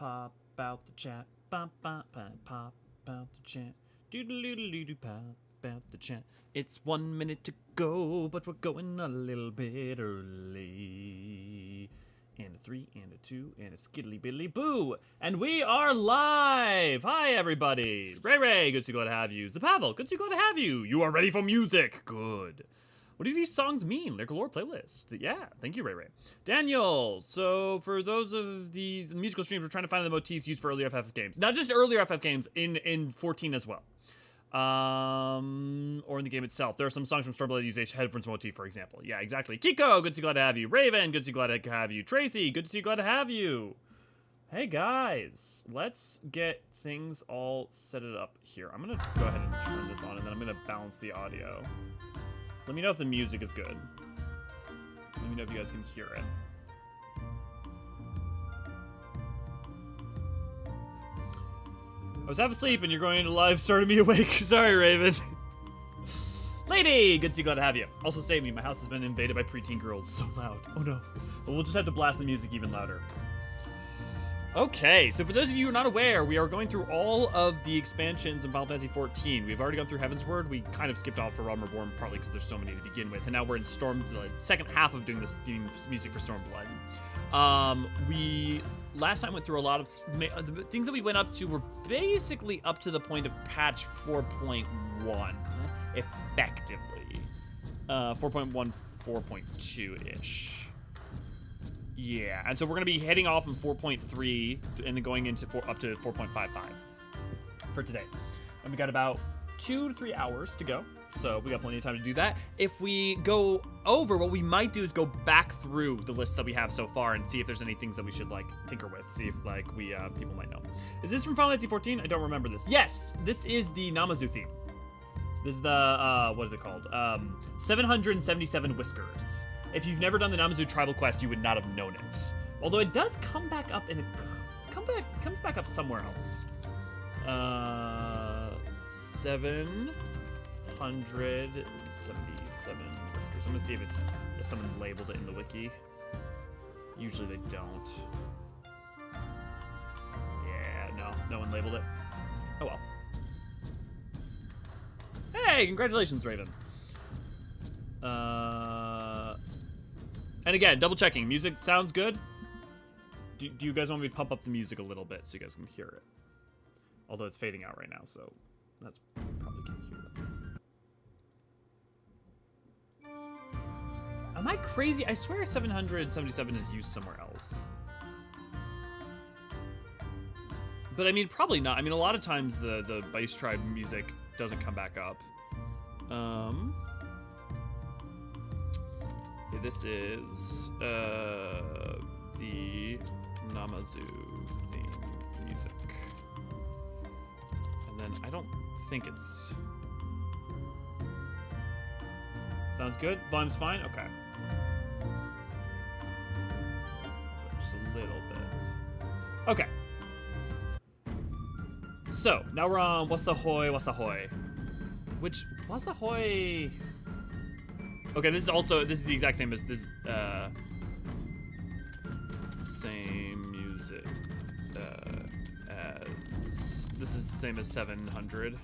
pop out the chat. Pop out the chat. Doodle pop out the chat. It's 1 minute to go, but we're going a little bit early. And a 3, and a 2, and a skiddly biddly boo. And we are live! Hi, everybody. Ray, good to go to have you. Zapavel, good to go to have you. You are ready for music. Good. What do these songs mean? They're galore playlist. Yeah, thank you, Ray. Daniel, so for those of these musical streams, we're trying to find the motifs used for earlier FF games. Not just earlier FF games, in 14 as well. Or in the game itself. There are some songs from Stormblood that use a headphones motif, for example. Yeah, exactly. Kiko, good to glad to have you. Raven, good to glad to have you. Tracy, good to see you, glad to have you. Hey guys, let's get things all set it up here. I'm gonna go ahead and turn this on, and then I'm gonna balance the audio. Let me know if the music is good. Let me know if you guys can hear it. I was half asleep and you're going into live, started me awake. Sorry, Raven. Lady, good to see, glad to have you. Also save me, my house has been invaded by preteen girls. So loud. Oh no. Well, we'll just have to blast the music even louder. Okay, so for those of you who are not aware, we are going through all of the expansions in Final Fantasy XIV. We've already gone through Heavensward. We kind of skipped off for Realm Reborn, partly because there's so many to begin with. And now we're in Stormblood, second half of doing music for Stormblood. We last time went through a lot of the things that we went up to were basically up to the point of patch 4.1, effectively. 4.1, 4.2-ish. Yeah, and so we're going to be heading off in 4.3 and then going into up to 4.55 for today. And we got about 2 to 3 hours to go, so we got plenty of time to do that. If we go over, what we might do is go back through the list that we have so far and see if there's any things that we should, like, tinker with, see if, like, we, people might know. Is this from Final Fantasy XIV? I don't remember this. Yes, this is the Namazu theme. This is the, what is it called? 777 Whiskers. If you've never done the Namazu tribal quest, you would not have known it. Although it does come back up, and it comes back up somewhere else. 777 whiskers. I'm gonna see if someone labeled it in the wiki. Usually they don't. Yeah, no one labeled it. Oh well. Hey, congratulations, Raven. And again, double checking. Music sounds good. Do you guys want me to pump up the music a little bit so you guys can hear it? Although it's fading out right now, so that's probably can't hear that. Am I crazy? I swear 777 is used somewhere else. But I mean, probably not. I mean, a lot of times the Base Tribe music doesn't come back up. This is the Namazu theme music. And then I don't think it's... Sounds good? Volume's fine? Okay. Just a little bit. Okay. So, now we're on Wasahoy. Which, Wasahoy... Okay, this is the exact same as this, same music, as, this is the same as 700.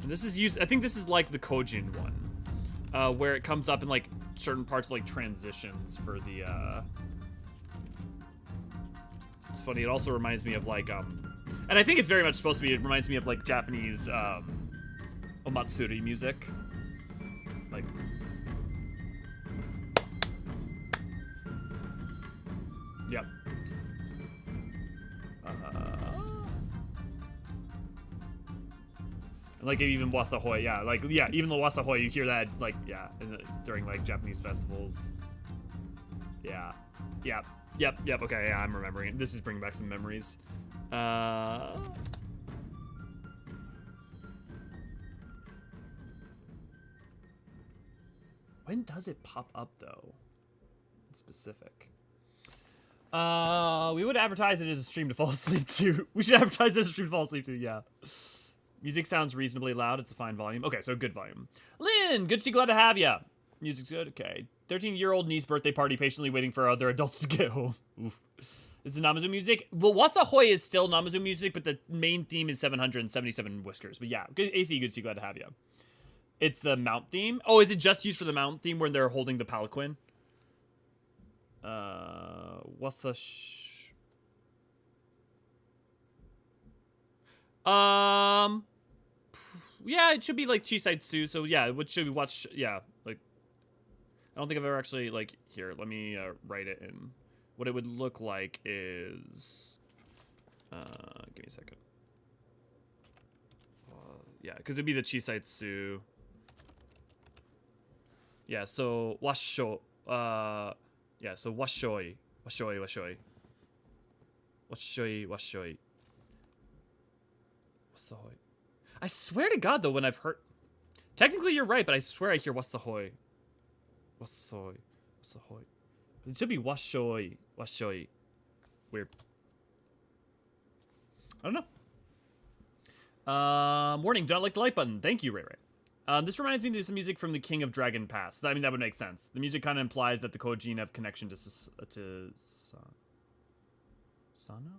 And this is used, I think this is like the Kojin one, where it comes up in like certain parts like transitions for the, it's funny, it also reminds me of like, and I think it's very much supposed to be, it reminds me of like Japanese, Omatsuri music. Like, yep. And like even Wasahoy, yeah, like, yeah, even the Wasahoy, you hear that, like, yeah, during like Japanese festivals. Yeah, yep, okay, yeah, I'm remembering. This is bringing back some memories. When does it pop up, though? It's specific. We would advertise it as a stream to fall asleep to. We should advertise it as a stream to fall asleep to, yeah. Music sounds reasonably loud. It's a fine volume. Okay, so good volume. Lynn, good to see, glad to have ya. Music's good. Okay. 13-year-old niece birthday party, patiently waiting for other adults to get home. Oof. Is the Namazu music? Well, Wasahoy is still Namazu music, but the main theme is 777 Whiskers. But yeah, AC, good to see, glad to have you. It's the mount theme. Oh, is it just used for the mount theme when they're holding the palanquin? Yeah, it should be like Chisaitsu. So yeah, what should we watch? Yeah, like I don't think I've ever actually like here. Let me write it in. What it would look like is, give me a second. Yeah, because it'd be the Chisaitsu. Yeah, so washo. Yeah, so washoi. Wasahoy. I swear to God, though, when I've heard... Technically, you're right, but I swear I hear Wasahoy. Wasahoy. It should be Washoi. Weird. I don't know. Warning, do not like the like button. Thank you, Ray. This reminds me of some music from the King of Dragon Pass. I mean, that would make sense. The music kind of implies that the Kojin have connection to Sana?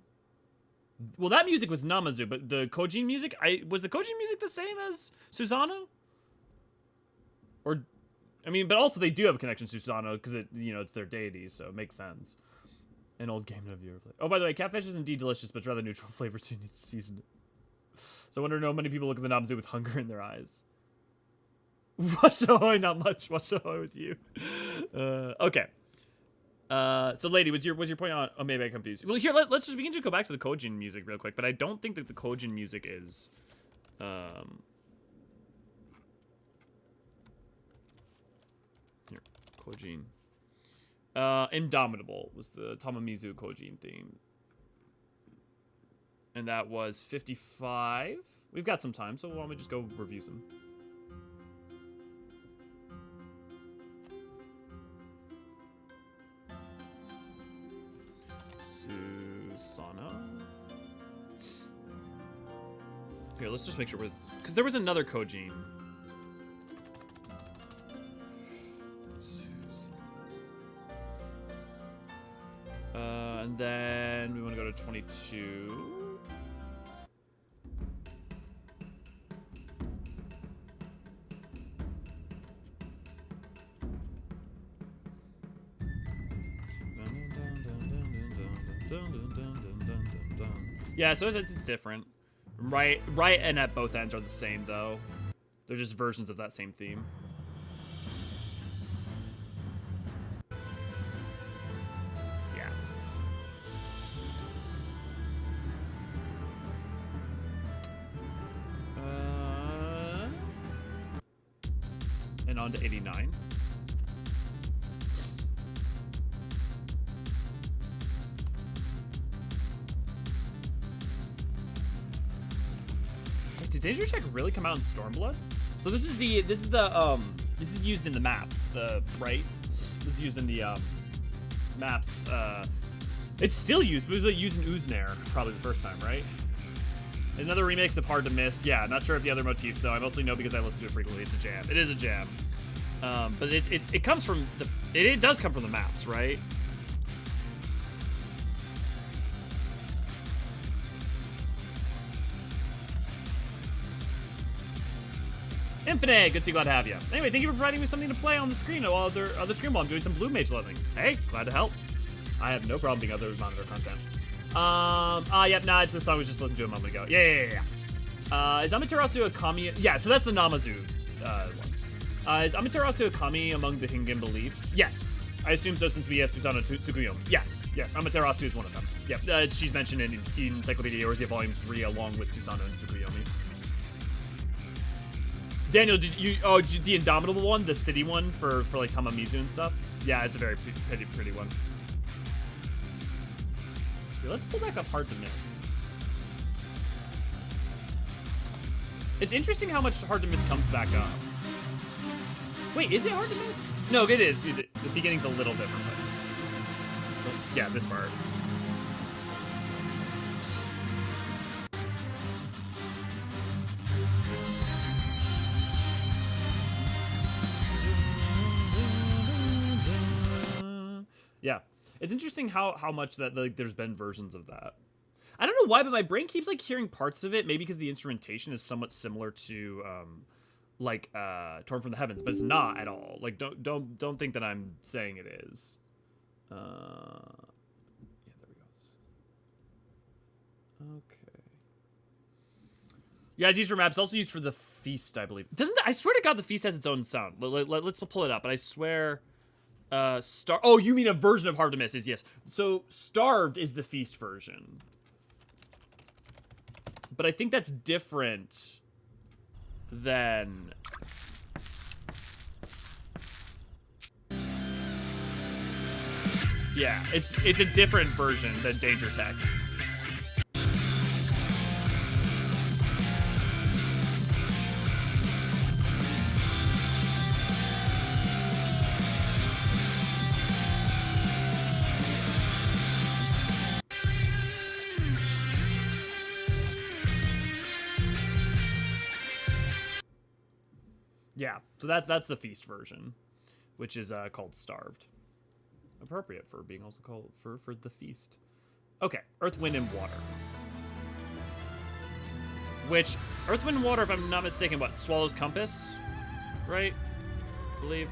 Well, that music was Namazu, but the Kojin music, was the Kojin music the same as Susanoo? Or, I mean, but also they do have a connection to Susanoo because it's their deity, so it makes sense. An old game that I've ever played. Oh, by the way, catfish is indeed delicious, but it's rather neutral flavor, so you need to season it. So I wonder how many people look at the Namazu with hunger in their eyes. Wasahoy, not much. Wasahoy with you. Okay. So lady, was your point on? Oh, maybe I confused. Well, here we can just go back to the Kojin music real quick, but I don't think that the Kojin music is, here, Kojin. Indomitable was the Tamamizu Kojin theme, and that was 55. We've got some time, so why don't we just go review some. Susana. Here, let's just make sure because there was another Kojin. And then we want to go to 22. Yeah, so it's different. Right and at both ends are the same, though. They're just versions of that same theme. Yeah. And on to 89. Did Danger Check really come out in Stormblood? So this is used in the maps, right? This is used in the maps. It's still used. It was used in Uznair probably the first time, right? There's another remix of Hard to Miss. Yeah, not sure if the other motifs though. I mostly know because I listen to it frequently. It's a jam. It is a jam. But it comes from it does come from the maps, right? Infinite, good to see, glad to have you. Anyway, thank you for providing me something to play on the screen while other screen while I'm doing some Blue Mage leveling. Hey, glad to help. I have no problem being other monitor content. Yep, nah, it's the song we just listened to a moment ago. Yeah. Is Amaterasu a kami? Yeah, so that's the Namazu one. Is Amaterasu a kami among the Hingen beliefs? Yes. I assume so since we have Susanoo Tsukuyomi. Yes, Amaterasu is one of them. Yep, she's mentioned in Encyclopedia Eorzean Volume 3 along with Susanoo and Tsukuyomi. Daniel, did you the Indomitable one, the city one for like Tamamizu and stuff? Yeah, it's a very pretty one. Here, let's pull back up Hard to Miss. It's interesting how much Hard to Miss comes back up. Wait, is it Hard to Miss? No, it is. The beginning's a little different, but yeah, this part. Yeah. It's interesting how much that like there's been versions of that. I don't know why, but my brain keeps like hearing parts of it. Maybe because the instrumentation is somewhat similar to like Torn from the Heavens, but it's not at all. Like don't think that I'm saying it is. Yeah, there we go. Okay. Yeah, it's used for maps. Also used for the feast, I believe. Doesn't I swear to God, the feast has its own sound. Let's pull it up. But I swear, oh, you mean a version of Hard to Miss? Is yes. So Starved is the feast version, but I think that's different than. Yeah, it's a different version than Danger Tech. Yeah, so that's the feast version, which is called Starved. Appropriate for being also called for the feast. Okay, Earth, Wind, and Water. Which Earth, Wind, and Water, if I'm not mistaken, what Swallow's Compass, right? I believe.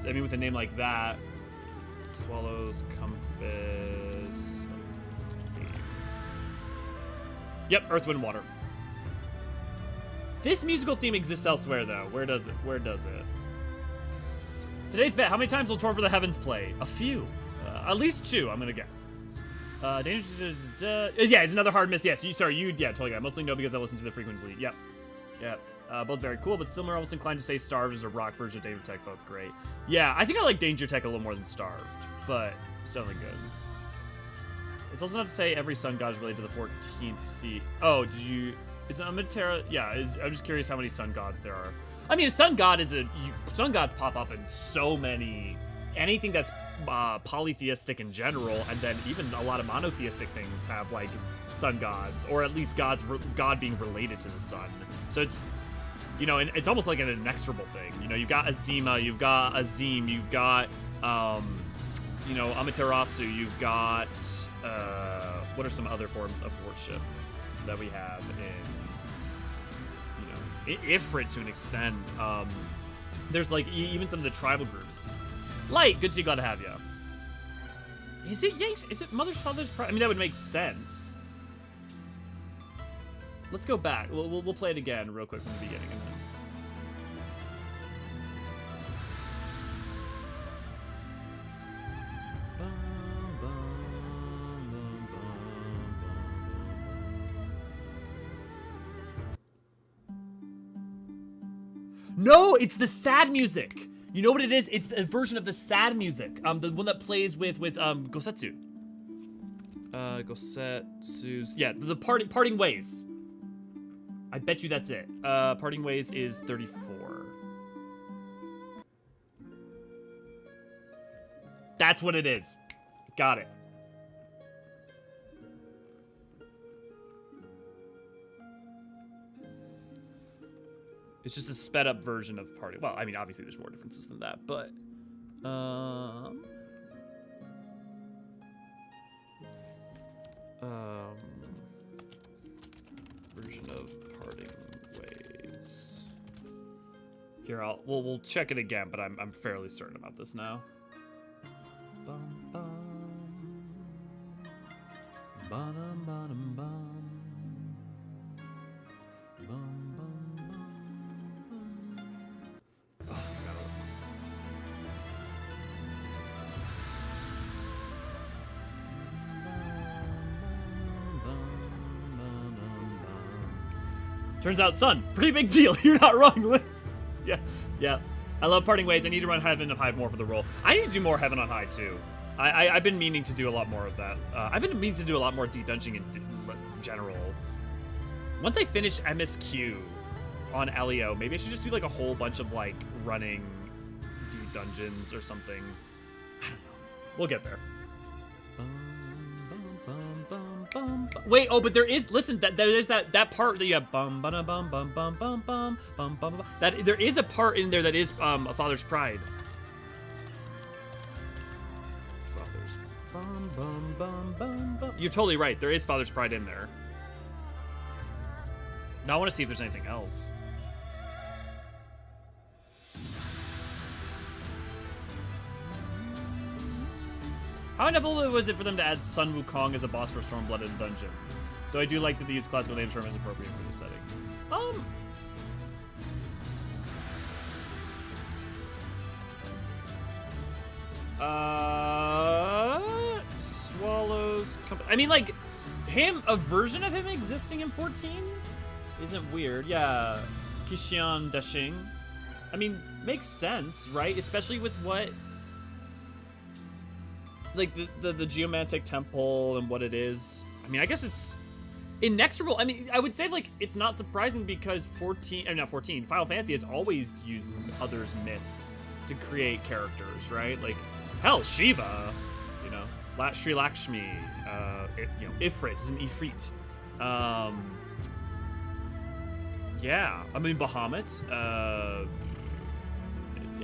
I mean, with a name like that, Swallow's Compass. Yep, Earth, Wind, Water. This musical theme exists elsewhere, though. Where does it? Today's bet. How many times will Torn for the Heavens play? A few. At least 2, I'm gonna guess. Yeah, it's another Hard Miss. Yes, yeah, totally got it. Mostly no because I listen to the frequently. Yep. Both very cool, but still more almost inclined to say Starved is a rock version of Danger Tech. Both great. Yeah, I think I like Danger Tech a little more than Starved, but certainly good. It's also not to say every sun god is related to the 14th seat. Oh, did you... Is it Amatera? Yeah, I'm just curious how many sun gods there are. I mean, sun gods pop up in so many, anything that's polytheistic in general, and then even a lot of monotheistic things have like sun gods, or at least God being related to the sun. So it's, you know, and it's almost like an inexorable thing. You know, you've got Azima, you've got Azim, you've got, you know, Amaterasu, you've got, what are some other forms of worship that we have in, you know, Ifrit to an extent. There's like even some of the tribal groups. Light, good to see, glad to have you. Is it Yanks? Is it Mother's Father's Pride? I mean, that would make sense. Let's go back. We'll play it again real quick from the beginning. And then... No, it's the sad music. You know what it is? It's a version of the sad music. The one that plays with Gosetsu. Gosetsu's, yeah, the Parting Ways. I bet you that's it. Parting Ways is 34. That's what it is. Got it. It's just a sped up version of Party. Well, I mean, obviously there's more differences than that, but version of Parting Ways. Here, we'll check it again, but I'm fairly certain about this now. Bum bum. Ba-dum, ba-dum, bum. Bum bum bum. Oh, turns out, son, pretty big deal. You're not wrong. Yeah. I love Parting Ways. I need to run Heaven on High more for the role. I need to do more Heaven on High too. I've been meaning to do a lot more of that. I've been meaning to do a lot more deep dungeoning in general. Once I finish MSQ on Elio, maybe I should just do like a whole bunch of like running deep dungeons or something. I don't know. We'll get there. Wait, oh, but there is, listen, there's that part that you have bum bum bum bum bum bum bum bum bum bum. That there is a part in there that is a Father's Pride. Bum, bum, bum, bum, bum. You're totally right. There is Father's Pride in there. Now I want to see if there's anything else. How inevitable was it for them to add Sun Wukong as a boss for Stormblood in Dungeon? Though I do like that they use classical names for him as appropriate for the setting. Swallows. I mean, like, a version of him existing in 14 isn't weird. Yeah, Kishion Dashing. I mean, makes sense, right? Especially with what, like, the Geomantic Temple and what it is. I mean, I guess it's inexorable. I mean, I would say, like, it's not surprising because Final Fantasy has always used others' myths to create characters, right? Like, hell, Shiva, you know, Sri Lakshmi, Ifrit is an Ifrit. Yeah, I mean, Bahamut,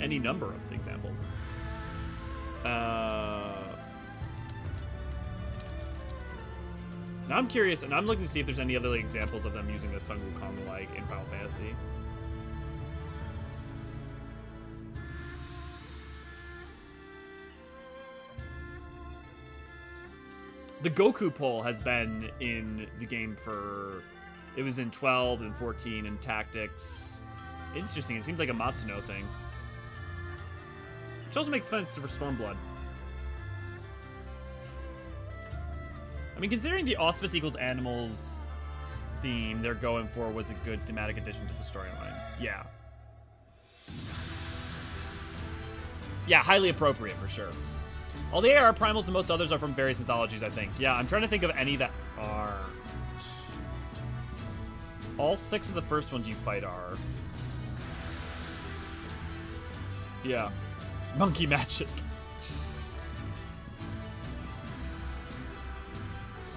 any number of examples. Now I'm curious, and I'm looking to see if there's any other like, examples of them using the Sun Wukong like in Final Fantasy. The Goku pole has been in the game for... It was in 12 and 14 and Tactics. Interesting, it seems like a Matsuno thing. Which also makes sense for Stormblood. I mean, considering the auspice equals animals theme they're going for was a good thematic addition to the storyline. Yeah. Yeah, highly appropriate for sure. All the AR primals and most others are from various mythologies, I think. Yeah, I'm trying to think of any that aren't. All 6 of the first ones you fight are. Yeah. Monkey magic.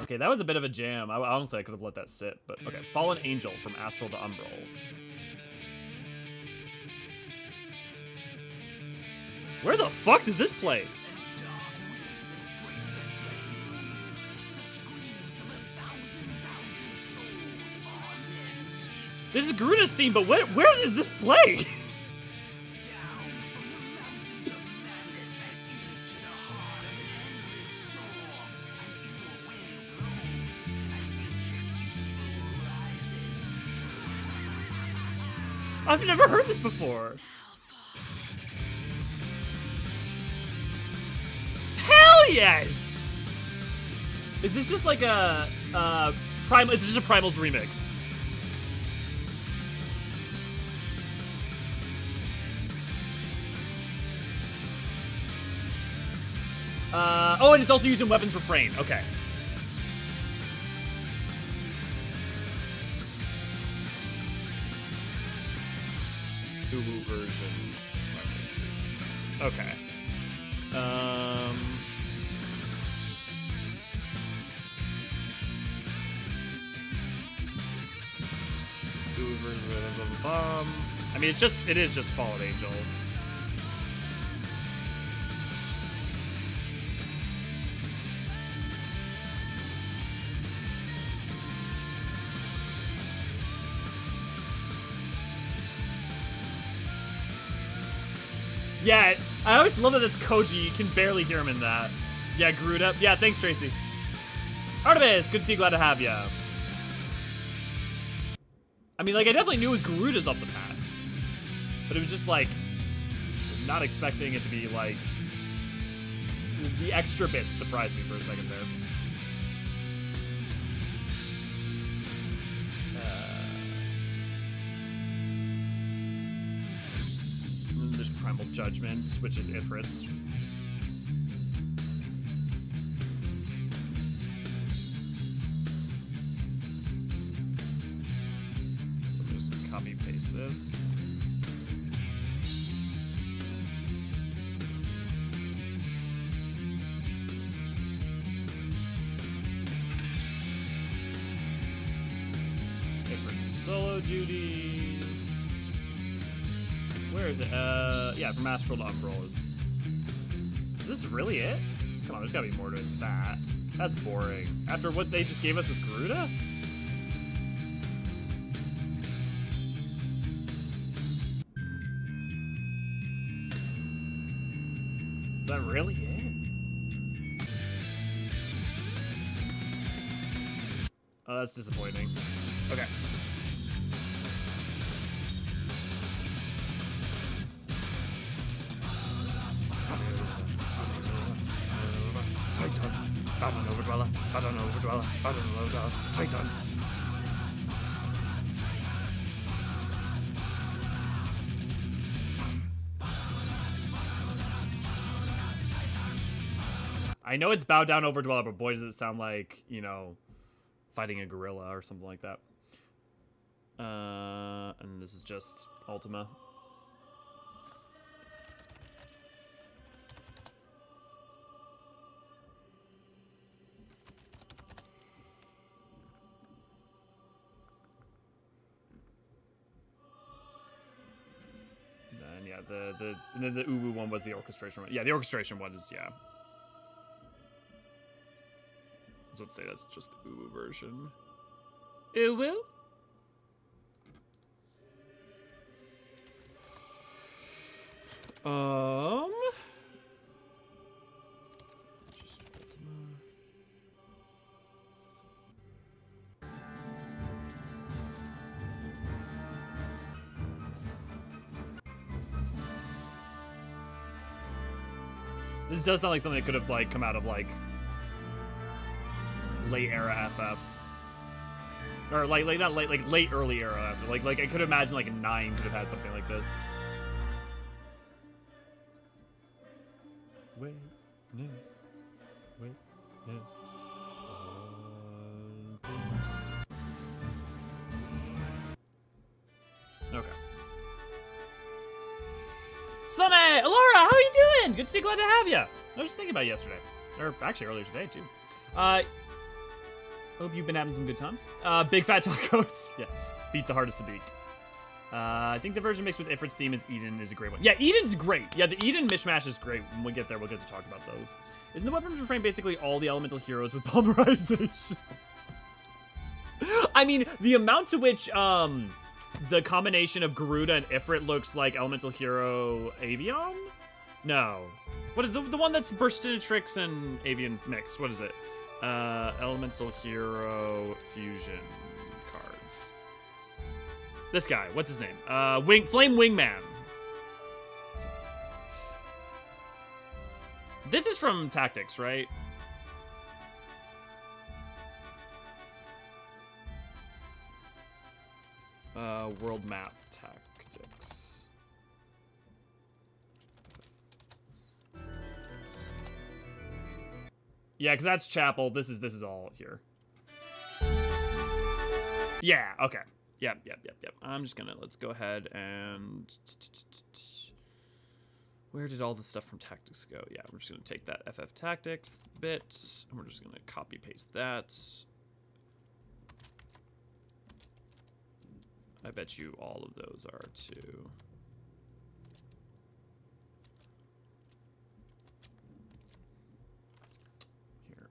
Okay, that was a bit of a jam. Honestly, I could have let that sit, but okay. Fallen Angel from Astral to Umbral. Where the fuck does this play? This is Garuda's theme, but where does this play? I've never heard this before. Hell yes! Is this just like a primal? It's just a Primals remix. Oh, and it's also using Weapons Refrain. Okay. Hulu version. Okay. Hulu version. I mean, it is just Fallen Angel. Yeah, I always love that it's Koji. You can barely hear him in that. Yeah, Garuda. Yeah, thanks, Tracy. Artemis, good to see you. Glad to have ya. I mean, like, I definitely knew it was Garuda's up the path. But it was just, like, not expecting it to be, like... The extra bits surprised me for a second there. Primal Judgment, which is Ifrit's. So just copy paste this. Ifrit solo duty. Where is it? Yeah, from Astral to Umbral is this really it? Come on, there's gotta be more to it than that. That's boring. After what they just gave us with Garuda? Is that really it? Oh, that's disappointing. Okay. Titan. Battling Overdweller. Battling Overdweller. Battling Overdweller. Titan. I know it's Bow Down Overdweller, but boy does it sound like, you know, fighting a gorilla or something like that. And this is just Ultima. And yeah, the Uwu one was the orchestration one. Yeah, the orchestration one is, yeah. Let's say that's just the Uwu version. Uwu? Just Ultima. This does sound like something that could have like come out of like late era FF, or like not late, like late early era FF. Like I could imagine like 9 could have had something like this. Witness. Okay. Summit! Alora, how are you doing? Good to see, glad to have you. I was just thinking about you yesterday. Or actually earlier today, too. Hope you've been having some good times. Big Fat Tacos. Yeah, beat the hardest to beat. I think the version mixed with Ifrit's theme is Eden is a great one. Yeah, Eden's great. Yeah, the Eden mishmash is great. When we get there, we'll get to talk about those. Isn't the weapons refrain basically all the elemental heroes with polymerization? I mean, the amount to which, the combination of Garuda and Ifrit looks like elemental hero Avion? No. What is the one that's Burstinatrix and Avian mixed? What is it? Elemental hero fusion cards. This guy, what's his name? Flame Wingman. This is from Tactics, right? World map tactics. Yeah, because that's Chapel. This is all here. Yeah, okay. Yep. I'm just gonna, let's go ahead and... Where did all the stuff from Tactics go? Yeah, we're just gonna take that FF Tactics bit, and we're just gonna copy paste that. I bet you all of those are too. Here,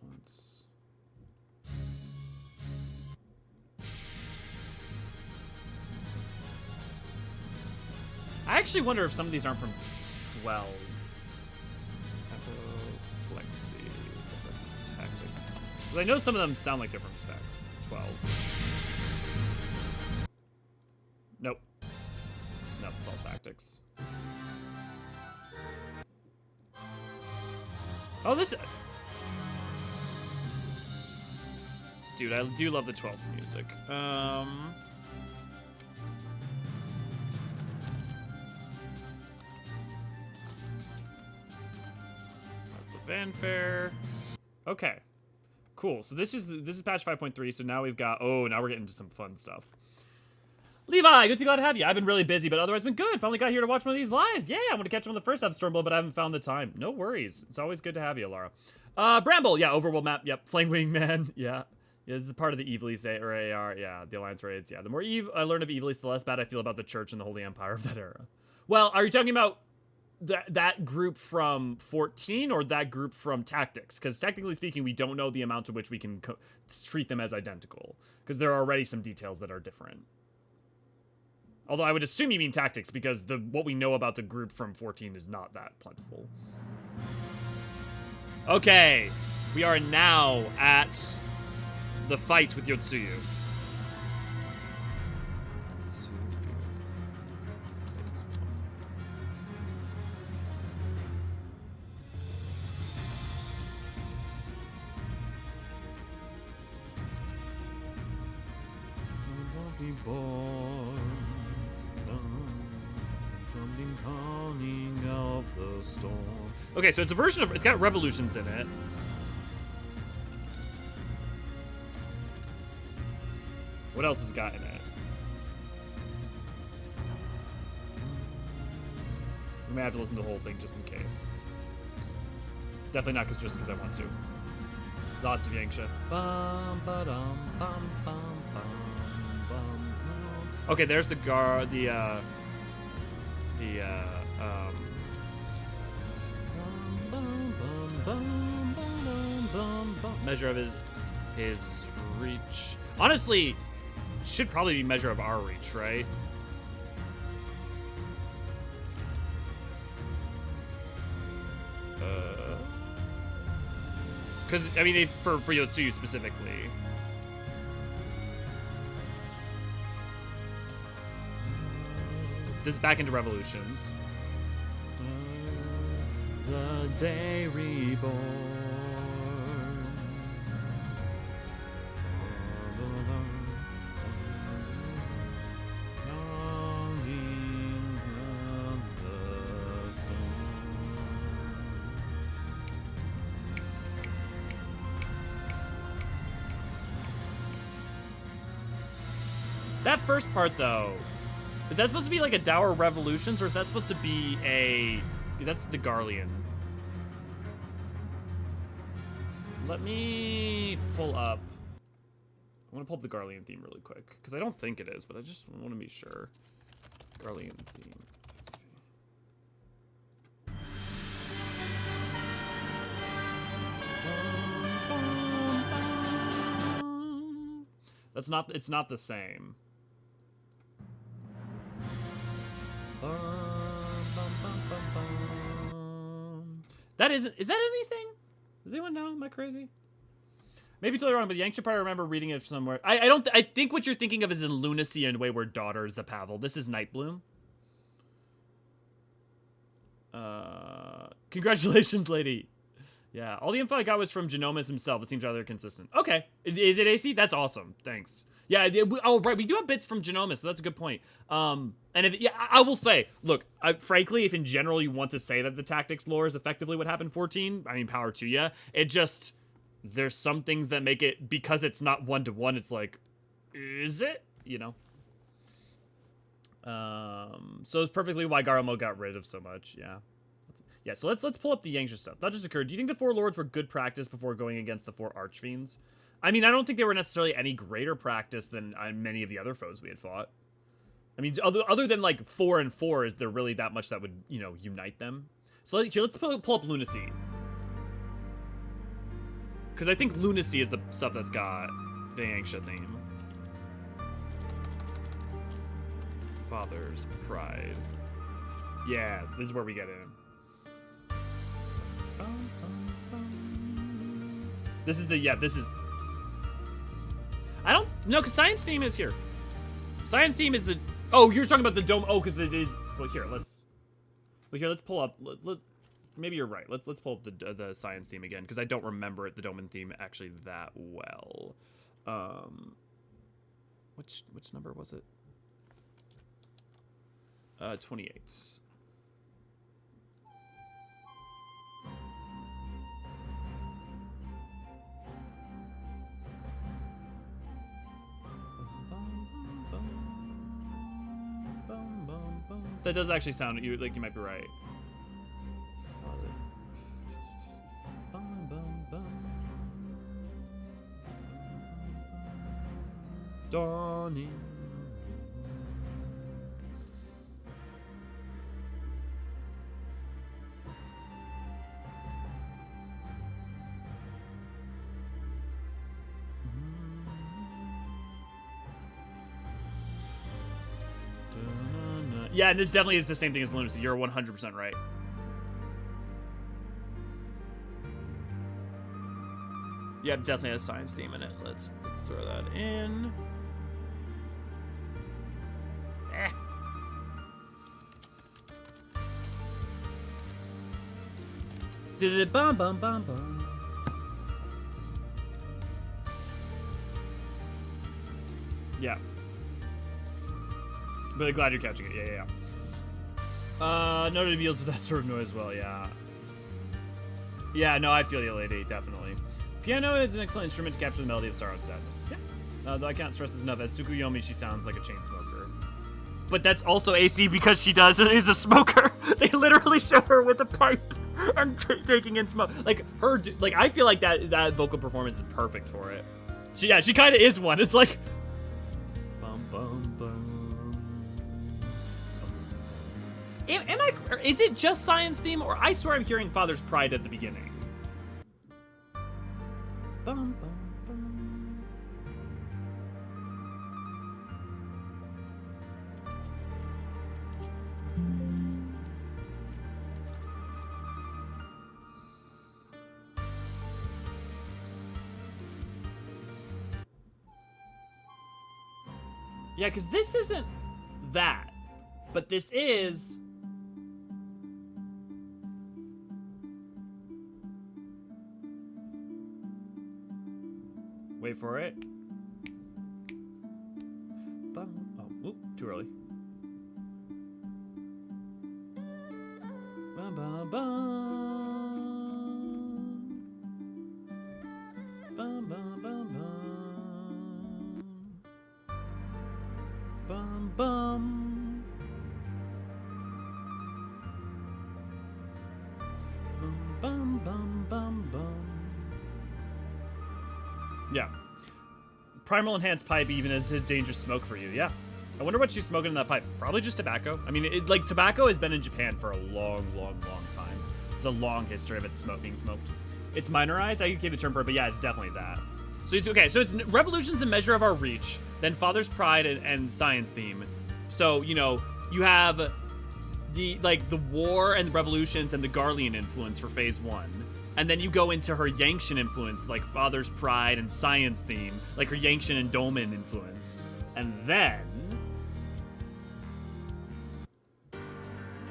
let's... I actually wonder if some of these aren't from 12. Plexi, Tactics. Because I know some of them sound like they're from 12. Nope. Nope, it's all Tactics. Oh, this... Dude, I do love the 12's music. That's the fanfare. Okay. Cool. So this is patch 5.3, so now we've got... Oh, now we're getting into some fun stuff. Levi, good to glad to have you. I've been really busy, but otherwise been good. Finally got here to watch one of these lives. Yeah, I want to catch on the first episode of Stormblood, but I haven't found the time. No worries. It's always good to have you, Laura. Bramble, yeah, overworld map. Yep, Flame Wingman. Yeah. Yeah, this is part of the Evilise or AR. Yeah, the Alliance raids. Yeah, the more I learn of Evilise, the less bad I feel about the Church and the Holy Empire of that era. Well, are you talking about that group from 14 or that group from tactics? Because technically speaking, we don't know the amount to which we can treat them as identical, because there are already some details that are different. Although I would assume you mean tactics, because what we know about the group from 14 is not that plentiful. Okay, we are now at the fight with Yotsuyu. Born, something calling of the storm. Okay, so it's a version of, it's got revolutions in it. What else has got in it? We may have to listen to the whole thing just in case. Definitely not just because I want to. Lots of Yangsha. Bum, ba-dum, bum, bum, bum. Okay, there's the measure of his reach. Honestly, should probably be measure of our reach, right? Because I mean, for Yotsuyu specifically. This is back into revolutions. The day reborn. Longing of the storm. That first part, though. Is that supposed to be like a Dower Revolutions, or is that supposed to be a... That's the Garlean. Let me pull up... I want to pull up the Garlean theme really quick, because I don't think it is, but I just want to be sure. Garlean theme. Let's see. It's not the same. That isn't... Is that anything? Does anyone know? Am I crazy? Maybe totally wrong, but Yang should probably remember reading it somewhere. I think what you're thinking of is in Lunacy and Wayward Daughter, Zapavel. This is Nightbloom. Congratulations, lady. Yeah, all the info I got was from Genomus himself. It seems rather consistent. Okay. Is it AC? That's awesome. Thanks. Yeah, oh, right. We do have bits from Genomus, so that's a good point. And if, yeah, I will say, look, frankly, if in general you want to say that the tactics lore is effectively what happened 14, I mean, power to ya. It just, there's some things that make it, because it's not one-to-one, it's like, is it? You know? So it's perfectly why Garumo got rid of so much, yeah. Yeah, so let's pull up the Yangsha stuff. That just occurred. Do you think the 4 lords were good practice before going against the 4 archfiends? I mean, I don't think they were necessarily any greater practice than many of the other foes we had fought. I mean, other than like 4 and 4, is there really that much that would, you know, unite them? So here, let's pull up Lunacy. Because I think Lunacy is the stuff that's got the Yangsha theme. Father's Pride. Yeah, this is where we get in. This is the, yeah, this is... I don't... No, because Science Theme is here. Science Theme is the... Oh, you're talking about the dome... Oh, because it is... Well, here, let's pull up... Maybe you're right. Let's pull up the Science Theme again, because I don't remember the Doman theme actually that well. Which number was it? 28. That does actually sound like you might be right. Dawning. Yeah, and this definitely is the same thing as lunacy. You're 100% right. Yep, definitely has science theme in it. Let's throw that in. Bum bum bum bum. Yeah. Really glad you're catching it. Yeah. Noted deals with that sort of noise well, yeah. Yeah, no, I feel you, lady, definitely. Piano is an excellent instrument to capture the melody of sorrow and sadness. Yeah. Though I can't stress this enough, as Tsukuyomi, she sounds like a chain smoker. But that's also AC because she is a smoker. They literally show her with a pipe and taking in smoke. Like, I feel like that vocal performance is perfect for it. She kind of is one. It's like... Bum, bum, bum. Is it just science theme, or I swear I'm hearing Father's Pride at the beginning? Bum, bum, bum. Yeah, because this isn't that, but this is... Wait for it. Oh, oop, too early. Bum, bum, bum. Bum, bum, bum, bum. Bum, bum. Bum, bum, bum, bum. Yeah. Primal enhanced pipe even is a dangerous smoke for you. Yeah. I wonder what she's smoking in that pipe. Probably just tobacco. I mean, tobacco has been in Japan for a long, long, long time. There's a long history of it being smoked. It's minorized. I gave the term for it, but yeah, it's definitely that. So it's okay. So it's revolution's a measure of our reach. Then Father's Pride and science theme. So, you know, you have the war and the revolutions and the Garlean influence for phase 1. And then you go into her Yankshan influence, like Father's Pride and science theme, like her Yankshan and Dolmen influence. And then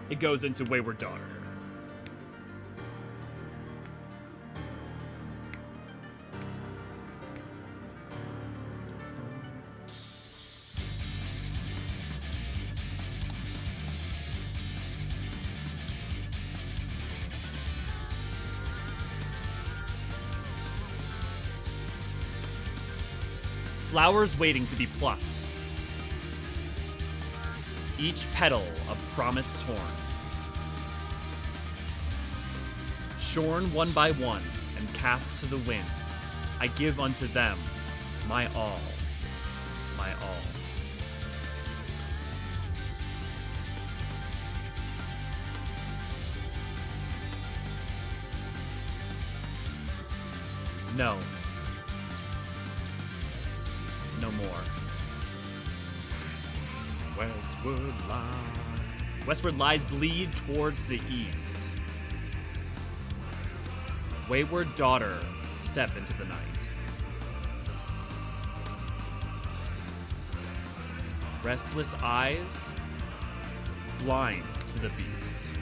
it goes into Wayward Daughter. Flowers waiting to be plucked. Each petal a promise torn. Shorn one by one and cast to the winds, I give unto them my all, my all. No. No more. Westward lies. Westward lies bleed towards the east. Wayward Daughter, step into the night. Restless eyes, blind to the beast.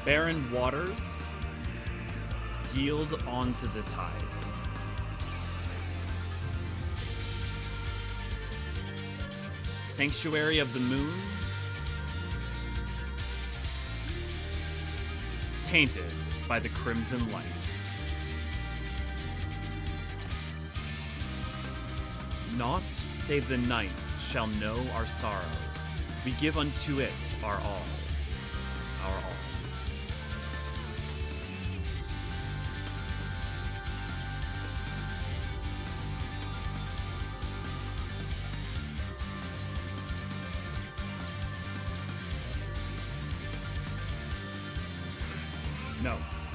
Barren waters, yield onto the tide. Sanctuary of the moon, tainted by the crimson light. Naught save the night shall know our sorrow. We give unto it our all, our all.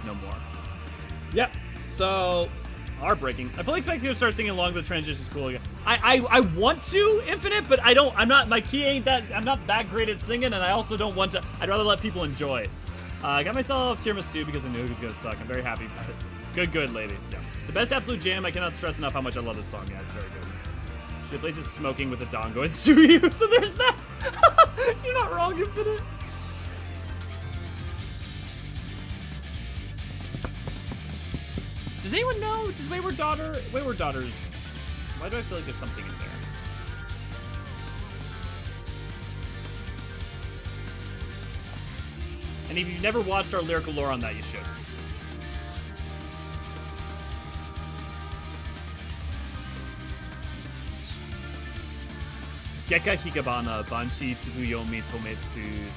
No more. Yep. So, Heartbreaking. I fully expect you to start singing along with the transitions cool again. I want to, Infinite, but I don't. I'm not. My key ain't that. I'm not that great at singing, and I also don't want to. I'd rather let people enjoy. I got myself tiramisu because I knew it was gonna suck. I'm very happy about it. Good, lady. Yeah. The best absolute jam. I cannot stress enough how much I love this song. Yeah, it's very good. She places smoking with a dongo. It's Yotsuyu, so there's that. You're not wrong, Infinite. Does anyone know? Does Wayward Daughter? Wayward Daughter's. Why do I feel like there's something in there? And if you've never watched our lyrical lore on that, you should. Gekka Hikabana Banshi Tsukuyomi Tometsu.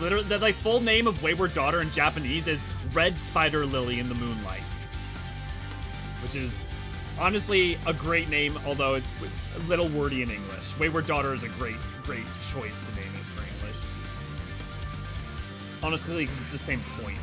Literally, the like full name of Wayward Daughter in Japanese is Red Spider Lily in the Moonlight, which is honestly a great name, although it's a little wordy in English. Wayward Daughter is a great choice to name it for English. Honestly, because it's the same point.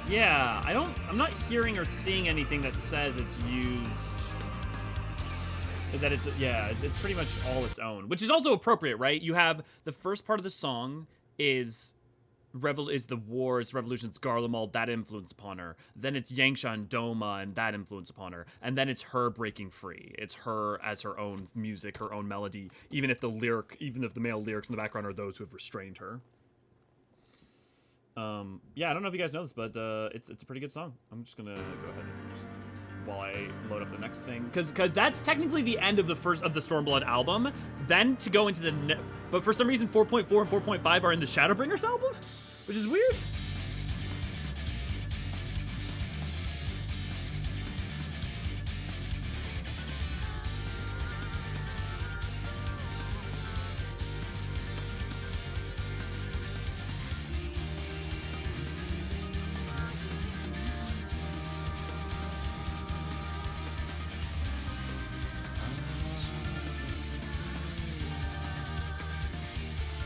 Yeah, I'm not hearing or seeing anything that says it's used. That it's pretty much all its own, which is also appropriate, right? You have the first part of the song is the wars, revolutions, Garlemald, that influence upon her. Then it's Yangsha and Doma and that influence upon her. And then it's her breaking free. It's her as her own music, her own melody, even if the male lyrics in the background are those who have restrained her. Yeah, I don't know if you guys know this, but it's a pretty good song. I'm just gonna go ahead and just while I load up the next thing, because that's technically the end of the Stormblood album. Then to go into but for some reason 4.4 and 4.5 are in the Shadowbringers album, which is weird.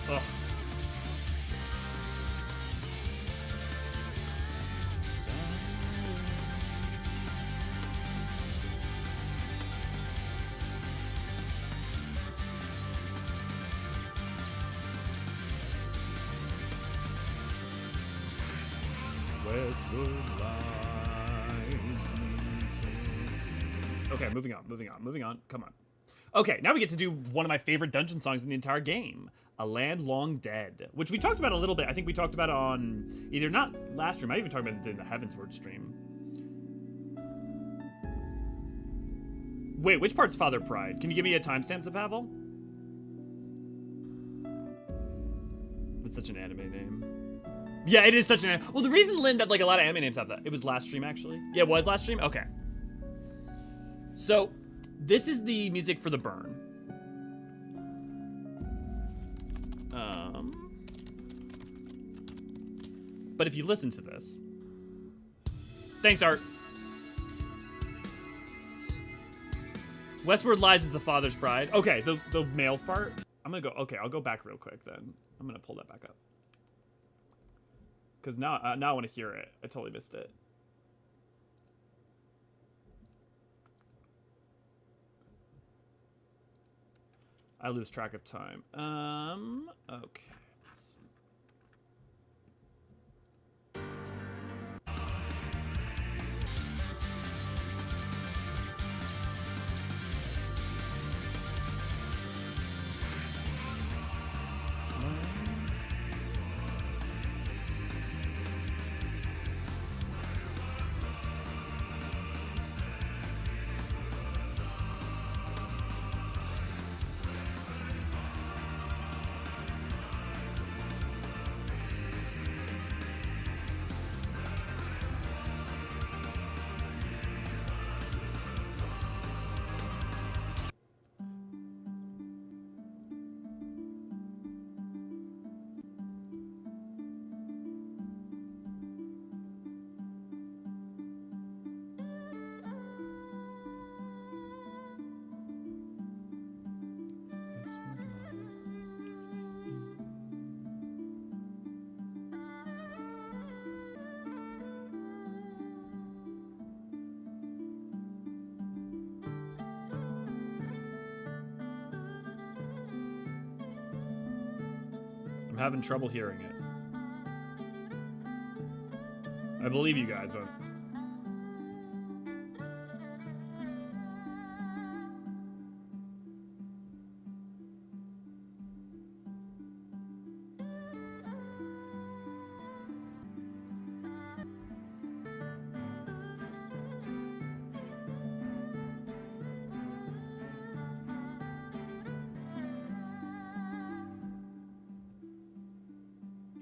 Ugh. Westward lies. Okay, moving on. Come on. Okay, now we get to do one of my favorite dungeon songs in the entire game. A Land Long Dead, which we talked about a little bit. I think we talked about it on either not last stream. I even talked about it in the Heavensward stream. Wait, which part's Father Pride? Can you give me a timestamp, Pavel? That's such an anime name. Yeah, it is such an anime. Well, the reason, Lynn, that like a lot of anime names have that. It was last stream, actually. Yeah, it was last stream? Okay. So, this is the music for the burn. But if you listen to this, thanks, Art. Westward Lies is the father's pride. Okay, the male's part. I'm gonna go. Okay, I'll go back real quick then. I'm gonna pull that back up because now I want to hear it. I totally missed it. I lose track of time. Okay. I'm having trouble hearing it. I believe you guys, but...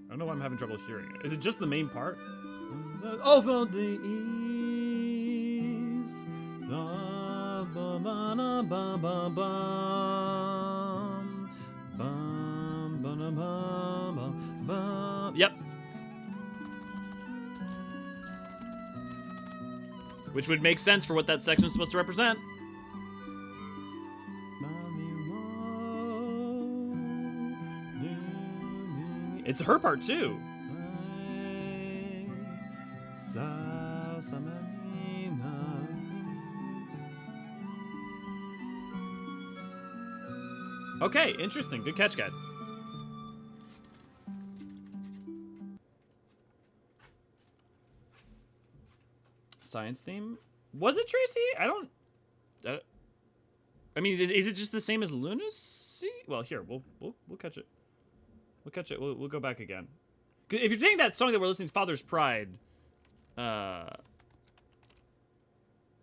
I don't know why I'm having trouble hearing it. Is it just the main part? Over the east. Yep. Which would make sense for what that section is supposed to represent. It's her part too. Okay, interesting. Good catch, guys. Science theme? Was it Tracy? I don't... I mean, is it just the same as Lunacy? Well, here, we'll catch it. We'll catch it. We'll go back again. If you're saying that song that we're listening to, Father's Pride,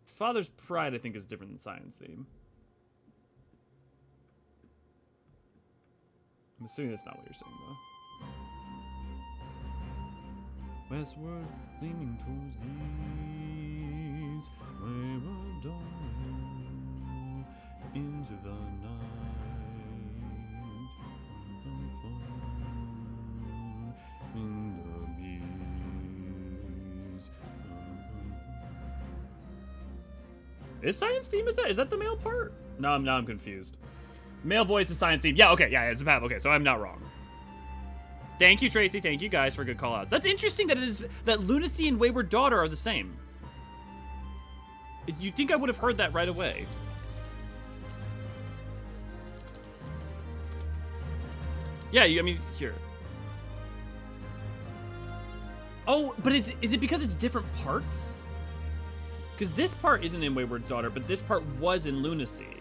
Father's Pride, I think, is different than Science Theme. I'm assuming that's not what you're saying, though. Westward, leaning towards these, wayward daughter, into the night, in the breeze. Is Science Theme, is that the male part? No, I'm confused. Male voice is Science Theme. Yeah, okay, yeah, it's a path. Okay, so I'm not wrong. Thank you, Tracy. Thank you guys for good call-outs. That's interesting that Lunacy and Wayward Daughter are the same. You'd think I would have heard that right away. Yeah, I mean, here. Oh, but is it because it's different parts? Because this part isn't in Wayward Daughter, but this part was in Lunacy.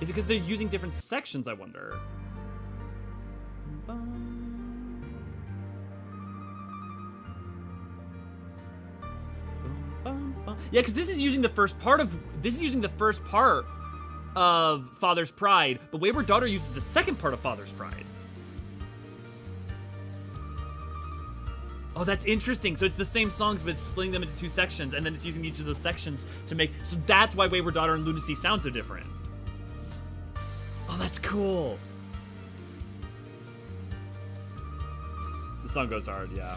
Is it because they're using different sections, I wonder? Yeah, because this is using the first part of Father's Pride, but Wayward Daughter uses the second part of Father's Pride. Oh, that's interesting. So it's the same songs, but it's splitting them into two sections, and then it's using each of those sections to make... So that's why Wayward Daughter and Lunacy sound so different. Oh, that's cool. The song goes hard, yeah.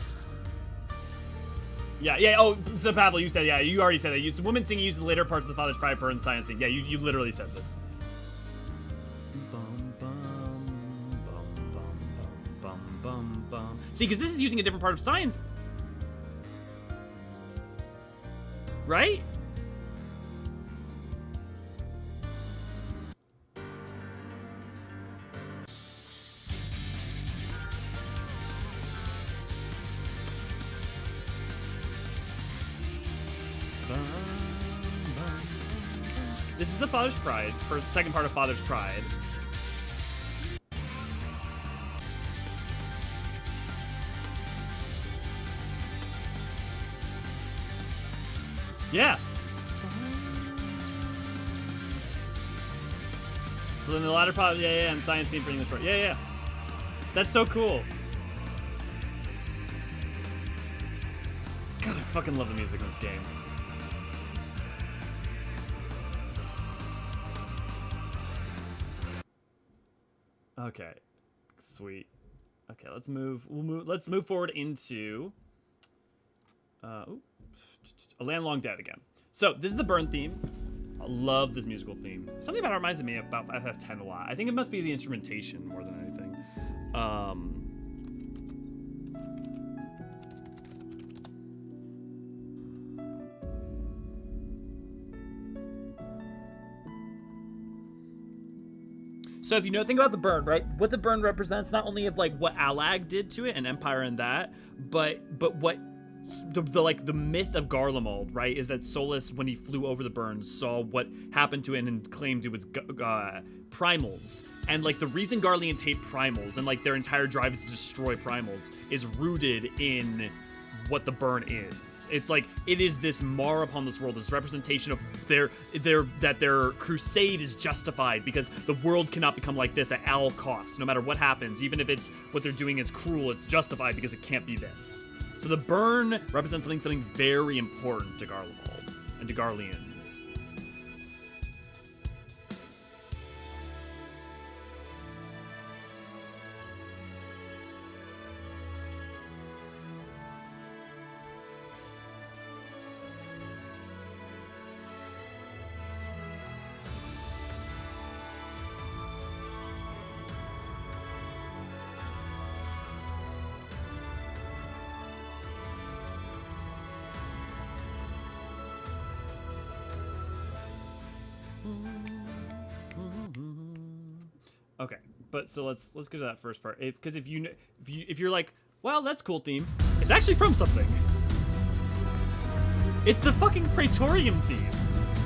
Yeah, oh, so Pavel, you said, yeah, you already said that. It's a woman singing uses the later parts of the Father's Pride for her Science thing. Yeah, you literally said this. See, because this is using a different part of Science. Right? This is the Father's Pride, first, second part of Father's Pride. Yeah. So then the latter part, yeah, and Science theme for English part. Yeah. That's so cool. God, I fucking love the music in this game. Okay, sweet. Okay, let's move. Let's move forward into A Land Long Dead again. So this is the burn theme. I love this musical theme. Something about it reminds me about FF10 a lot. I think it must be the instrumentation more than anything. So if you know, think about the burn, right? What the burn represents, not only of like what Alag did to it and Empire and that, but what the myth of Garlemald, right, is that Solus, when he flew over the burn, saw what happened to it and claimed it was primals. And like the reason Garleans hate primals and like their entire drive is to destroy primals is rooted in what the burn is. It's like it is this mar upon this world, this representation of their crusade is justified because the world cannot become like this at all costs, no matter what happens. Even if it's what they're doing is cruel, it's justified because it can't be this. So the burn represents something very important to Garlemald and to Garleans. Okay, but so let's go to that first part. Because if you're like, well, that's cool theme. It's actually from something. It's the fucking Praetorium theme,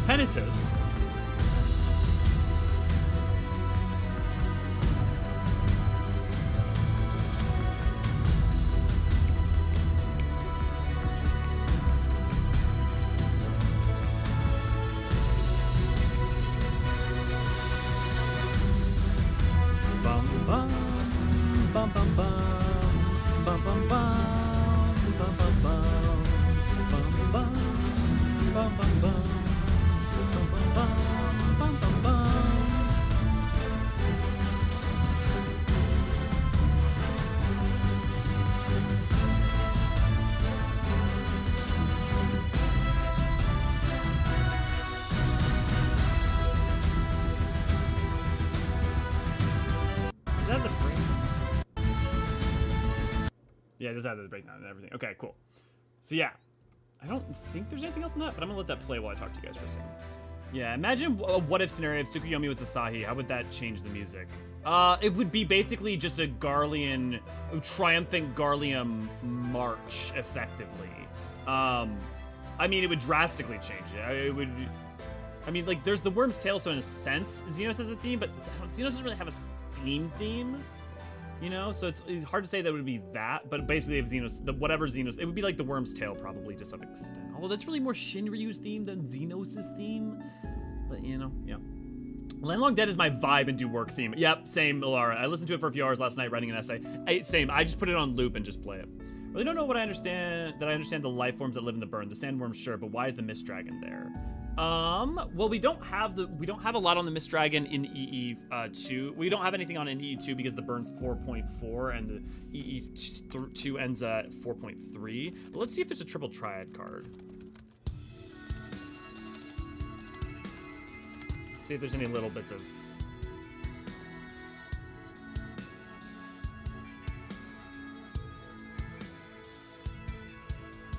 Penitus. Yeah, it does have the breakdown and everything. Okay, cool. So yeah, I don't think there's anything else in that, but I'm gonna let that play while I talk to you guys for a second. Yeah, imagine a what-if scenario if Tsukuyomi was Asahi. How would that change the music? It would be basically just a triumphant Garleum march, effectively. I mean, it would drastically change it. I mean, like, there's the Worm's Tail, so in a sense, Xenos has a theme, but Xenos doesn't really have a theme. You know, so it's hard to say that it would be that, but basically if Xenos, whatever Xenos, it would be like the Worm's Tail probably to some extent. Although that's really more Shinryu's theme than Xenos' theme. But you know, yeah. Land Long Dead is my vibe and do work theme. Yep, same, Ilara. I listened to it for a few hours last night writing an essay. Same, I just put it on loop and just play it. Really don't know what I understand the life forms that live in the burn. The sandworm, sure, but why is the Mist Dragon there? Well, we don't have a lot on the Mist Dragon in EE2. We don't have anything on in EE2 because the burn's 4.4 and the EE2 ends at 4.3. But let's see if there's a triple triad card. Let's see if there's any little bits of.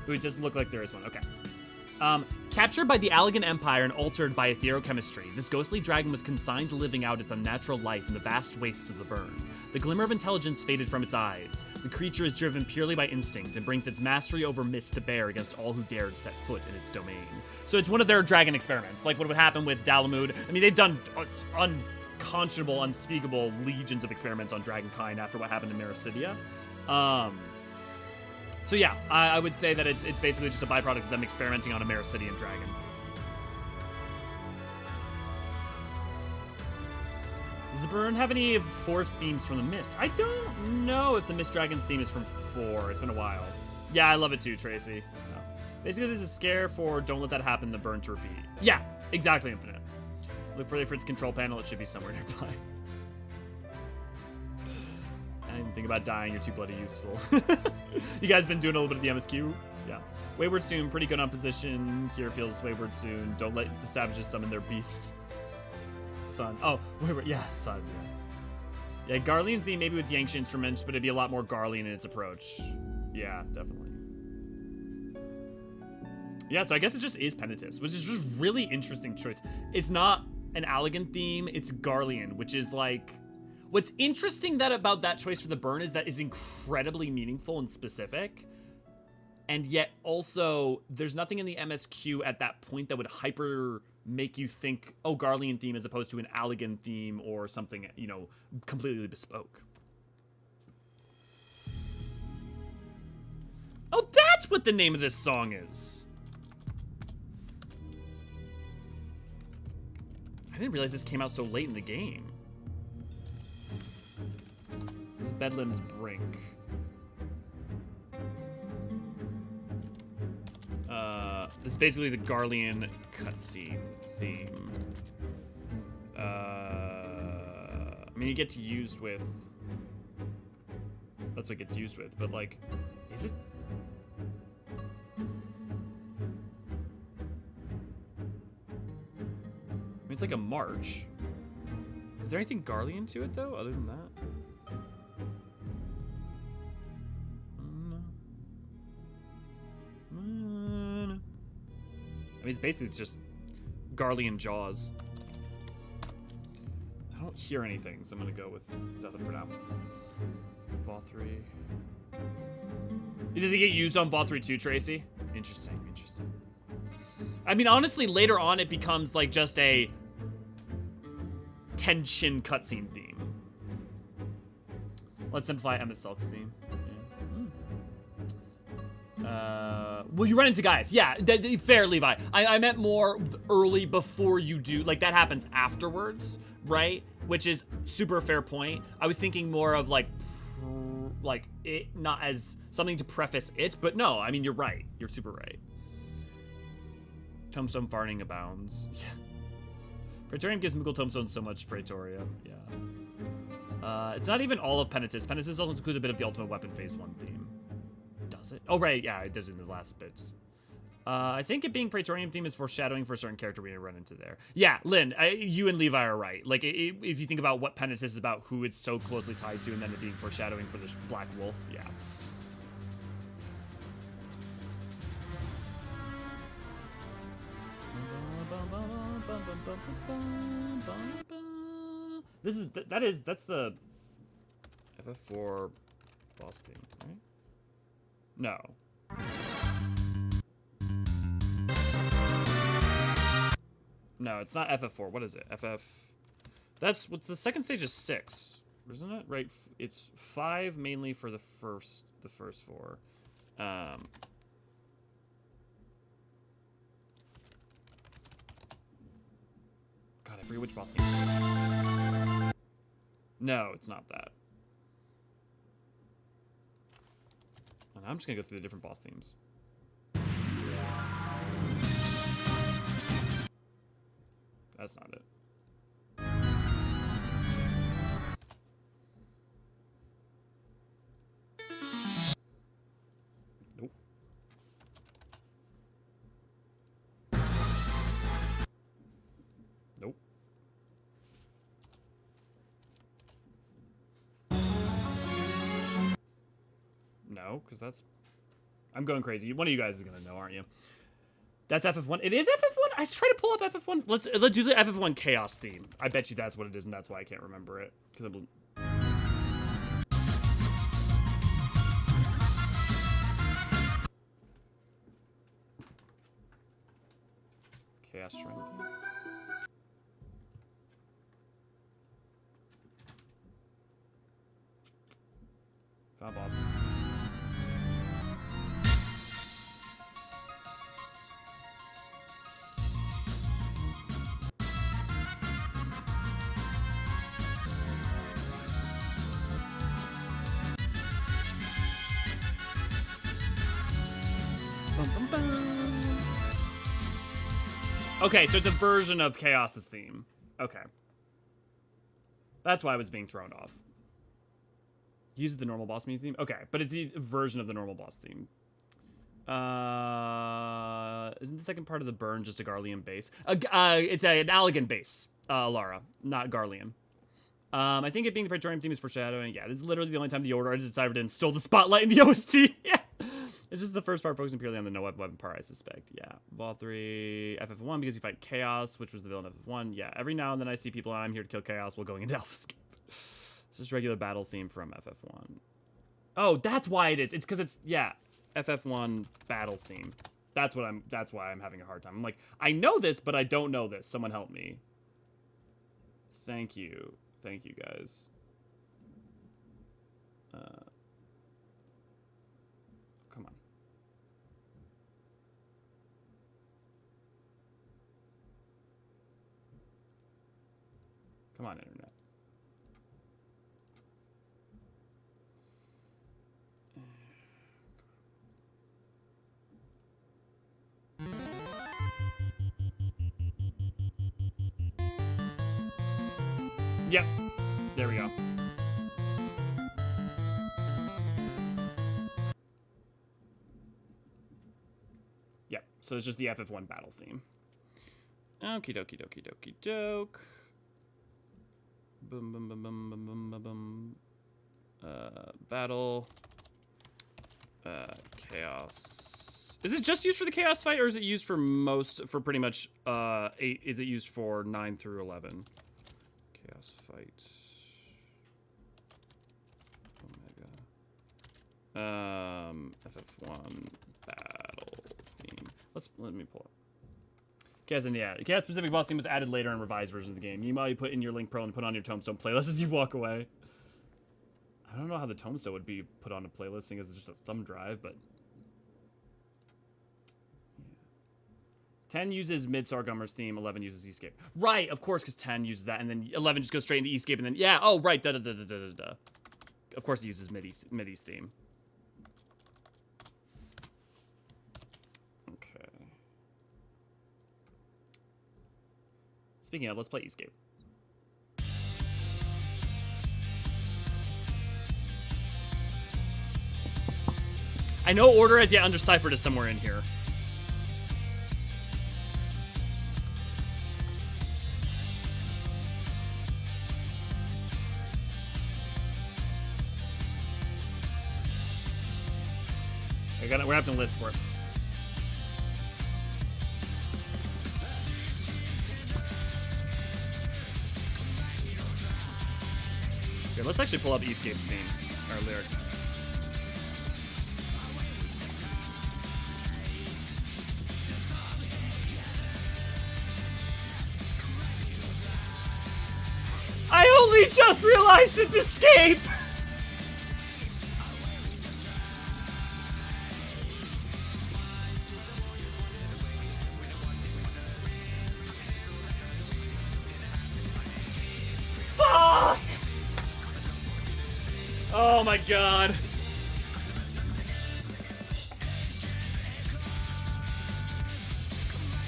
Ooh, it doesn't look like there is one. Okay. Captured by the Allegan Empire and altered by etherochemistry, this ghostly dragon was consigned to living out its unnatural life in the vast wastes of the burn. The glimmer of intelligence faded from its eyes. The creature is driven purely by instinct and brings its mastery over mist to bear against all who dare to set foot in its domain. So it's one of their dragon experiments, like what would happen with Dalamud. I mean, they've done unconscionable, unspeakable legions of experiments on dragonkind after what happened in Mericidia. So yeah, I would say that it's basically just a byproduct of them experimenting on a Mericidian dragon. Does the burn have any Force themes from the Mist? I don't know if the Mist Dragon's theme is from 4. It's been a while. Yeah, I love it too, Tracy. No. Basically, there's a scare for don't let that happen, the burn to repeat. Yeah, exactly, Infinite. Look for its control panel. It should be somewhere nearby. I didn't think about dying, you're too bloody useful. You guys been doing a little bit of the MSQ? Yeah. Wayward soon, pretty good on position. Here feels wayward soon. Don't let the savages summon their beast. Sun. Oh, wayward, yeah, sun. Yeah, Garlean theme maybe with the ancient instruments, but it'd be a lot more Garlean in its approach. Yeah, definitely. Yeah, so I guess it just is Penitus, which is just really interesting choice. It's not an Allegan theme, it's Garlean, which is like... What's interesting about that choice for the burn is that is incredibly meaningful and specific. And yet also, there's nothing in the MSQ at that point that would hyper make you think, oh, Garlean theme as opposed to an Allegan theme or something, you know, completely bespoke. Oh, that's what the name of this song is. I didn't realize this came out so late in the game. This is Bedland's Brink. This is basically the Garlean cutscene theme. I mean, you get to used with... That's what it gets used with, but like, is it? I mean, it's like a march. Is there anything Garlean to it, though, other than that? I mean, it's basically just Garlean Jaws. I don't hear anything, so I'm gonna go with nothing for now. Vol 3. Does it get used on Vol 3 too, Tracy? Interesting, interesting. I mean, honestly, later on it becomes like just a tension cutscene theme. Let's simplify Emmett Selk's theme. Well, you run into guys. Yeah, fair, Levi. I meant more early before you do. Like, that happens afterwards, right? Which is super fair point. I was thinking more of, like it, not as something to preface it, but no, I mean, you're right. You're super right. Tombstone farting abounds. Yeah. Praetorium gives Moogle Tombstone so much Praetorium. Yeah. It's not even all of Penitence. Penitence also includes a bit of the Ultimate Weapon Phase 1 theme. Does it? Oh, right, yeah, it does in the last bits. I think it being Praetorium theme is foreshadowing for a certain character we run into there. Yeah, Lynn, you and Levi are right. Like, if you think about what Penance is about, who it's so closely tied to, and then it being foreshadowing for this Black Wolf, yeah. That's the FF4 boss theme, right? No. No, it's not FF4. What is it? FF... That's... What's the second stage is 6, isn't it? Right? It's 5 mainly for the first 4. God, I forget which boss theme it is. No, it's not that. And I'm just gonna go through the different boss themes. That's not it. Nope. Nope. No, because that's... I'm going crazy. One of you guys is gonna know, aren't you? That's FF1. It is FF1? I tried to pull up FF1. Let's do the FF1 Chaos theme. I bet you that's what it is, and that's why I can't remember it. Because Chaos Shrine theme? Found boss. Okay, so it's a version of Chaos's theme. Okay. That's why I was being thrown off. Uses the normal boss theme? Okay, but it's the version of the normal boss theme. Isn't the second part of the burn just a Garlean base? It's an Allegan base, Lara, not Garlean. I think it being the Praetorium theme is foreshadowing. Yeah, this is literally the only time the Order has decided to instill the spotlight in the OST. Yeah. It's just the first part focusing purely on the no weapon part, I suspect. Yeah. Vol 3, FF1, because you fight Chaos, which was the villain of FF1. Yeah, every now and then I see people, I'm here to kill Chaos while going into Alphascape. This is regular battle theme from FF1. Oh, that's why it is. It's because it's, yeah, FF1 battle theme. That's why I'm having a hard time. I'm like, I know this, but I don't know this. Someone help me. Thank you. Thank you, guys. Come on. Come on, internet. Yep. There we go. Yep. So it's just the FF1 battle theme. Okie dokie dokie dokie doke. Boom boom boom boom boom boom boom boom. Battle. Chaos. Is it just used for the chaos fight, or is it used for pretty much 8? Is it used for 9 through 11? Chaos fight. Omega. FF1 battle theme. Let me pull it. Chaos, and yeah, Chaos specific boss theme was added later in revised versions of the game. You might put in your Link Pro and put on your Tombstone playlist as you walk away. I don't know how the Tombstone would be put on a playlist, seeing as it's just a thumb drive, but yeah. 10 uses Mid-Sargummer's theme, 11 uses Escape. Right, of course, because 10 uses that, and then 11 just goes straight into Escape, and then, yeah, oh, right, da-da-da-da-da-da-da. Of course it uses Midi's theme. Okay. Speaking of, let's play Escape. I know Order as yet undeciphered is somewhere in here. We're having to live for it. Okay, let's actually pull up Escape's theme, or lyrics. I only just realized it's Escape! Fuck! Oh my god.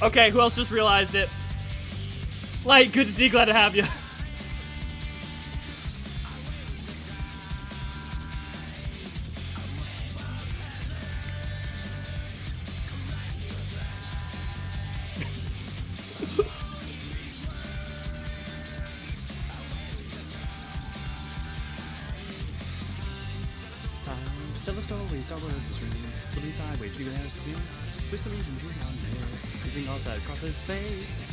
Okay, who else just realized it? Light, good to see you, glad to have you. Still a story, so we're the stream. Somebody sideways, see what else is. Twist the reason we're on this. Using all that across his face.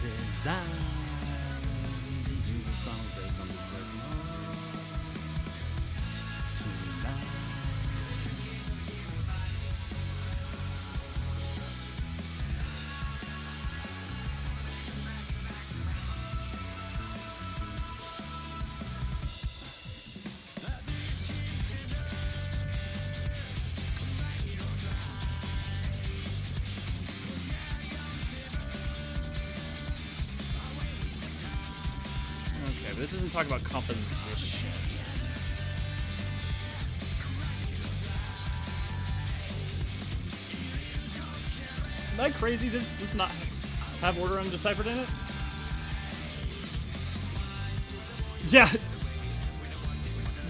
Design. Do the song, there's something clicking on. Tonight. This isn't talking about composition. Am I crazy? This does not have Order undeciphered in it? Yeah.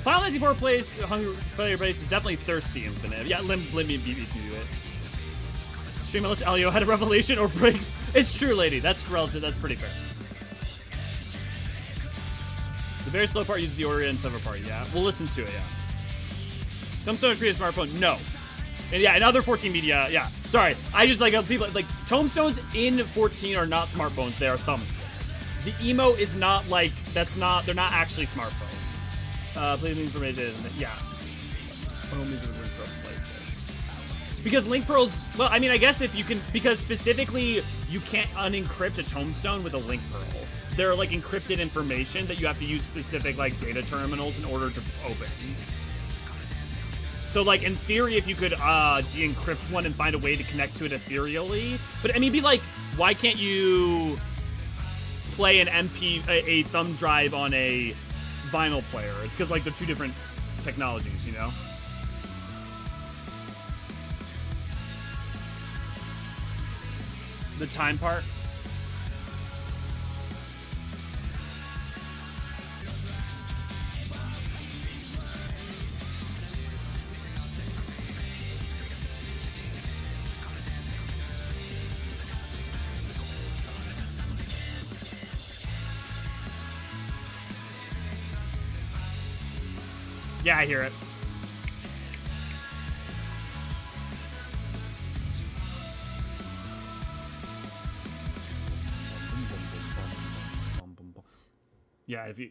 Final Fantasy IV plays Hungry Failure Base is definitely thirsty infinite. Yeah, let me beat you to it. Stream unless Elio had a revelation or breaks. It's true, lady. That's relative. That's pretty fair. The very slow part uses the order and sever part. Yeah, we'll listen to it. Yeah. Tombstone tree is smartphone. No. And yeah, in other 14 media. Yeah. Sorry, I just like other people like tombstones in 14 are not smartphones. They are thumbsticks. The emo is not like that's not. They're not actually smartphones. Please information. Yeah. Only the link pearl places. Because link pearls. Well, I mean, I guess if you can, because specifically you can't unencrypt a tombstone with a link pearl. They're like encrypted information that you have to use specific like data terminals in order to open. So like in theory, if you could de-encrypt one and find a way to connect to it ethereally, but I mean, be like, why can't you play an a thumb drive on a vinyl player? It's because like they're two different technologies, you know. The time part. Yeah, I hear it. Yeah, if we.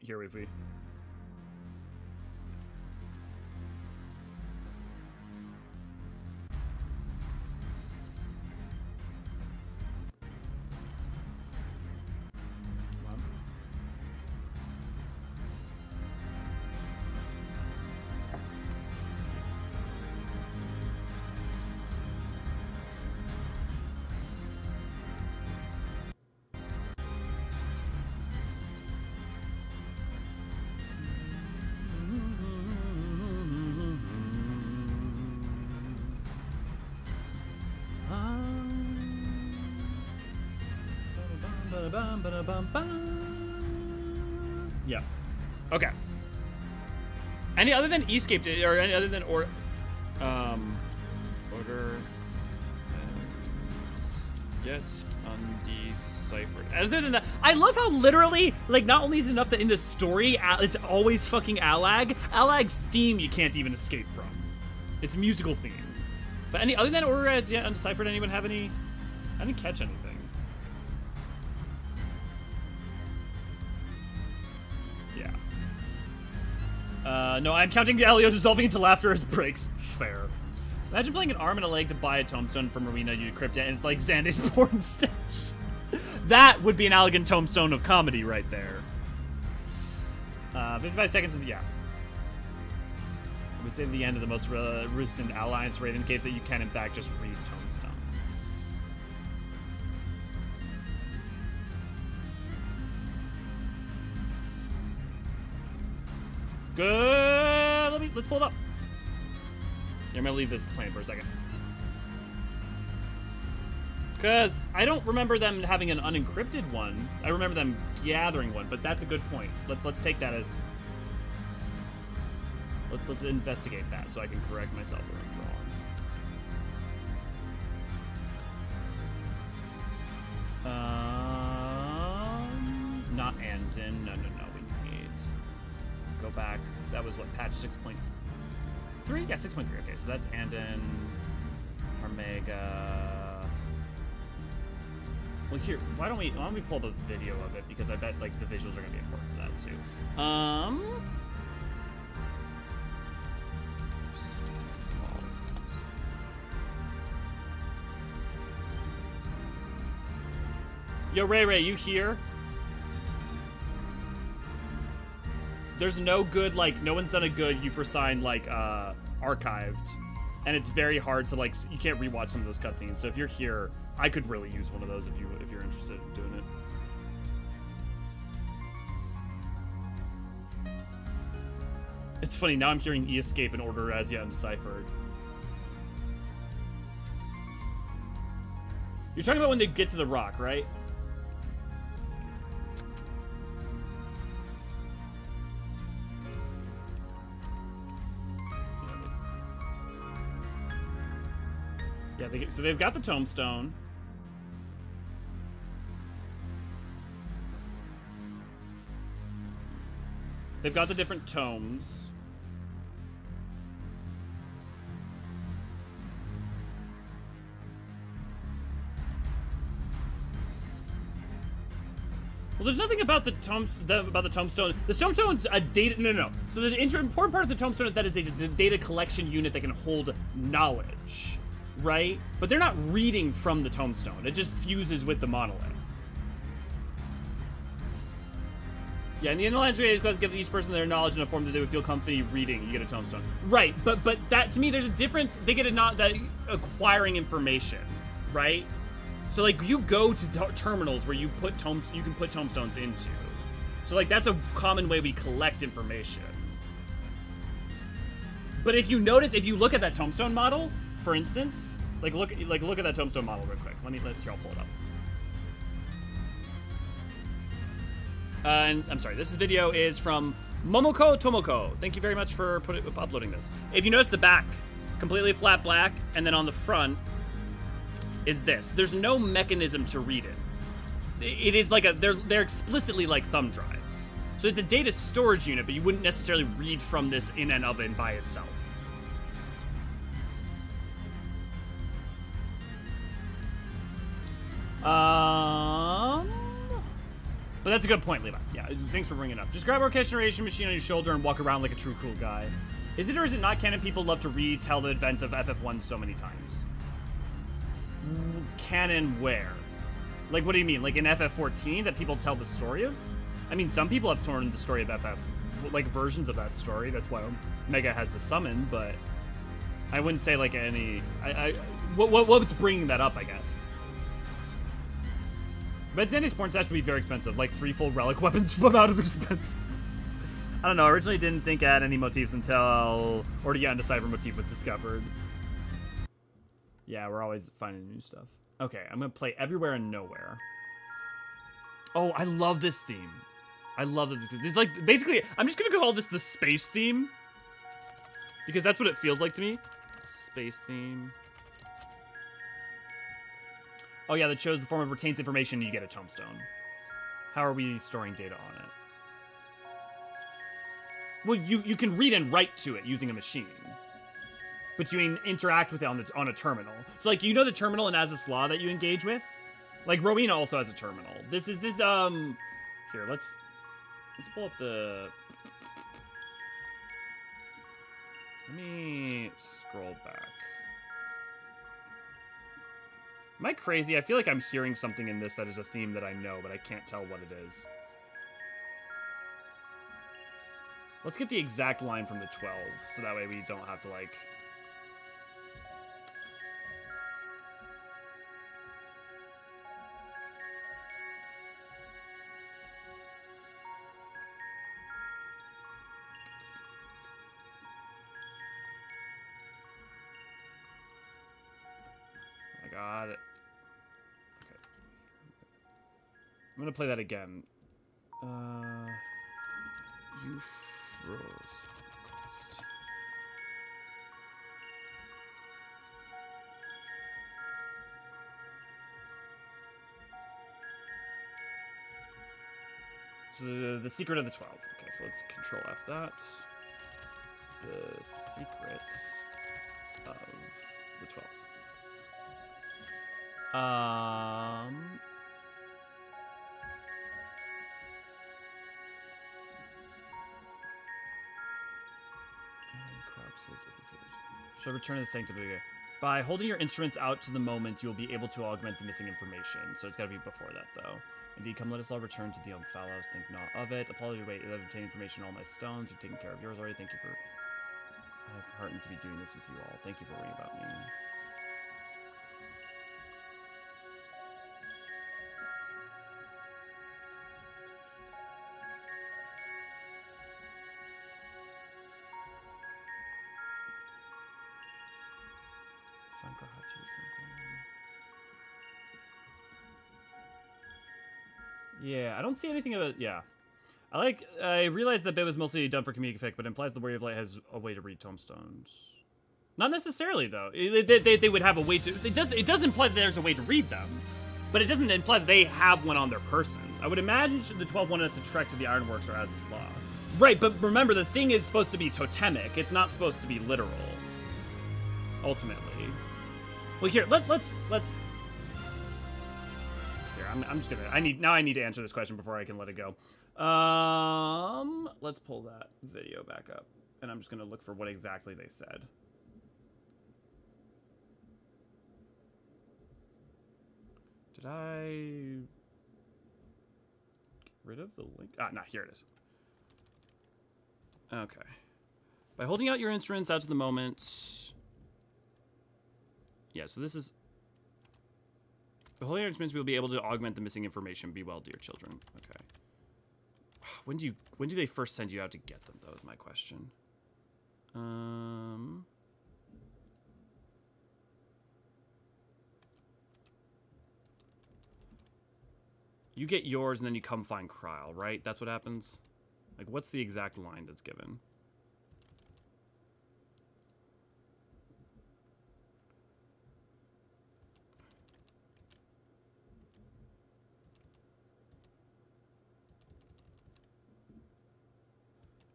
Yeah. Okay. Any other than escape or any other than order gets undeciphered. Other than that, I love how literally like not only is it enough that in the story it's always fucking Allag. Allag's theme you can't even escape from. It's musical theme. But any other than order as yet undeciphered, anyone have any? I didn't catch anything. No, I'm counting Elio dissolving into laughter as breaks. Fair. Imagine playing an arm and a leg to buy a tombstone from Marina, you decrypt it, and it's like Xande's porn stash. That would be an elegant tombstone of comedy right there. 55 seconds, yeah. We save the end of the most resistant alliance raid in case that you can, in fact, just read tombstone. Good. Let's pull it up. Yeah, I'm gonna leave this playing for a second. Because I don't remember them having an unencrypted one. I remember them gathering one, but that's a good point. Let's take that as... Let's investigate that so I can correct myself if I'm wrong. Not Andon. No. We need... Go back. That was what, patch 6.3? Yeah, 6.3. Okay, so that's Andon, Omega. Well, here, why don't we pull the video of it, because I bet like the visuals are gonna be important for that too. Yo, Ray, you here? There's no good, like, no one's done a good U4Sign, like, archived. And it's very hard to, like, you can't rewatch some of those cutscenes. So if you're here, I could really use one of those if you're interested in doing it. It's funny, now I'm hearing E-Escape and Order as yet undeciphered. You're talking about when they get to the rock, right? Yeah, so they've got the tombstone. They've got the different tomes. Well, there's nothing about the tombstone. The tombstone's a data. No. So the important part of the tombstone is that it's a data collection unit that can hold knowledge, right? But they're not reading from the tombstone. It just fuses with the monolith. Yeah, and the intelligence quest gives each person their knowledge in a form that they would feel comfy reading. You get a tombstone, right? But that, to me, there's a difference. They get that acquiring information, right? So like you go to terminals where you can put tombstones into. So like that's a common way we collect information. But if you look at that tombstone model, for instance, look at that tombstone model real quick. I'll pull it up. And I'm sorry, this video is from Momoko Tomoko. Thank you very much for uploading this. If you notice the back, completely flat black, and then on the front is this. There's no mechanism to read it. It is like they're explicitly like thumb drives. So it's a data storage unit, but you wouldn't necessarily read from this in and of it by itself. But that's a good point, Levi. Yeah, thanks for bringing it up. Just grab a orchestration machine on your shoulder and walk around like a true cool guy. Is it or is it not canon people love to retell the events of FF1 so many times? Canon where? Like, what do you mean? Like in FF14 that people tell the story of? I mean, some people have torn the story of FF, like versions of that story. That's why Omega has the summon, but I wouldn't say like any... What's bringing that up, I guess? Red Sandy's porn stash would be very expensive, like 3 full relic weapons from out of expensive. I don't know, I originally didn't think I had any motifs until Ordeon Decipher motif was discovered. Yeah, we're always finding new stuff. Okay, I'm gonna play Everywhere and Nowhere. Oh, I love this theme. I love this. It's like, basically, I'm just gonna call this the space theme. Because that's what it feels like to me. Space theme. Oh yeah, that shows the form of retains information and you get a tombstone. How are we storing data on it? Well, you can read and write to it using a machine. But you interact with it on a terminal. So like, you know the terminal in Azys Law that you engage with? Like, Rowena also has a terminal. Here, let's pull up the... Let me scroll back. Am I crazy? I feel like I'm hearing something in this that is a theme that I know, but I can't tell what it is. Let's get the exact line from the 12, so that way we don't have to, like... Got it. Okay. I'm gonna play that again. You froze. So the secret of the 12. Okay, so let's Control F that. The secret of the 12. Shall return to the sanctum. By holding your instruments out to the moment, you will be able to augment the missing information. So it's got to be before that, though. Indeed, come let us all return to the Omphalos. Think not of it. Apology, wait. I've obtained information on all my stones. You've taken care of yours already. Thank you for... I have heartened to be doing this with you all. Thank you for worrying about me. Yeah, I don't see anything of it. Yeah. I realized that bit was mostly done for comedic effect, but implies the Warrior of Light has a way to read tombstones. Not necessarily, though. They would have a way to... It does imply that there's a way to read them, but it doesn't imply that they have one on their person. I would imagine the 12 wanted us to trek to the Ironworks or Az's Law. Right, but remember, the thing is supposed to be totemic. It's not supposed to be literal. Ultimately. Well, here, let's... Here, I'm just gonna... I need to answer this question before I can let it go. Let's pull that video back up. And I'm just gonna look for what exactly they said. Did I get rid of the link? Ah, no, here it is. Okay. By holding out your instruments out to the moment. Yeah, so this is... By holding out your instruments, we'll be able to augment the missing information. Be well, dear children. Okay. When do they first send you out to get them, though, is my question. You get yours, and then you come find Krile, right? That's what happens? Like, what's the exact line that's given?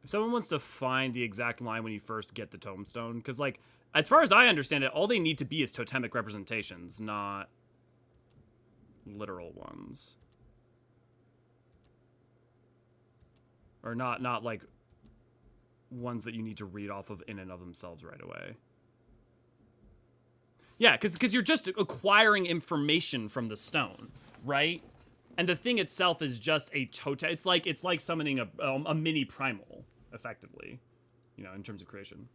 If someone wants to find the exact line when you first get the tombstone, because, like, as far as I understand it, all they need to be is totemic representations, not literal ones. Or not like ones that you need to read off of in and of themselves right away. Yeah, because you're just acquiring information from the stone, right? And the thing itself is just a totem. It's like summoning a mini primal, effectively, you know, in terms of creation.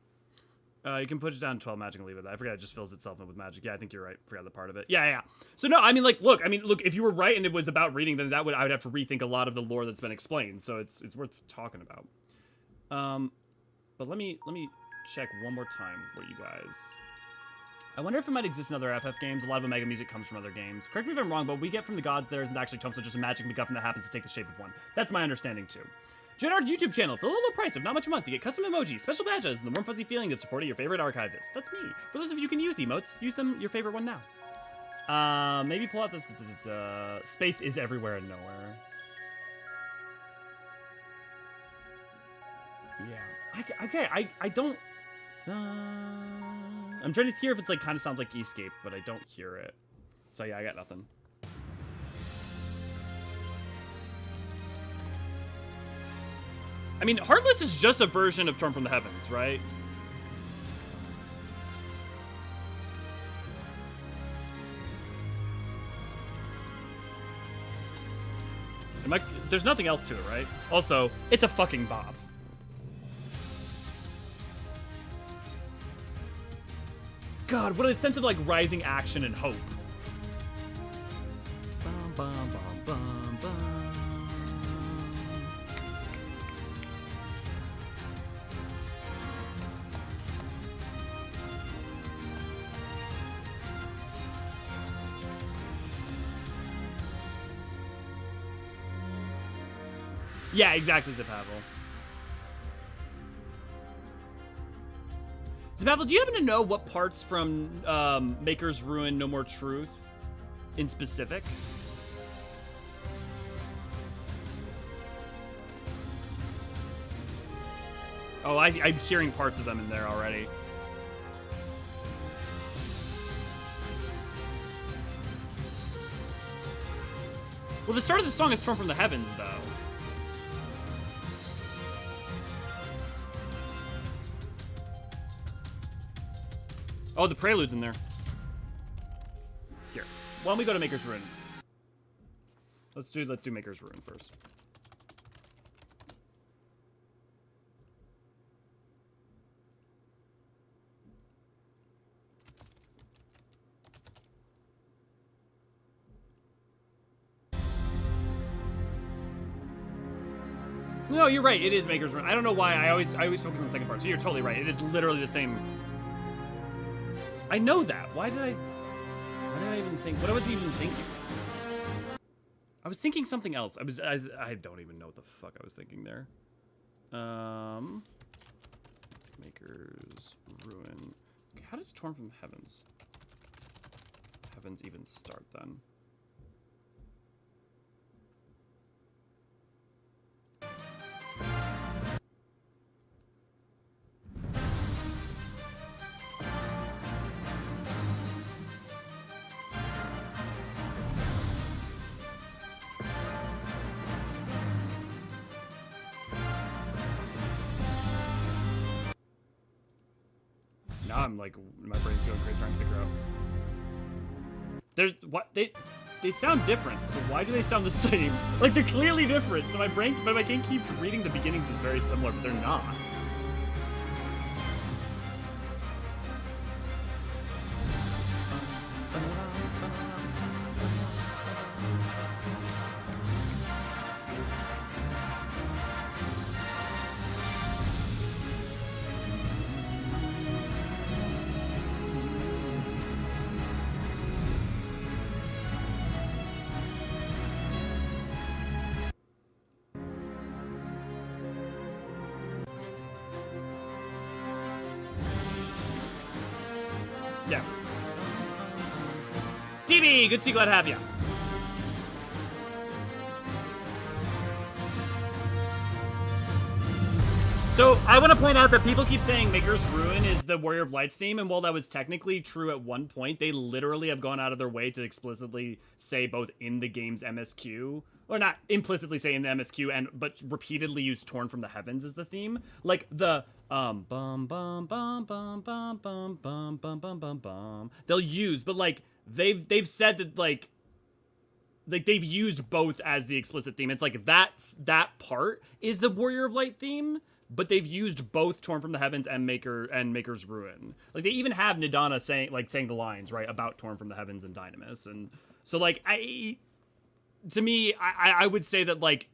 You can put it down 12 magic and leave it there. I forgot it just fills itself in with magic. Yeah, I think you're right. Forgot the part of it. Yeah. So no, I mean, look, if you were right and it was about reading, then I would have to rethink a lot of the lore that's been explained. So it's worth talking about. But let me check one more time what you guys... I wonder if it might exist in other FF games. A lot of Omega music comes from other games. Correct me if I'm wrong, but what we get from the gods there isn't actually tombstone, just a magic MacGuffin that happens to take the shape of one. That's my understanding too. Join our YouTube channel for a little price of not much a month to get custom emojis, special badges, and the warm fuzzy feeling of supporting your favorite archivist. That's me. For those of you who can use emotes, use them your favorite one now. Maybe pull out this... Space is everywhere and nowhere. Yeah. I don't... I'm trying to hear if it's like kind of sounds like Escape, but I don't hear it. So yeah, I got nothing. I mean, Heartless is just a version of Torn from the Heavens, right? There's nothing else to it, right? Also, it's a fucking bob. God, what a sense of like rising action and hope. Bum, bum, bum, bum, bum. Yeah, exactly, Zipavel. Zipavel, do you happen to know what parts from Maker's Ruin No More Truth in specific? Oh, I'm hearing parts of them in there already. Well, the start of the song is Torn from the Heavens, though. Oh, the prelude's in there. Here. Why don't we go to Maker's Ruin? Let's do Maker's Ruin first. No, you're right. It is Maker's Ruin. I don't know why. I always focus on the second part. So you're totally right. It is literally the same. I know that. Why did I even think? What was I even thinking? I was thinking something else. I don't even know what the fuck I was thinking there. Maker's Ruin Okay, how does Torn from the Heavens even start then? Now I'm like, my brain's going crazy trying to figure out. There's what they sound different, so why do they sound the same? Like, they're clearly different, so my game keeps reading the beginnings as very similar, but they're not. Yeah. DB, good to see you, glad to have you. So, I want to point out that people keep saying Maker's Ruin is the Warrior of Light's theme, and while that was technically true at one point, they literally have gone out of their way to explicitly say both in the game's MSQ, or not implicitly say in the MSQ, but repeatedly use Torn from the Heavens as the theme. Like, the, bum bum bum bum bum bum bum bum bum bum bum. They'll use, but like, they've said that, like they've used both as the explicit theme. It's like, that part is the Warrior of Light theme, but they've used both Torn from the Heavens and Maker's Ruin. Like, they even have Nidana saying the lines, right, about Torn from the Heavens and Dynamis. And so, like, to me, I would say that, like,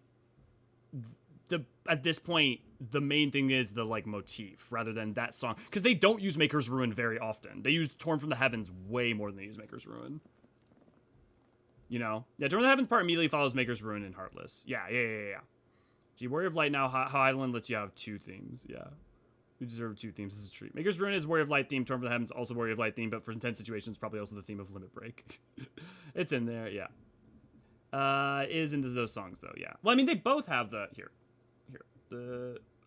at this point, the main thing is the, like, motif rather than that song. Because they don't use Maker's Ruin very often. They use Torn from the Heavens way more than they use Maker's Ruin. You know? Yeah, Torn from the Heavens part immediately follows Maker's Ruin and Heartless. Yeah. Gee, Warrior of Light now, Hydaelyn lets you have two themes. Yeah. You deserve two themes. This is a treat. Maker's Ruin is Warrior of Light theme. Torn from the Heavens also Warrior of Light theme, but for intense situations, probably also the theme of Limit Break. It's in there, yeah. Is into those songs, though, yeah. Well, I mean, they both have the... Here.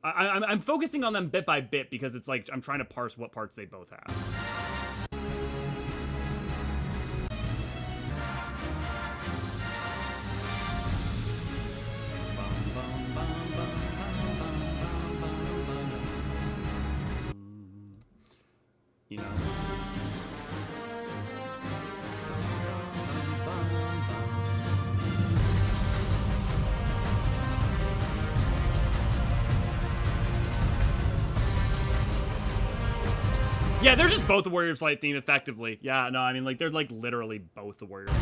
I'm focusing on them bit by bit because it's like I'm trying to parse what parts they both have. You know? Yeah, they're just both the Warrior of Light theme, effectively. Yeah, no, I mean, like, they're, like, literally both the Warrior of Light.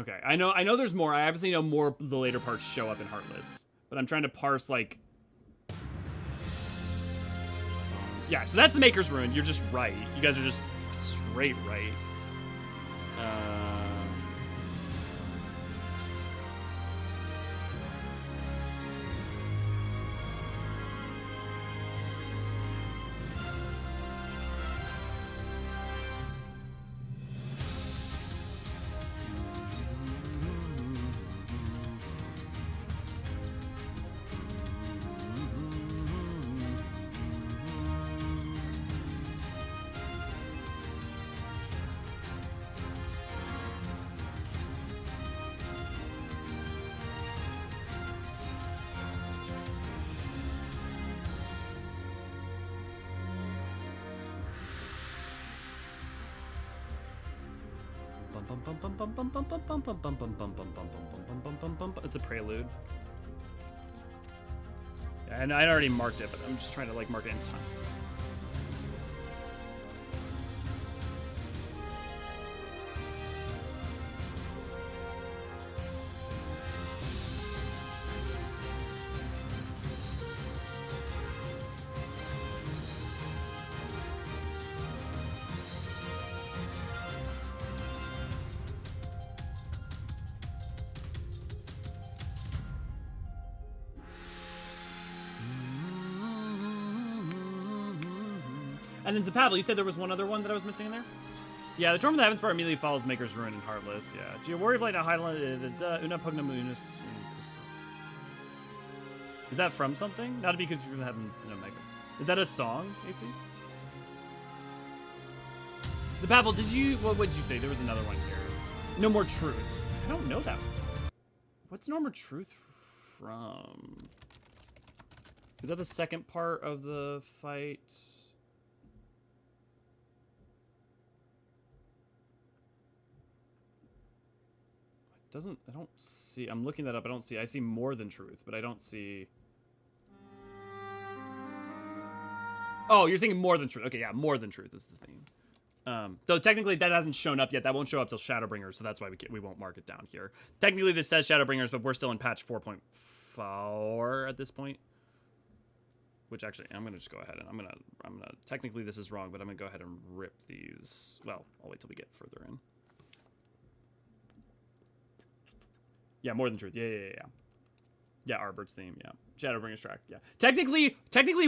Okay, I know there's more. I obviously know more of the later parts show up in Heartless. But I'm trying to parse, like... Yeah, so that's the Maker's Ruin. You're just right. You guys are just straight right. It's a prelude. Yeah, and I already marked it, but I'm just trying to like mark it in time. And then Zapavel, you said there was one other one that I was missing in there? Yeah, the Storm of the Heavens part immediately follows Maker's Ruin and Heartless, yeah. Do you worry of like a Hydaelyn, una pugnum unus? Is that from something? Not to be confused with Heaven and Omega. Is that a song, AC? Zapavel, what did you say? There was another one here. No More Truth. I don't know that one. What's No More Truth from? Is that the second part of the fight? I don't see, I'm looking that up, I see More Than Truth, but I don't see. Oh, you're thinking More Than Truth. Okay, yeah, More Than Truth is the theme. Though technically that hasn't shown up yet. That won't show up till Shadowbringers, so that's why we won't mark it down here. Technically this says Shadowbringers, but we're still in patch 4.4 at this point. Which actually, I'm gonna just go ahead and I'm gonna technically this is wrong, but I'm gonna go ahead and rip these. Well, I'll wait till we get further in. Yeah, More Than Truth. Yeah. Yeah, Arbert's theme. Yeah, Shadowbringers track. Yeah, technically,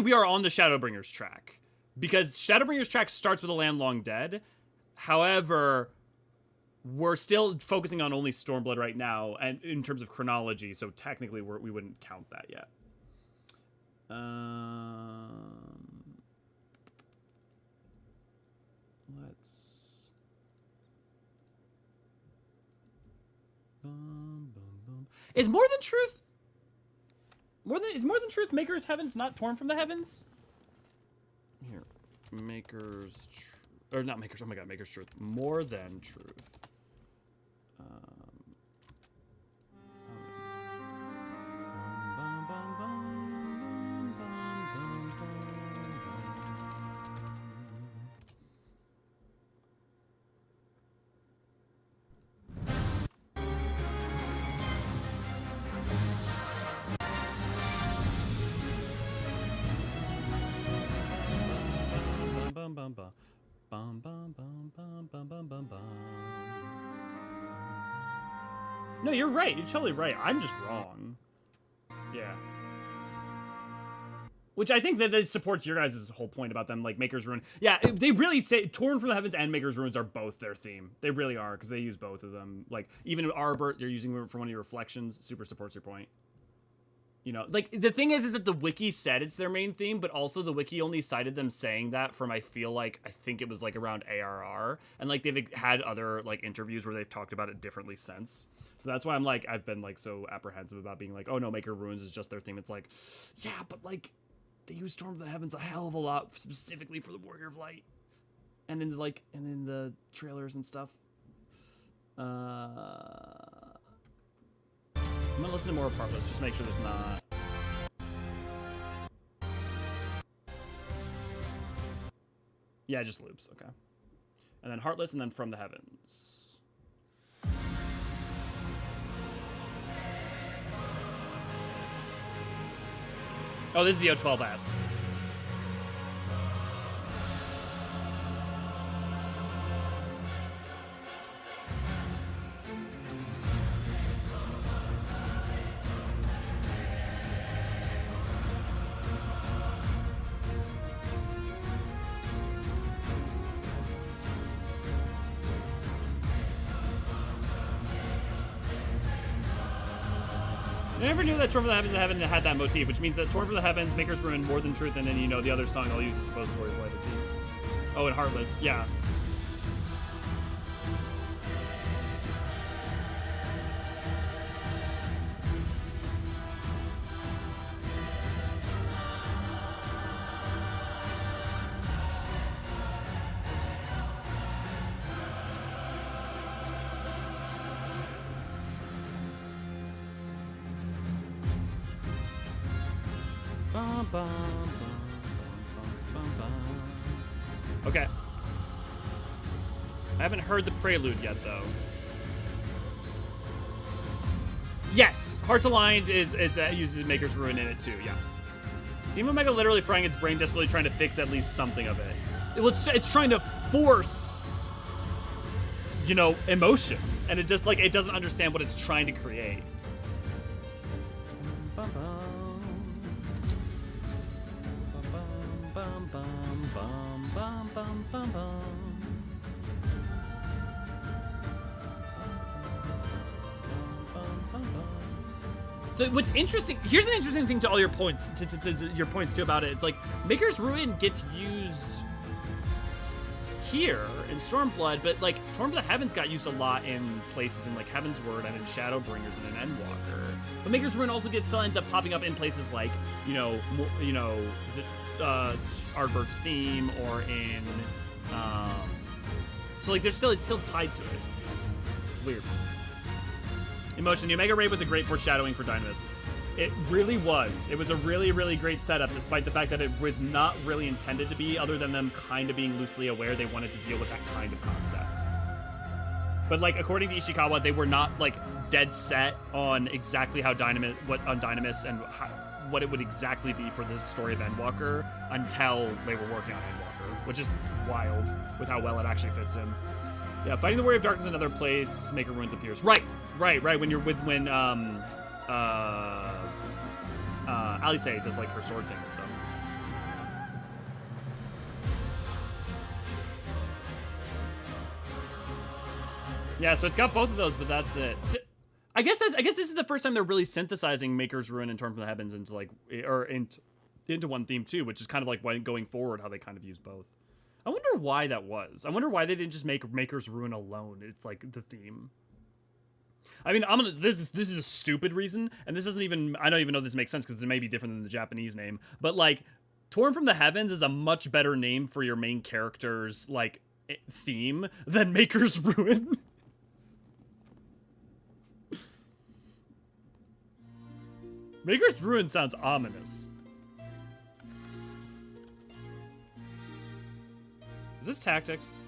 we are on the Shadowbringers track because Shadowbringers track starts with A Land Long Dead. However, we're still focusing on only Stormblood right now, and in terms of chronology, so technically we wouldn't count that yet. Let's. Is More Than Truth? Is More Than Truth Maker's Heavens not torn from the heavens? Here, Maker's or not Maker's. Oh my God, Maker's Truth. More Than Truth. No, you're right. You're totally right. I'm just wrong. Yeah. Which I think that supports your guys' whole point about them, like, Maker's Ruin. Yeah, they really say Torn from the Heavens and Maker's Ruins are both their theme. They really are, because they use both of them. Like, even Arbert, they're using it for one of your reflections. Super supports your point. You know, like, the thing is that the wiki said it's their main theme, but also the wiki only cited them saying that from, I think it was, like, around ARR. And, like, they've had other, like, interviews where they've talked about it differently since. So that's why I'm, like, I've been, like, so apprehensive about being like, oh, no, Maker Ruins is just their theme. It's like, yeah, but, like, they use Storm of the Heavens a hell of a lot, specifically for the Warrior of Light. And in, like, and in the trailers and stuff. I'm gonna listen to more of Heartless, just make sure there's not... Yeah, just loops, okay. And then Heartless, and then From the Heavens. Oh, this is the O12S. I never knew that Torn from the Heavens had that motif, which means that Torn from the Heavens, Maker's Ruin, More Than Truth, and then, you know, the other song I'll use is supposed to be the motif. Oh, and Heartless, yeah. Okay. I haven't heard the prelude yet, though. Yes! Hearts Aligned uses Maker's Ruin in it, too, yeah. Team Omega literally frying its brain, desperately trying to fix at least something of it. It's trying to force, you know, emotion. And it just, like, it doesn't understand what it's trying to create. Bum, bum, bum, bum, bum, bum. bum, bum, bum. So what's interesting, here's an interesting thing to all your points, to your points too about it. It's like Maker's Ruin gets used here in Stormblood, but like Torn from the Heavens got used a lot in places in like Heaven's Word and in Shadowbringers and in Endwalker. But Maker's Ruin also still ends up popping up in places like, the Ardberg's Theme or in, so like it's still tied to it. Weird. Emotion, the Omega Raid was a great foreshadowing for Dynamis. It really was. It was a really, really great setup, despite the fact that it was not really intended to be, other than them kind of being loosely aware they wanted to deal with that kind of concept. But like, according to Ishikawa, they were not like dead set on exactly how Dynamis and what it would exactly be for the story of Endwalker until they were working on Endwalker, which is wild with how well it actually fits in. Yeah, fighting the Warrior of Darkness in another place, Maker Ruins appears. Right. When you're when Alice does like her sword thing and stuff. Yeah, so it's got both of those, but that's it. I guess this is the first time they're really synthesizing Maker's Ruin and Torn from the Heavens into like into one theme too, which is kind of like going forward how they kind of use both. I wonder why that was. I wonder why they didn't just make Maker's Ruin alone. It's like the theme. I mean, this is a stupid reason, and this doesn't even, I don't even know if this makes sense because it may be different than the Japanese name, but like, Torn from the Heavens is a much better name for your main character's like theme than Maker's Ruin. Maker's Ruin sounds ominous. Is this tactics?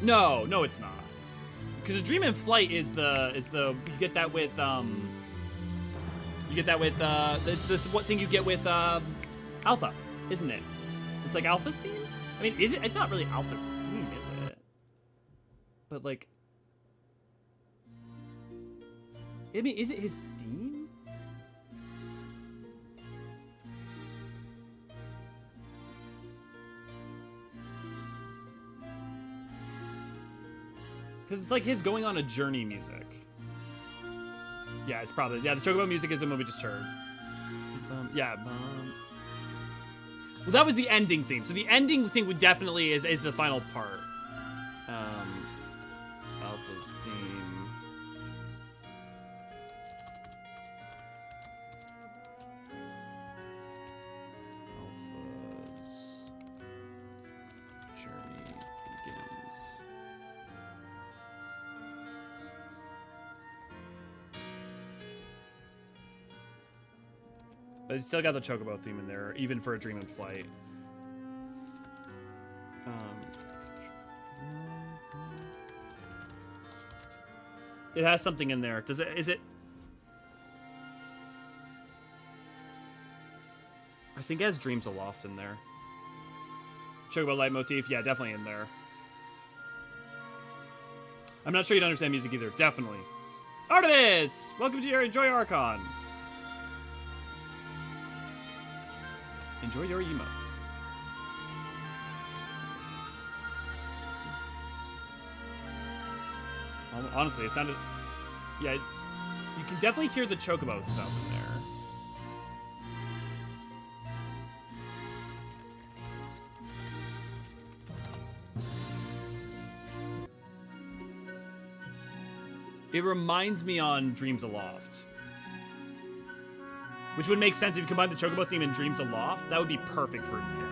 No, it's not. Because a Dream in Flight is the you get that with what thing you get with Alpha, isn't it? It's like Alpha's theme? I mean, is it? It's not really Alpha's theme, is it? But like, I mean, is it his theme? Because it's like his going on a journey music. Yeah, it's probably, yeah, the Chocobo music is the one we just heard. Well, that was the ending theme. So the ending thing would definitely is the final part. Alpha's theme. Alpha's journey begins. But it's still got the Chocobo theme in there, even for a Dream in Flight. It has something in there. Does it? Is it? I think it has Dreams Aloft in there. Chocobo Light Motif, yeah, definitely in there. I'm not sure you'd understand music either. Definitely. Artemis! Welcome to your Enjoy Archon. Enjoy your emotes. Honestly, it sounded... Yeah, you can definitely hear the Chocobo stuff in there. It reminds me on Dreams Aloft. Which would make sense if you combine the Chocobo theme and Dreams Aloft. That would be perfect for him.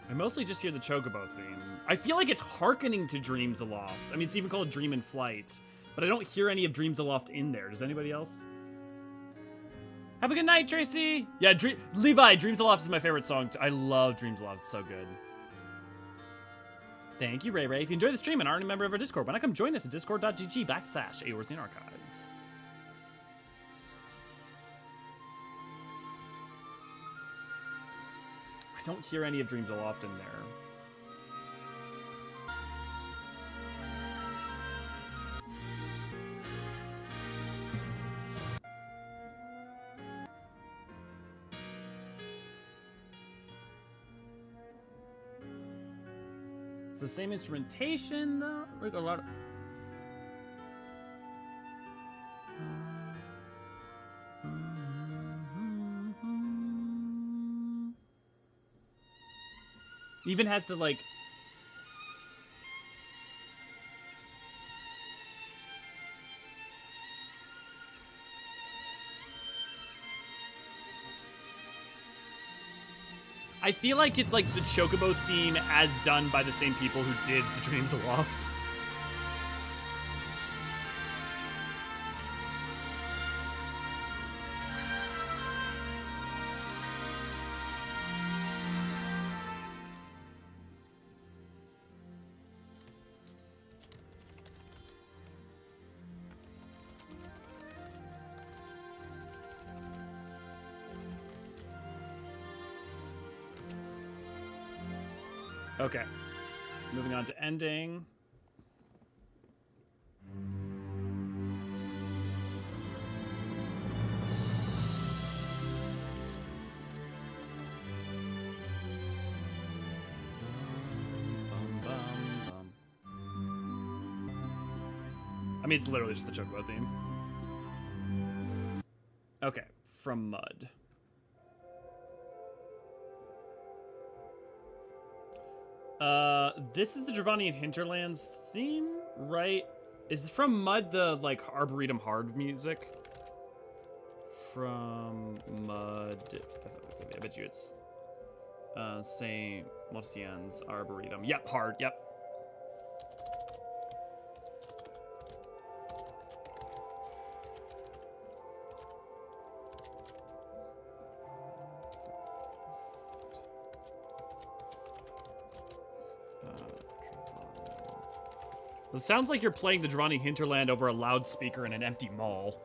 I mostly just hear the Chocobo theme. I feel like it's hearkening to Dreams Aloft. I mean, it's even called Dream in Flight, but I don't hear any of Dreams Aloft in there. Does anybody else? Have a good night, Tracy! Yeah, Levi, Dreams Aloft is my favorite song. I love Dreams Aloft. It's so good. Thank you, Ray Ray. If you enjoy the stream and aren't a member of our Discord, why not come join us at discord.gg/Eorzean Archives. I don't hear any of Dreams Aloft in there. It's the same instrumentation, though. Like a lot of... Even has the, like... I feel like it's like the Chocobo theme as done by the same people who did the Dreams Aloft. Okay, moving on to ending. I mean, it's literally just the Chocobo theme. Okay, from Mud. This is the Dravanian Hinterlands theme, right? Is this from Mud, the, like, Arboretum Hard music? From Mud... I bet you it's... St. Motian's Arboretum. Yep, Hard, yep. It sounds like you're playing the Dravanian Hinterland over a loudspeaker in an empty mall.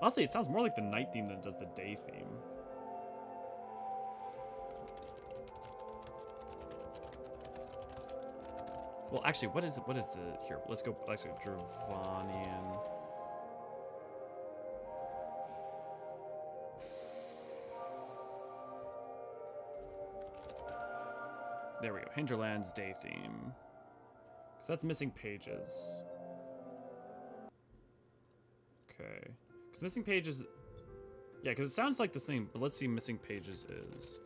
Honestly, it sounds more like the night theme than it does the day theme. Well, actually, what is the... Here, let's go... Actually, Dravanian... There we go. Hinterland's day theme. So that's missing pages. Okay. Because missing pages... Yeah, because it sounds like the same, but let's see missing pages is.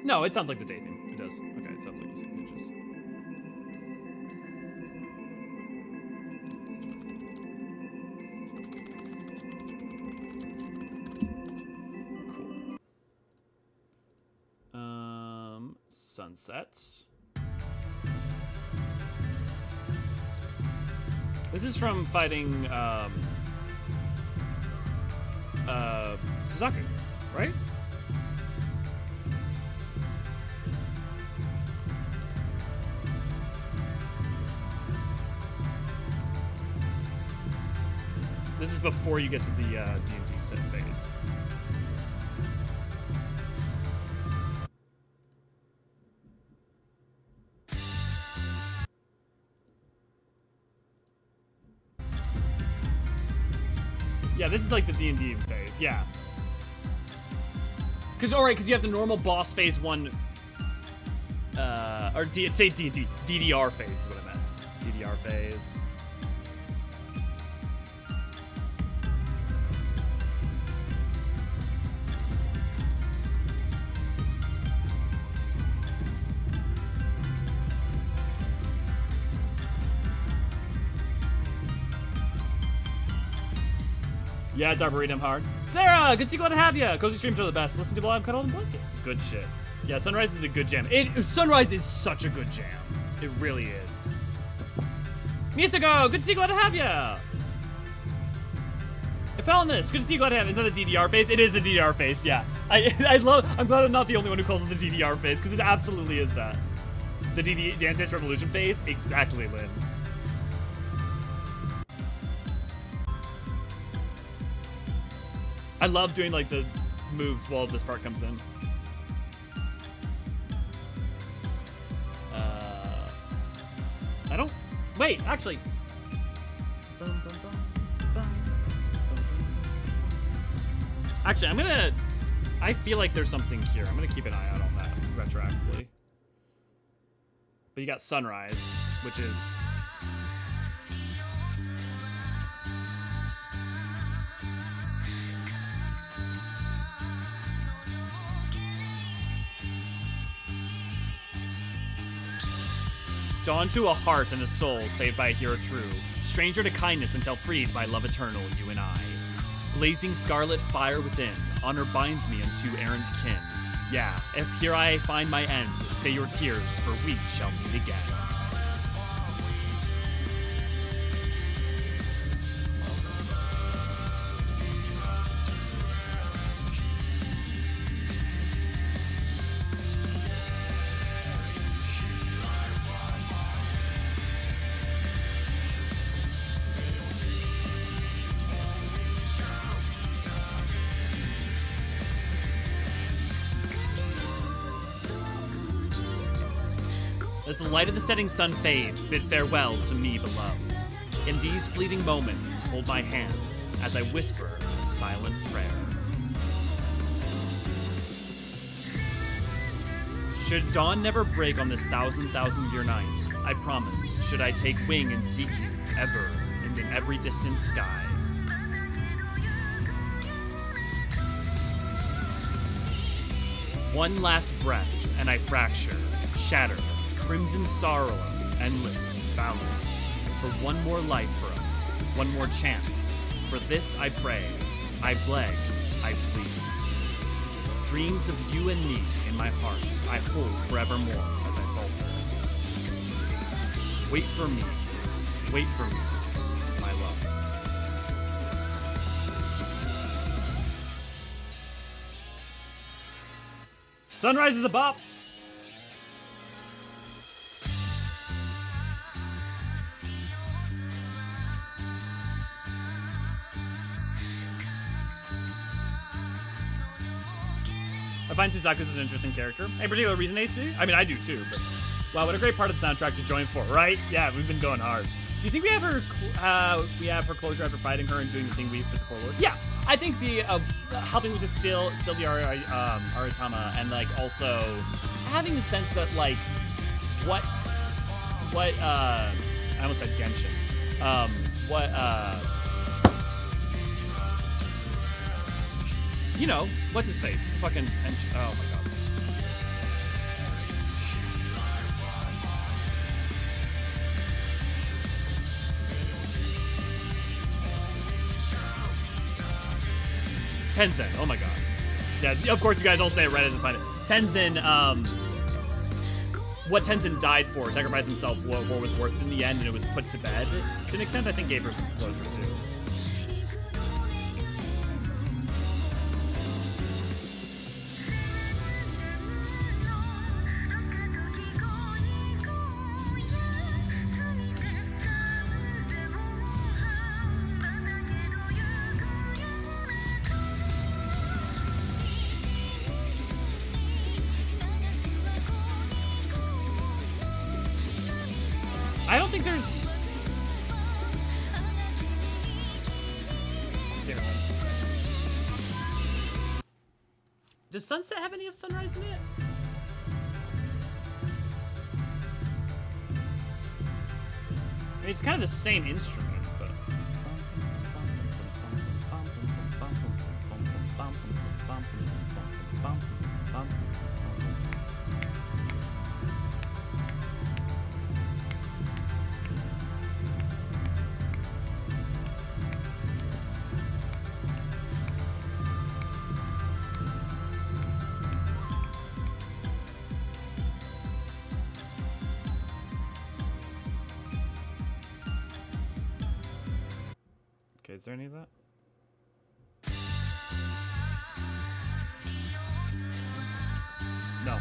No, it sounds like the day theme. It does. Okay, it sounds like missing pages. Sunset. This is from fighting Suzaku, right? This is before you get to the D&D set phase. Yeah, this is like the D&D phase, yeah. Because you have the normal boss phase 1, say D&D, DDR phase is what I meant. DDR phase. Yeah, it's Arboretum hard. Sarah, good to see you. Glad to have you. Cozy streams are the best. Listen to Blob, Cuddle, and Blanket. Good shit. Yeah, Sunrise is a good jam. Sunrise is such a good jam. It really is. Misako, good to see you. Glad to have you. I fell in this. Good to see you. Glad to have you. Is that the DDR face? It is the DDR face, yeah. I'm glad I'm not the only one who calls it the DDR face, because it absolutely is that. The Dance Dance Revolution phase? Exactly, Lynn. I love doing, like, the moves while this part comes in. I don't... Wait, actually... Actually, I'm gonna... I feel like there's something here. I'm gonna keep an eye out on that retroactively. But you got Sunrise, which is... Dawn to a heart and a soul saved by a hero true. Stranger to kindness until freed by love eternal, you and I. Blazing scarlet fire within, honor binds me unto errant kin. Yeah, if here I find my end, stay your tears, for we shall meet again. As the light of the setting sun fades, bid farewell to me, beloved. In these fleeting moments, hold my hand as I whisper a silent prayer. Should dawn never break on this thousand year night, I promise, should I take wing and seek you ever into every distant sky. One last breath, and I fracture, shatter, crimson sorrow, endless balance. For one more life for us, one more chance. For this I pray, I beg, I plead. Dreams of you and me in my heart, I hold forevermore as I falter. Wait for me, my love. Sunrise is a bop. I find Suzaku such an interesting character. Any particular reason, AC? I mean, I do too, but wow, what a great part of the soundtrack to join for, right? Yeah, we've been going hard. Do you think we have her closure after fighting her and doing the thing we for the Four Lords? Yeah, I think the helping with the still the Aratama, and like also having the sense that like what I almost said Genshin. You know, what's his face? Fucking tension. Oh my god. Tenzin. Oh my god. Yeah, of course you guys all say it right as I find it. Tenzin, what Tenzin died for, sacrificed himself for what was worth it in the end, and it was put to bed. To an extent, I think gave her some closure too. I don't think there's... Does Sunset have any of Sunrise in it? I mean, it's kind of the same instrument, but... there any of that? No.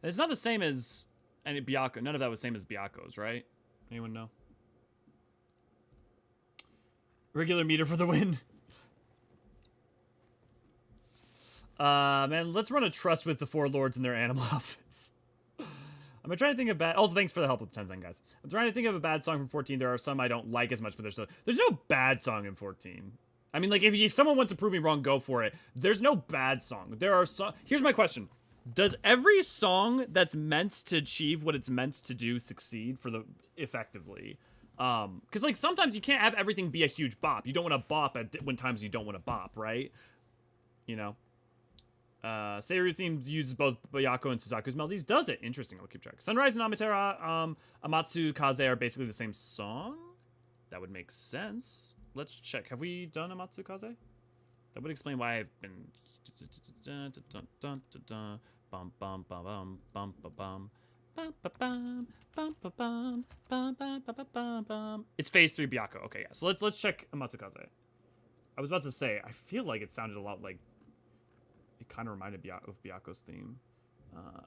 It's not the same as any Byakko. None of that was same as Byakko's, right? Anyone know? Regular meter for the win. Man, let's run a trust with the four lords and their animal outfits. I'm trying to think of bad. Also, thanks for the help with Tenzin, guys. I'm trying to think of a bad song from 14. There are some I don't like as much, but there's no bad song in 14. I mean, like, if someone wants to prove me wrong, go for it. There's no bad song. There are Here's my question. Does every song that's meant to achieve what it's meant to do succeed effectively? Because, like, sometimes you can't have everything be a huge bop. You don't want to bop when times you don't want to bop, right? You know? Seiru theme uses both Byakko and Suzaku's melodies. Does it? Interesting. I'll keep track. Sunrise and Amatera, Amatsu Kaze are basically the same song. That would make sense. Let's check. Have we done Amatsu Kaze? That would explain why I've been... It's phase 3 Byakko. Okay, yeah. So let's check Amatsu Kaze. I was about to say, I feel like it sounded a lot like... It kind of reminded me of Byakko's theme.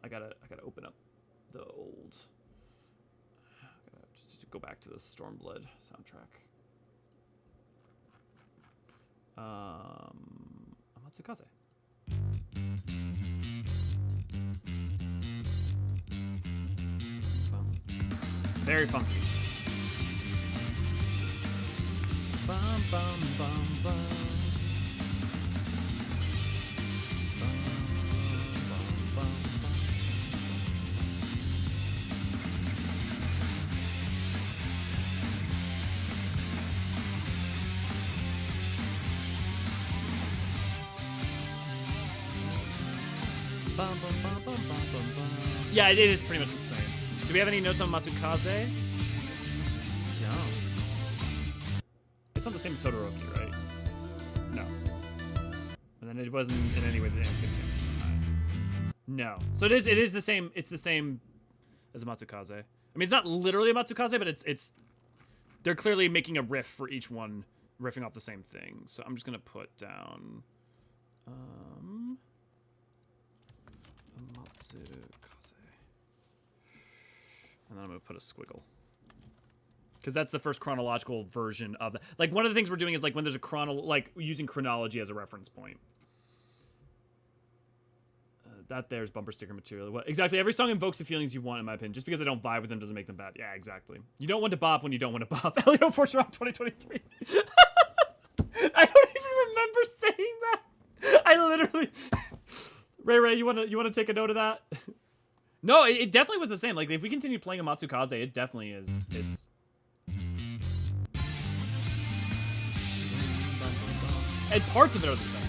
I gotta open up the old. Just go back to the Stormblood soundtrack. Amatsu Kaze. Very funky. Bum bum bum bum. Yeah, it is pretty much the same. Do we have any notes on Matsukaze? Don't. It's not the same as Todoroki, right? No. And then it wasn't in any way the same thing. No. So it is the same. It's the same as a Matsukaze. I mean, it's not literally a Matsukaze, but it's they're clearly making a riff for each one, riffing off the same thing. So I'm just gonna put down Matsukaze. And then I'm going to put a squiggle. Because that's the first chronological version of the... Like, one of the things we're doing is, like, when there's a like, using chronology as a reference point. That there's bumper sticker material. What, exactly. Every song invokes the feelings you want, in my opinion. Just because I don't vibe with them doesn't make them bad. Yeah, exactly. You don't want to bop when you don't want to bop. Elio Force Rock 2023. I don't even remember saying that. I literally... Ray, you wanna take a note of that? No, it definitely was the same. Like, if we continue playing Amatsu Kaze, it definitely is. It's... And parts of it are the same.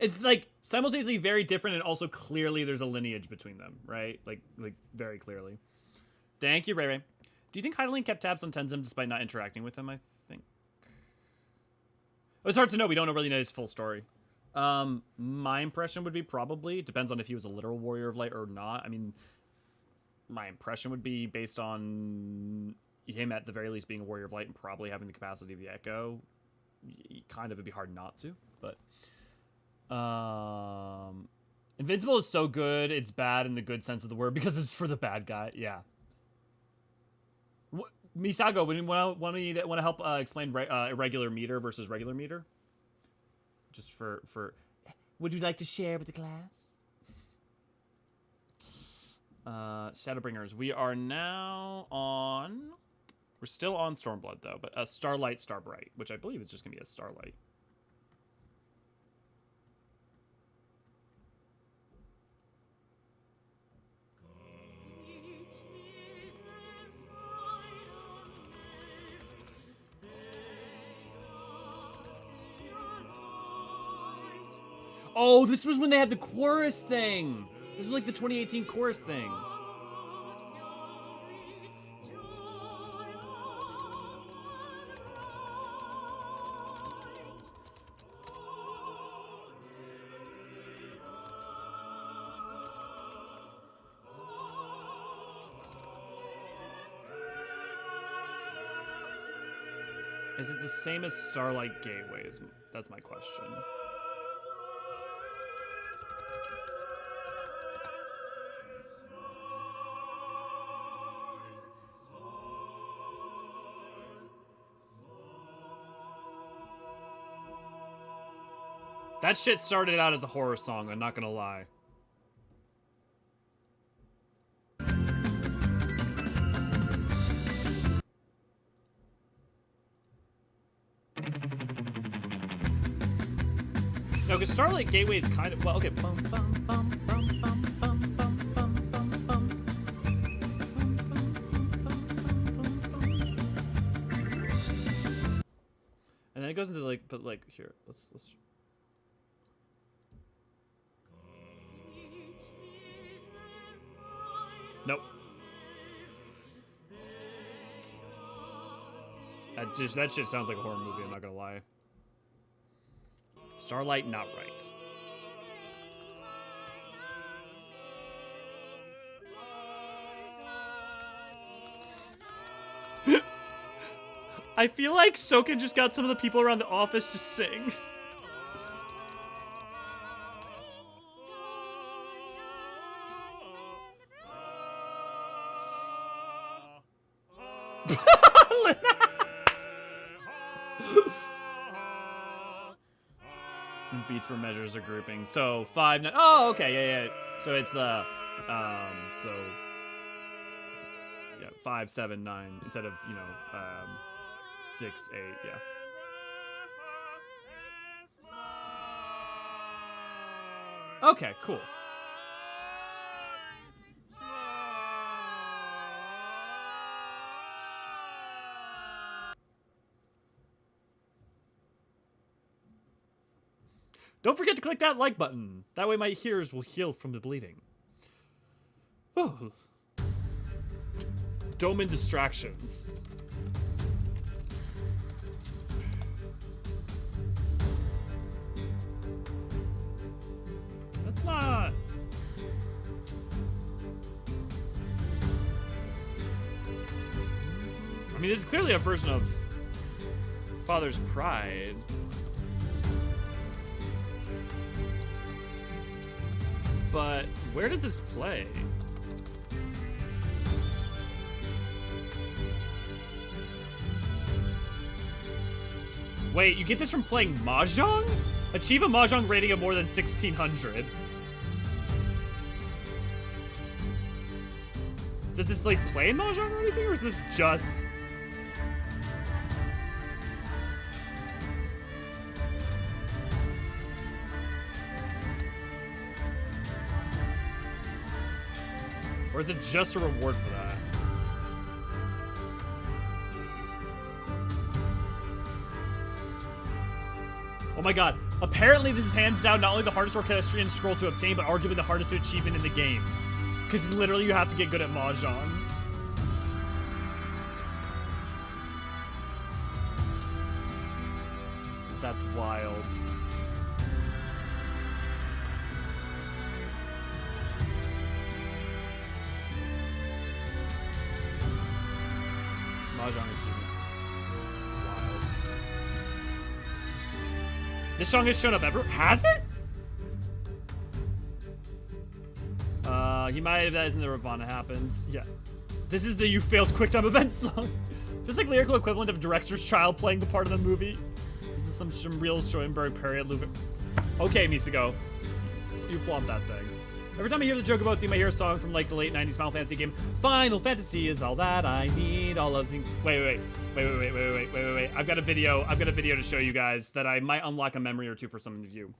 It's like simultaneously very different and also clearly there's a lineage between them, right? Like very clearly. Thank you, Ray Ray. Do you think Hydaelyn kept tabs on Tenzin despite not interacting with him? I think. It's hard to know. We don't really know his full story. My impression would be probably. Depends on if he was a literal warrior of light or not. I mean, my impression would be based on him at the very least being a warrior of light and probably having the capacity of the Echo. Kind of, it'd be hard not to, but... Invincible is so good, it's bad in the good sense of the word because it's for the bad guy. Yeah. Misago, want to help explain irregular meter versus regular meter? Just for would you like to share with the class? Shadowbringers. We are now on. We're still on Stormblood though, but Starlight, Starbright, which I believe is just gonna be a Starlight. Oh, this was when they had the chorus thing. This was like the 2018 chorus thing. Is it the same as Starlight Gateways? That's my question. That shit started out as a horror song, I'm not gonna lie. No, because Starlight Gateway is kind of, well, okay. Bum, bum, bum, bum, bum, bum, bum, bum, bum, bum. And then it goes into like, but like, here, let's. Nope. That shit sounds like a horror movie, I'm not gonna lie. Starlight, not right. I feel like Soken just got some of the people around the office to sing. Beats for measures or grouping. So 5, 9. Oh, okay, yeah. So it's the, so yeah, 5, 7, 9 instead of 6, 8. Yeah. Okay, cool. Don't forget to click that like button. That way my ears will heal from the bleeding. Oh. Doman distractions. That's not... I mean, this is clearly a version of Father's Pride. But where does this play? Wait, you get this from playing Mahjong? Achieve a Mahjong rating of more than 1600. Does this like play in Mahjong or anything, or is this just... Or is it just a reward for that? Oh my god. Apparently this is hands down not only the hardest orchestrion scroll to obtain, but arguably the hardest achievement in the game. Because literally you have to get good at Mahjong. That's wild. Mahjong achievement. Wild. This song has shown up ever? Has it? He might have, that isn't the Ravana happens. Yeah. This is the You Failed QuickTime Event song. Feels like lyrical equivalent of director's child playing the part of the movie. This is some real Schoenberg period loop. Okay, Misago. You flaunt that thing. Every time I hear the joke about theme, I hear a song from like the late 90s Final Fantasy game. Final Fantasy is all that I need. All of the things. Wait. I've got a video to show you guys that I might unlock a memory or two for some of you.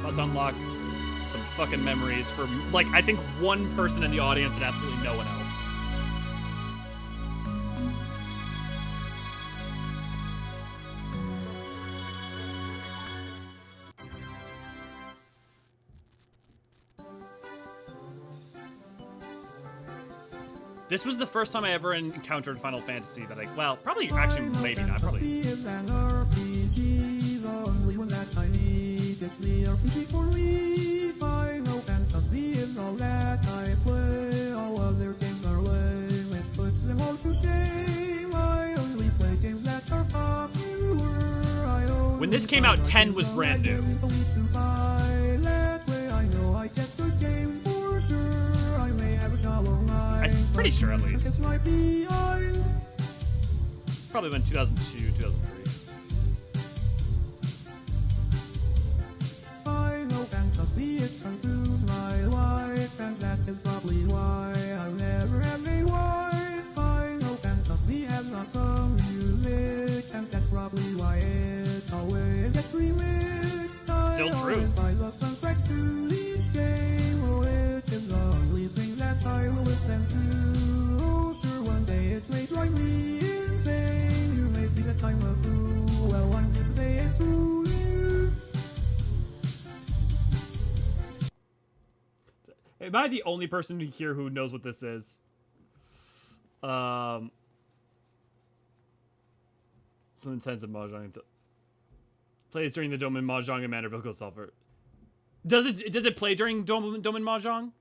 Let's unlock some fucking memories for, like, I think one person in the audience and absolutely no one else. This was the first time I ever encountered Final Fantasy that I, well, probably, actually, maybe not, probably. It's an RPG, the only one that I need. It's the RPG for me. Final Fantasy is all that I play. All other games are lame. It puts them all to shame. I only play games that are popular. When this came out, 10 was brand new. I'm pretty sure, at least. It's probably been 2002, 2003. Final Fantasy, it consumes my life, and that is probably why I'll never have a wife. Final Fantasy has awesome music, and that's probably why it always gets remixed. Still true. By the soundtrack to each game, oh, it is the only thing that I will listen to. Oh, sure, one day it may drive me insane. You may think that I'm a fool. Well, I'm here to say it's true. Am I the only person here who knows what this is? Some intensive mahjong. Plays during the Domin Mahjong and Manor Vehicle Sulfur. Does it play during Domin Mahjong?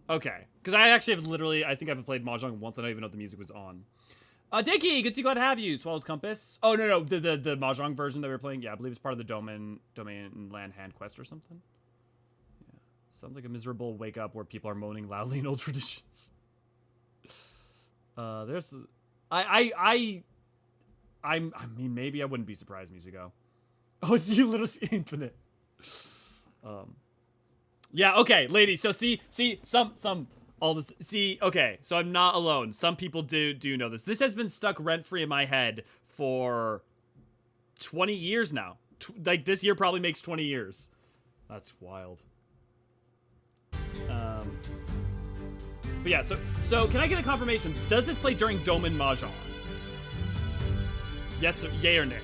Okay, because I actually have literally, I think I've played Mahjong once and I don't even know if the music was on. Deki, good to see, glad to have you. Swallow's Compass. Oh, no, the Mahjong version that we were playing. Yeah, I believe it's part of the Domain Land Hand Quest or something. Yeah, sounds like a miserable wake up where people are moaning loudly in old traditions. There's, I mean, maybe I wouldn't be surprised, Musigo. Oh, it's Ulysses Infinite. Yeah, okay, ladies, so see, all this, see, okay, so I'm not alone. Some people do know this. This has been stuck rent-free in my head for 20 years now. Like, this year probably makes 20 years. That's wild. But yeah, so can I get a confirmation? Does this play during Domin Mahjong? Yes, or yay or nay?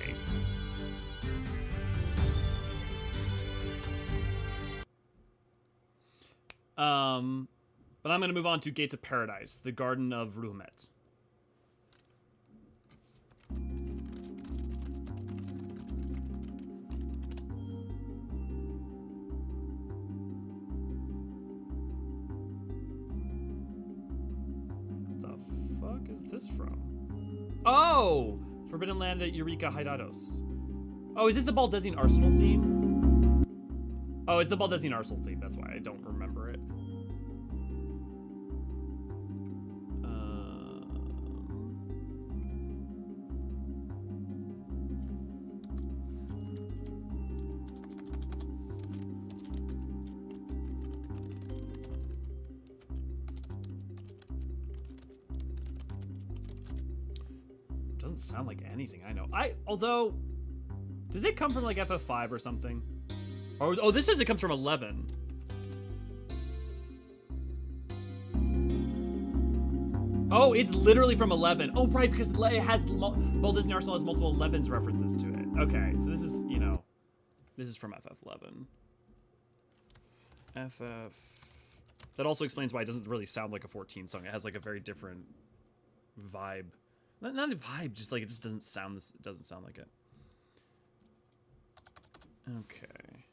But I'm going to move on to Gates of Paradise, the Garden of Ruhmet. What the fuck is this from? Oh! Forbidden Land at Eureka Hydaelyn. Oh, is this the Baldesian Arsenal theme? Oh, it's the Baldesian Arsenal theme. That's why I don't remember it. Doesn't sound like anything I know. Although, does it come from like ffXIV or something? Oh, this says it comes from 11. Oh, it's literally from 11. Oh, right, because it has, Baldesian Arsenal has multiple 11s references to it. Okay, so this is, you know, this is from FF11. That also explains why it doesn't really sound like a 14 song. It has like a very different vibe. Not a vibe, just like it just doesn't sound this. It doesn't sound like it. Okay.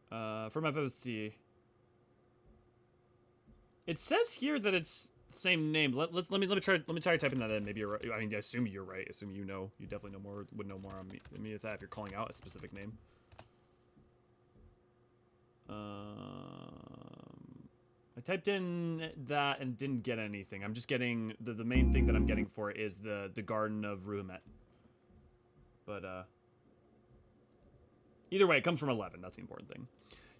From FOC. It says here that it's the same name. Let me try typing that in. Maybe you're right. I mean, I assume you're right. I assume you know. You definitely know more. Would know more on me than me with that if you're calling out a specific name. I typed in that and didn't get anything. I'm just getting the main thing that I'm getting for it is the Garden of Ruhmet. But either way, it comes from 11. That's the important thing.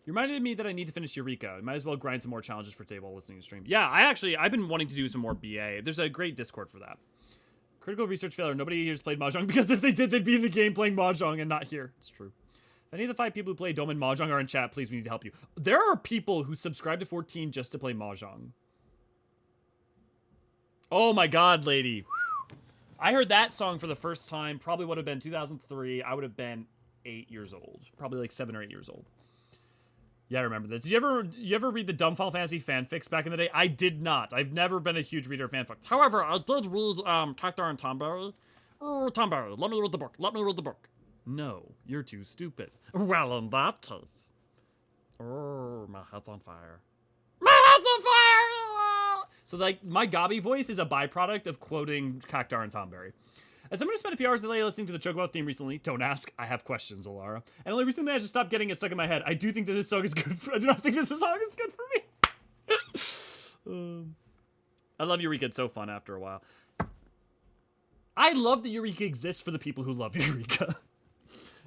You reminded me that I need to finish Eureka. I might as well grind some more challenges for table listening to stream. Yeah, I've been wanting to do some more BA. There's a great Discord for that. Critical research failure. Nobody here's played Mahjong because if they did, they'd be in the game playing Mahjong and not here. It's true. If any of the 5 people who play Dome and Mahjong are in chat, please, we need to help you. There are people who subscribe to 14 just to play Mahjong. Oh my god, lady. I heard that song for the first time, probably would have been 2003. I would have been 8 years old. Probably like 7 or 8 years old. Yeah, I remember this. Did you ever read the dumb Final Fantasy fanfics back in the day? I did not. I've never been a huge reader of fanfics. However, I did read Cactar and Tomberry. Oh, Tomberry, let me read the book. Let me read the book. No, you're too stupid. Well, in that case. Oh, my head's on fire. My head's on fire! So, like, my Gabi voice is a byproduct of quoting Cactar and Tomberry. As someone who spent a few hours today listening to the Chocobo theme recently, don't ask, I have questions, Alara. And only recently I just stopped getting it stuck in my head. I do think that this song is good for, I do not think this song is good for me. I love Eureka, it's so fun after a while. I love that Eureka exists for the people who love Eureka.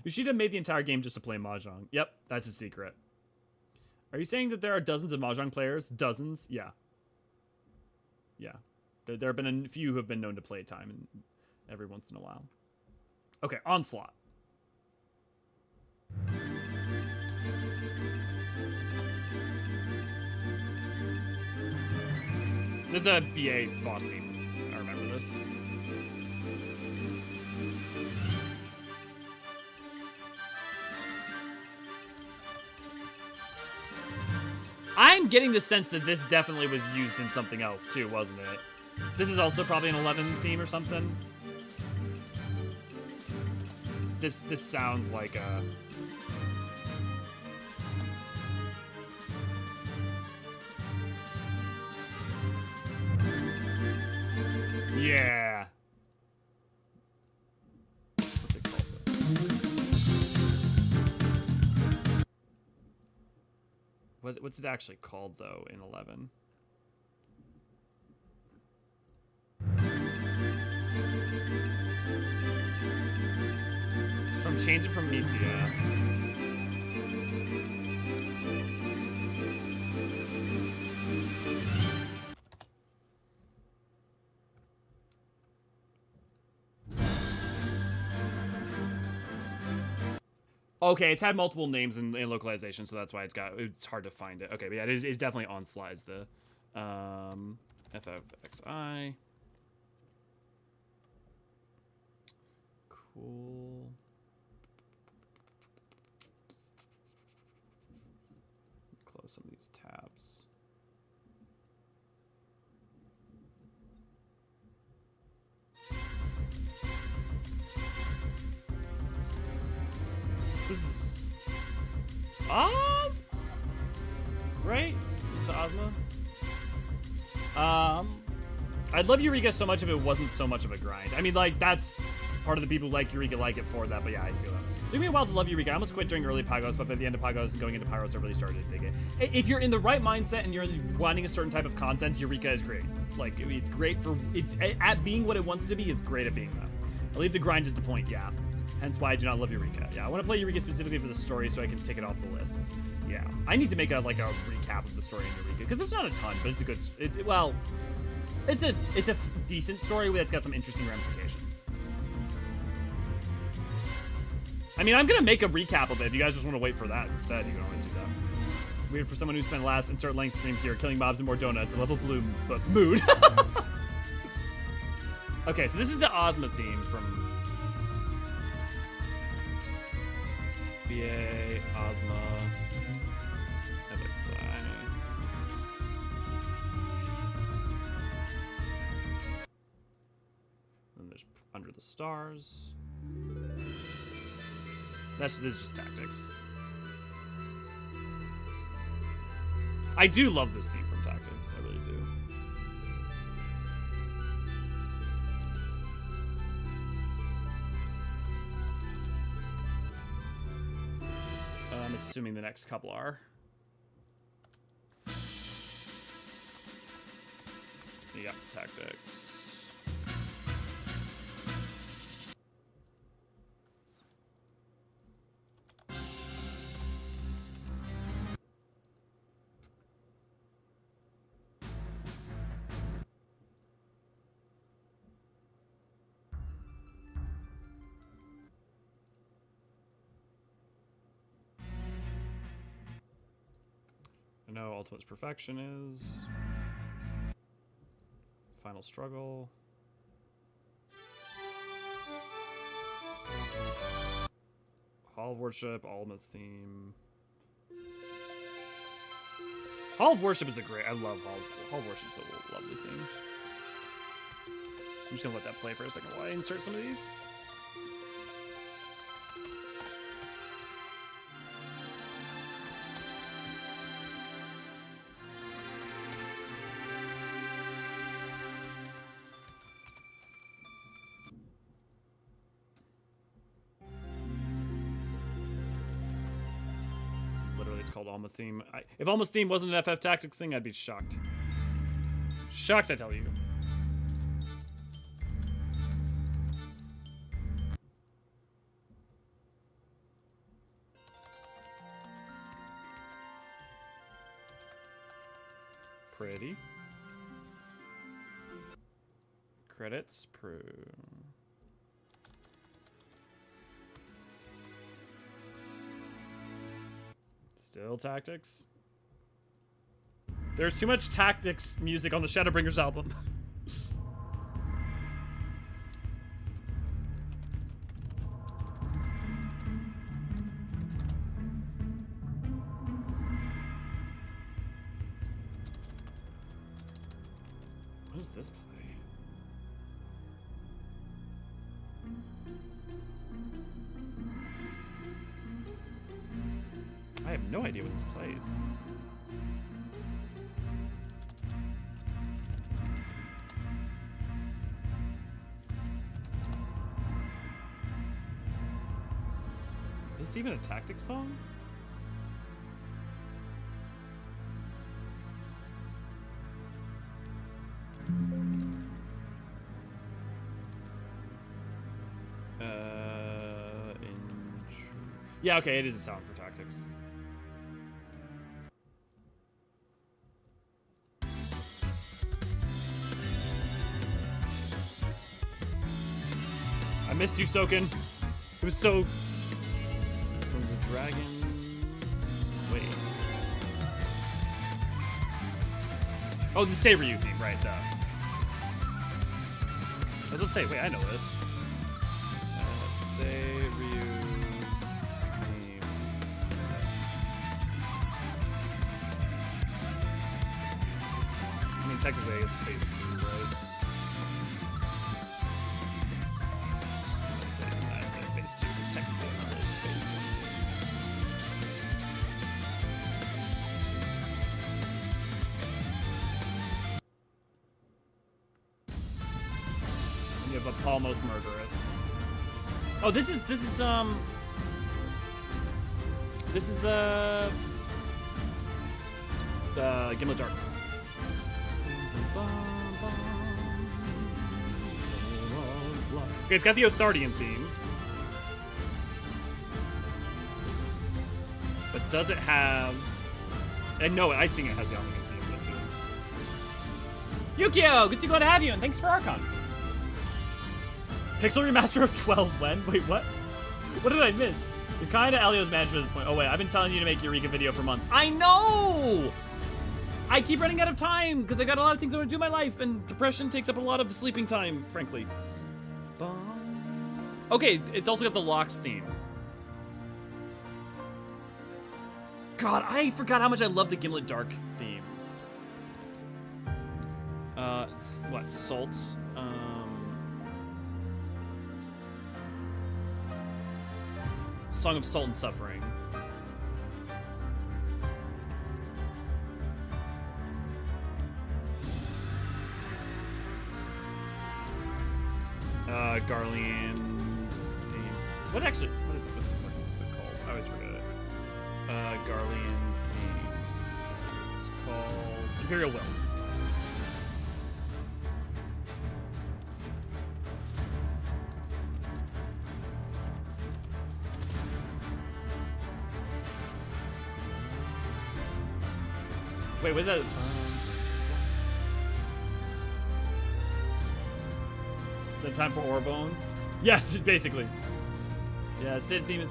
Yoshida made the entire game just to play Mahjong. Yep, that's a secret. Are you saying that there are dozens of Mahjong players? Dozens? Yeah. Yeah. There have been a few who have been known to play time and every once in a while. Okay, Onslaught. This is the BA boss theme. I remember this. I'm getting the sense that this definitely was used in something else too, wasn't it? This is also probably an 11 theme or something. This sounds like a... Yeah. What's it called though? What's it actually called though in 11? From Chains of Promethea. Okay, it's had multiple names in localization, so that's why it's hard to find it. Okay, but yeah, it's definitely Onslaught is the ffXIV. Cool. Close some of these tabs. This is Oz, right? The Ozma. I'd love Eureka so much if it wasn't so much of a grind. I mean, like, that's part of the people who like Eureka like it for that, but yeah, I feel that. It took me a while to love Eureka. I almost quit during early Pagos, but by the end of Pagos and going into Pyros, I really started to dig it. If you're in the right mindset and you're wanting a certain type of content, Eureka is great. Like, it's great for it at being what it wants to be. It's great at being that. I believe the grind is the point, yeah. Hence why I do not love Eureka. Yeah, I want to play Eureka specifically for the story so I can tick it off the list. Yeah, I need to make a recap of the story in Eureka because there's not a ton, but it's a good. It's a decent story that's got some interesting ramifications. I mean, I'm gonna make a recap of it. If you guys just want to wait for that instead, you can always do that. Weird for someone who spent last insert length stream here, killing mobs and more donuts, a level blue but mood. Okay, so this is the Ozma theme from BA, Ozma, ffXI. Then there's Under the Stars. This is just tactics. I do love this theme from Tactics, I really do. I'm assuming the next couple are. Yep, Tactics. know Ultimate's perfection is. Final struggle. Hall of Worship, Ultimate theme. Hall of Worship is a great. I love Hall of Worship's a lovely theme. I'm just gonna let that play for a second while I insert some of these. Called Alma theme. If Alma's theme wasn't an FF Tactics thing, I'd be shocked. Shocked, I tell you. Pretty. Credits. Still tactics. There's too much tactics music on the Shadowbringers album. What does this play? I have no idea what this plays. Is this even a tactic song? Yeah, okay, it is a song for tactics. I missed you, Soken. It was so... From the dragon... Wait. Oh, the Saberyu theme, right, duh. I was gonna say, wait, I know this. Saberyu's theme. I mean, technically, it's phase 2, right? I said phase 2, because technically it's phase 1. You have a Palmos Murderous. Oh, this is Gimlet Dark. Okay, it's got the Othardian theme. But does it have... And no, I think it has the Alchemy theme too. Yukio, good to have you, and thanks for Archon. Pixel remaster of 12 when? Wait, what? What did I miss? You're kinda Elio's manager at this point. Oh wait, I've been telling you to make Eureka video for months. I know! I keep running out of time, because I got a lot of things I want to do in my life, and depression takes up a lot of sleeping time, frankly. Okay, it's also got the Locks theme. God, I forgot how much I love the Gimlet Dark theme. What, Salt? Song of Salt and Suffering. Garlean theme. What is it? What is it called? I always forget it. Garlean theme. It's called Imperial Will. Wait, was that? Is it time for Orbone? Yes, basically. Yeah, Sid's theme is...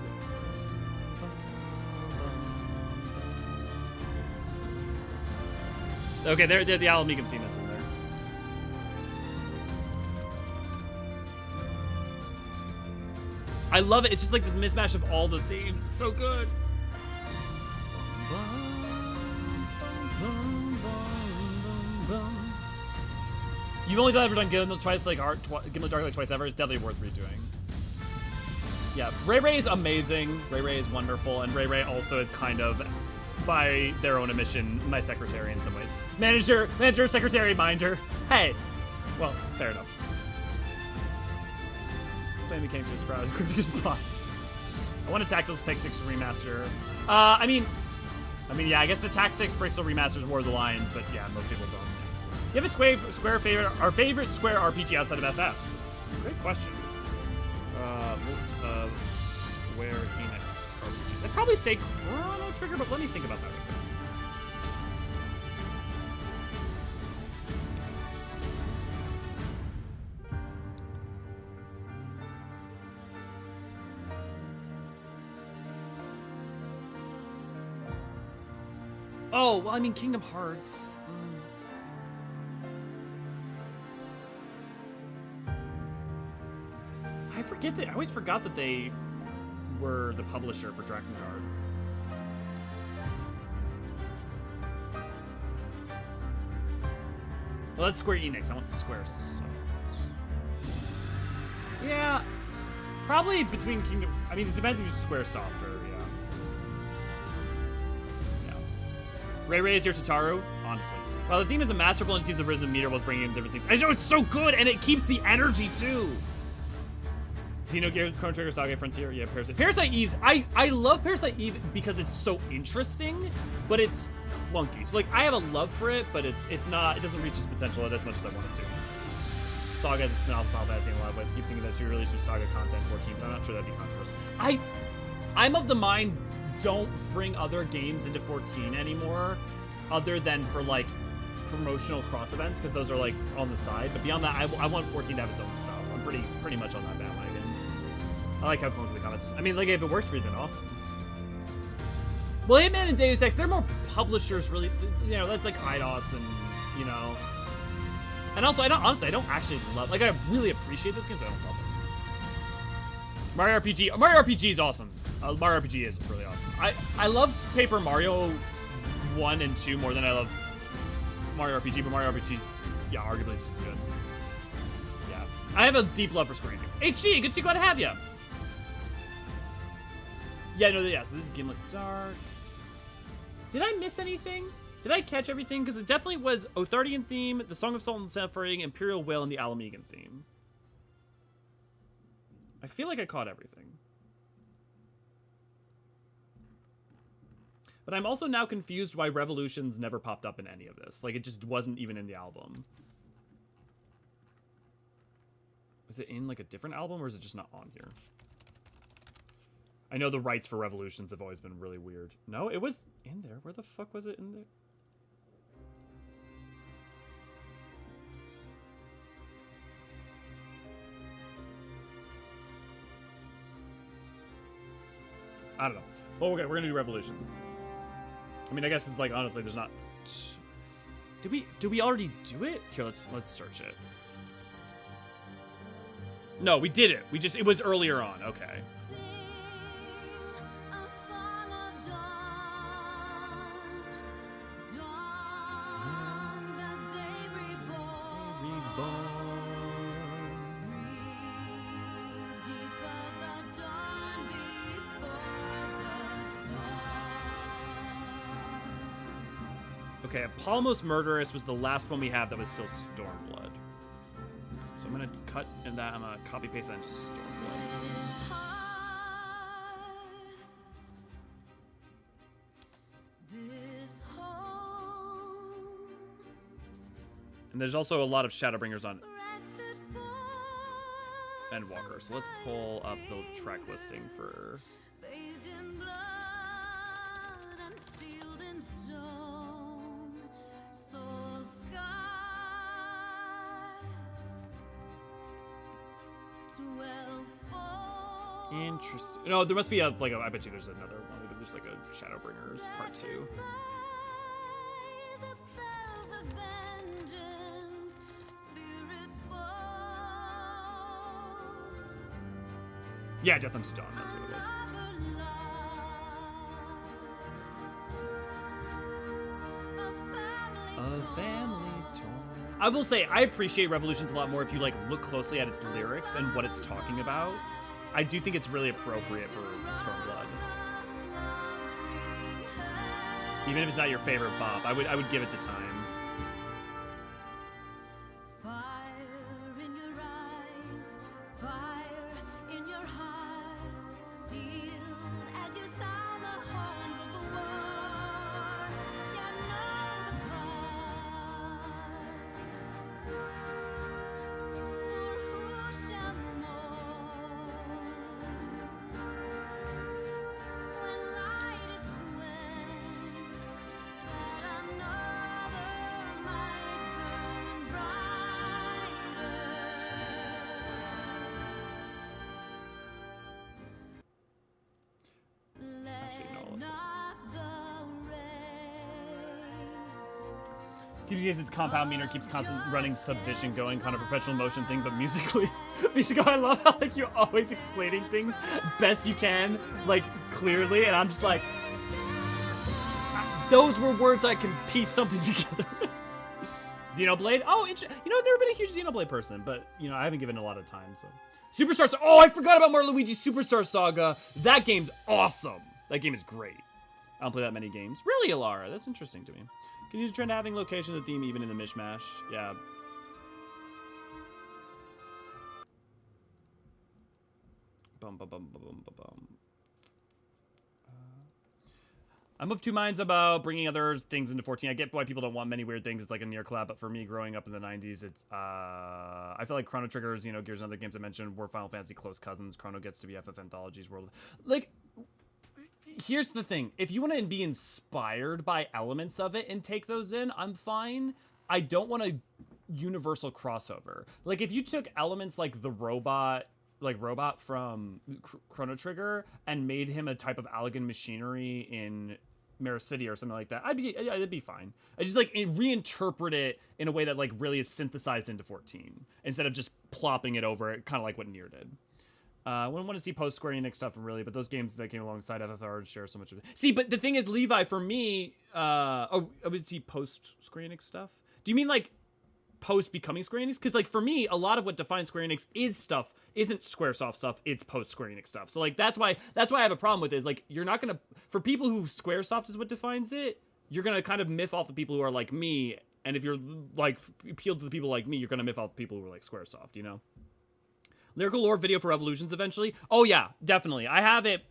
Okay, the Alamegan theme is in there. I love it. It's just like this mismatch of all the themes. It's so good. You've only ever done Gimlet twice, like Gimlet Dark like twice ever. It's definitely worth redoing. Yeah, Ray Ray is amazing. Ray Ray is wonderful, and Ray Ray also is kind of, by their own admission, my secretary in some ways. Manager, secretary, minder. Hey, well, fair enough. Plan became too sprout as quickly as possible. I want a Tactiles Pick 6 remaster. I mean, yeah, I guess the Tac 6 Pixel remasters were the lines, but yeah, most people don't. You have a Square favorite, our favorite Square RPG outside of FF? Great question. List of Square Enix RPGs. I'd probably say Chrono Trigger, but let me think about that real quick. Oh, well, I mean, Kingdom Hearts. I always forgot that they were the publisher for Drakengard. Well, that's Square Enix. I want Squaresoft. Yeah, probably between Kingdom. I mean, it depends if it's Squaresoft or yeah. Ray Ray is your Tataru, honestly. Well, the theme is a masterful and it sees the rhythm meter while bringing in different things. I know it's so good, and it keeps the energy too. Xenogears, Chrono Trigger, Saga Frontier, yeah, Parasite. Parasite Eve's, I love Parasite Eve because it's so interesting, but it's clunky. So like, I have a love for it, but it's not, it doesn't reach its potential as much as I want it to. Saga is a spin-off of Final Fantasy in a lot of ways. I keep thinking that you release your Saga content 14, but I'm not sure that'd be controversial. I'm of the mind, don't bring other games into 14 anymore, other than for like promotional cross events, because those are like on the side. But beyond that, I want 14 to have its own stuff. I'm pretty much on that bandwagon. I like how clunky the comments. I mean, like, if it works for you, then awesome. Well, Hitman and Deus Ex, they're more publishers, really. You know, that's like Eidos and, you know. And also, I don't actually love, like, I really appreciate those games, but I don't love them. Mario RPG is awesome. Mario RPG is really awesome. I love Paper Mario 1 and 2 more than I love Mario RPG, but Mario RPG's, yeah, arguably just as good. Yeah. I have a deep love for Square Enix. HG, good to see you, glad to have you. Yeah, no, yeah, so this is Gimlet Dark. Did I miss anything? Did I catch everything? Because it definitely was Othardian theme, the Song of Salt and Suffering, Imperial Will, and the Alamegan theme. I feel like I caught everything. But I'm also now confused why Revolutions never popped up in any of this. Like, it just wasn't even in the album. Was it in, like, a different album, or is it just not on here? I know the rights for Revolutions have always been really weird. No, it was in there. Where the fuck was it in there? I don't know. Well, okay, we're gonna do Revolutions. I mean, I guess it's like, honestly, there's not... Did we already do it? Here, let's search it. No, we did it. It was earlier on. Okay. Okay, Palmos Murderous was the last one we have that was still Stormblood. So I'm gonna cut in that, I'm gonna copy paste that into Stormblood. And there's also a lot of Shadowbringers on Endwalker, so let's pull up the track listing for... Interesting. No, there must be I bet you there's another one. Maybe there's like a Shadowbringers Part 2. Yeah, Death Unto Dawn, that's what it was. A family torn. I will say, I appreciate Revolutions a lot more if you, like, look closely at its lyrics and what it's talking about. I do think it's really appropriate for Stormblood. Even if it's not your favorite bop, I would give it the time. Keeps you guys its compound meter, keeps constant running subvision going, kind of perpetual motion thing, but musically. Basically, I love how like you're always explaining things best you can, like clearly, and I'm just like, those were words I can piece something together. Xenoblade? Oh, you know, I've never been a huge Xenoblade person, but you know, I haven't given it a lot of time, so. Superstar Saga. Oh, I forgot about Mario Luigi Superstar Saga. That game's awesome. That game is great. I don't play that many games. Really, Alara? That's interesting to me. Can you trend having location of the theme even in the mishmash? Yeah. Bum, bum, bum, bum, bum, bum. I'm of two minds about bringing other things into 14. I get why people don't want many weird things. It's like a near collab, but for me, growing up in the 90s, it's I feel like Chrono Triggers, you know, Gears and other games I mentioned were Final Fantasy close cousins. Chrono gets to be FF Anthology's world. Like, here's the thing. If you want to be inspired by elements of it and take those in, I'm fine. I don't want a universal crossover. Like, if you took elements like the robot from Chrono Trigger and made him a type of Allegan machinery in Mirror City or something like that, it'd be fine. I just like reinterpret it in a way that like really is synthesized into 14 instead of just plopping it over it, kind of like what Nier did. I wouldn't want to see post Square Enix stuff really, but those games that came alongside FFR share so much of it. See, but the thing is, Levi, for me, I would see post Square Enix stuff. Do you mean like post becoming Square Enix? Because like for me, a lot of what defines Square Enix isn't Squaresoft stuff, it's post Square Enix stuff. So like that's why I have a problem with it, is like you're not gonna, for people who Squaresoft is what defines it, you're gonna kind of miff off the people who are like me, and if you're like appealed to the people like me, you're gonna miff off the people who are like Squaresoft, you know? Lyrical lore video for Revolutions eventually. Oh yeah, definitely. I have it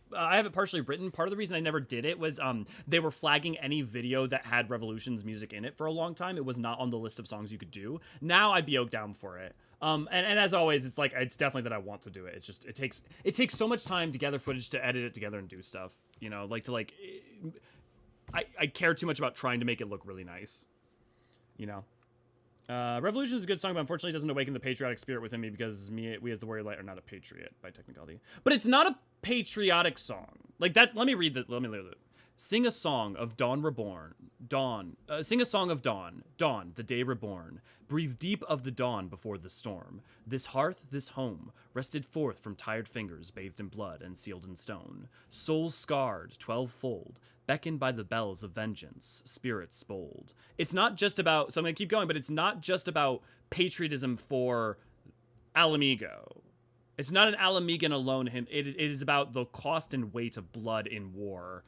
partially written. Part of the reason I never did it was they were flagging any video that had Revolutions music in it for a long time. It was not on the list of songs you could do. Now I'd be down for it. And as always, it's like it's definitely that I want to do it. It's just it takes so much time to gather footage, to edit it together and do stuff. You know, I care too much about trying to make it look really nice. You know. Revolution is a good song, but unfortunately it doesn't awaken the patriotic spirit within me because we as the Warrior Light are not a patriot by technicality. But it's not a patriotic song. Like that's, let me read it. Sing a song of dawn reborn. Sing a song of dawn. Dawn, the day reborn. Breathe deep of the dawn before the storm. This hearth, this home, rested forth from tired fingers bathed in blood and sealed in stone. Souls scarred, 12-fold. Beckoned by the bells of vengeance, spirits bold. It's not just about, so I'm going to keep going, but it's not just about patriotism for Alamigo. It's not an Alamigan alone hymn. It is about the cost and weight of blood in war.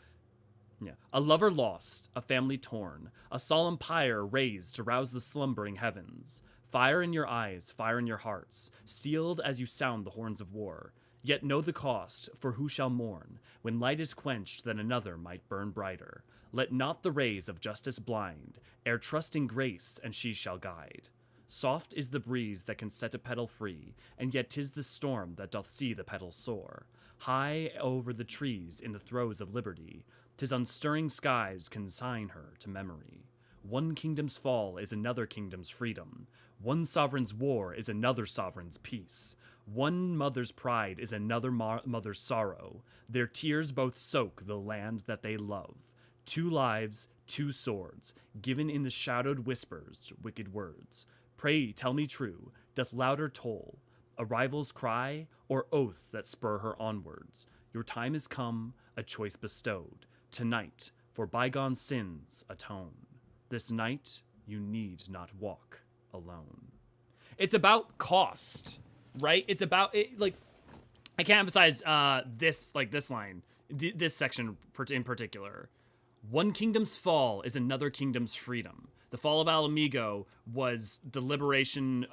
Yeah. A lover lost, a family torn, a solemn pyre raised to rouse the slumbering heavens. Fire in your eyes, fire in your hearts, steeled as you sound the horns of war. Yet know the cost, for who shall mourn? When light is quenched, then another might burn brighter. Let not the rays of justice blind, ere trusting grace, and she shall guide. Soft is the breeze that can set a petal free, and yet 'tis the storm that doth see the petals soar. High over the trees in the throes of liberty, 'tis unstirring skies consign her to memory. One kingdom's fall is another kingdom's freedom. One sovereign's war is another sovereign's peace. One mother's pride is another mother's sorrow. Their tears both soak the land that they love. 2 lives, 2 swords, given in the shadowed whispers, wicked words. Pray tell me true, doth louder toll. a rival's cry, or oaths that spur her onwards. Your time is come, a choice bestowed. Tonight, for bygone sins atone. This night, you need not walk alone. It's about cost, right? It's about it, like, I can't emphasize this line, this section in particular. One kingdom's fall is another kingdom's freedom. The fall of Alamigo was the liberation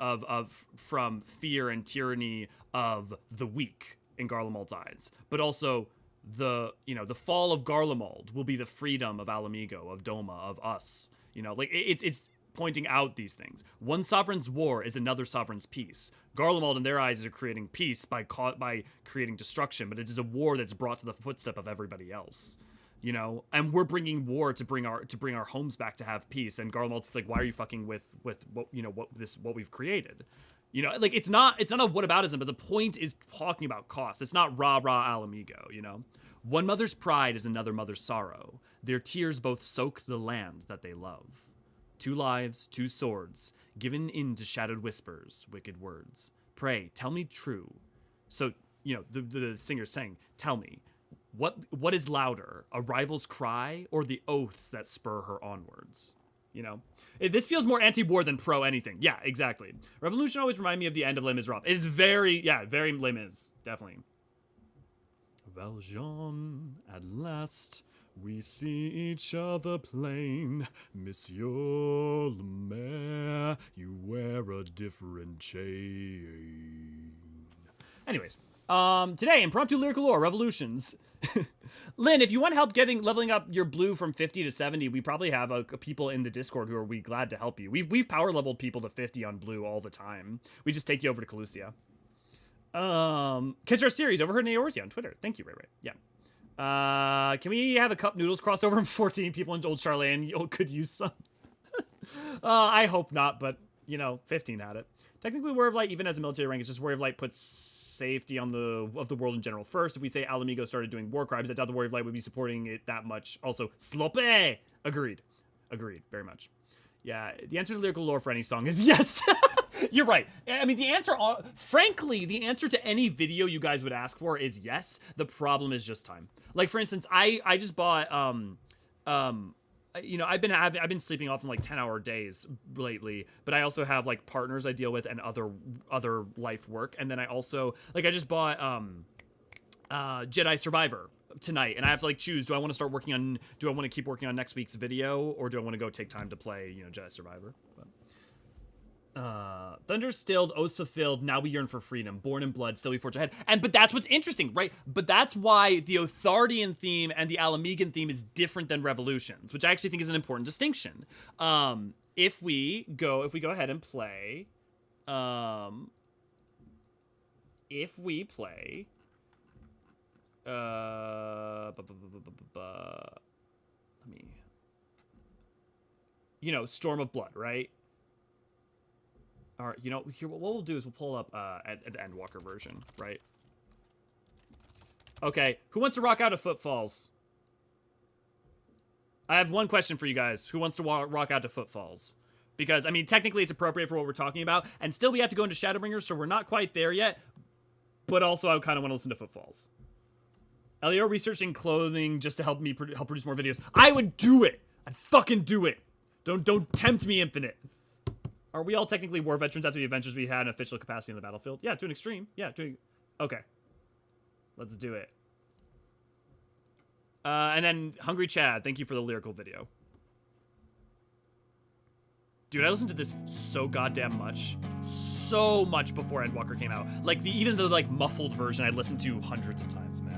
from fear and tyranny of the weak in Garlemald's eyes, but also the fall of Garlemald will be the freedom of Alamigo, of Doma, of us. Like it's pointing out these things. One sovereign's war is another sovereign's peace. Garlemald, in their eyes, is creating peace by creating destruction, but it is a war that's brought to the footstep of everybody else. And we're bringing war to bring our homes back to have peace. And Garlemald's like, why are you fucking with what we've created? Like it's not a whataboutism, but the point is talking about cost. It's not rah Alamigo. One mother's pride is another mother's sorrow. Their tears both soak the land that they love. 2 lives, 2 swords, given in to shadowed whispers, wicked words. Pray, tell me true. So, the singer's saying, tell me, what is louder, a rival's cry or the oaths that spur her onwards? This feels more anti-war than pro anything. Yeah, exactly. Revolution always remind me of the end of Les Miserables. It is very Les Mis, definitely. Valjean, at last, we see each other plain. Monsieur le Maire, you wear a different chain. Anyways, today, impromptu lyrical lore, revolutions. Lynn, if you want help leveling up your blue from 50 to 70, we probably have people in the Discord who are glad to help you. We've power leveled people to 50 on blue all the time. We just take you over to Calusia. Catch our series overheard in Eorzean on Twitter. Thank you, Ray. Yeah. Can we have a cup noodles crossover and 14 people in Old Charlene could use some? I hope not, but 15 had it. Technically, Warrior of Light, even as a military rank, is just Warrior of Light puts safety of the world in general first. If we say Alamigo started doing war crimes, I doubt the Warrior of Light would be supporting it that much. Also, slope. Agreed, very much. Yeah, the answer to lyrical lore for any song is yes. You're right. I mean, frankly, the answer to any video you guys would ask for is yes. The problem is just time. Like, for instance, I just bought I've been sleeping off in like 10-hour days lately, but I also have like partners I deal with and other life work, and then I also I just bought Jedi Survivor tonight, and I have to like choose: do I want to keep working on next week's video, or do I want to go take time to play Jedi Survivor? Thunder stilled, oaths fulfilled, now we yearn for freedom. Born in blood, still we forge ahead. But that's what's interesting, right? But that's why the Othardian theme and the Alamigan theme is different than Revolutions, which I actually think is an important distinction. If we go ahead and play, let me, Storm of Blood, right? All right, here, what we'll do is we'll pull up at the Endwalker version, right? Okay, who wants to rock out of Footfalls? I have one question for you guys. Who wants to rock out to Footfalls? Because, I mean, technically it's appropriate for what we're talking about, and still we have to go into Shadowbringers, so we're not quite there yet, but also I kind of want to listen to Footfalls. Elio researching clothing just to help produce more videos. I would do it! I'd fucking do it! Don't tempt me, Infinite. Are we all technically war veterans after the adventures we had in official capacity in the battlefield? Yeah, to an extreme. Yeah, okay. Let's do it. And then Hungry Chad, thank you for the lyrical video. Dude, I listened to this so goddamn much. So much before Endwalker came out. Like, even the, muffled version I listened to hundreds of times, man.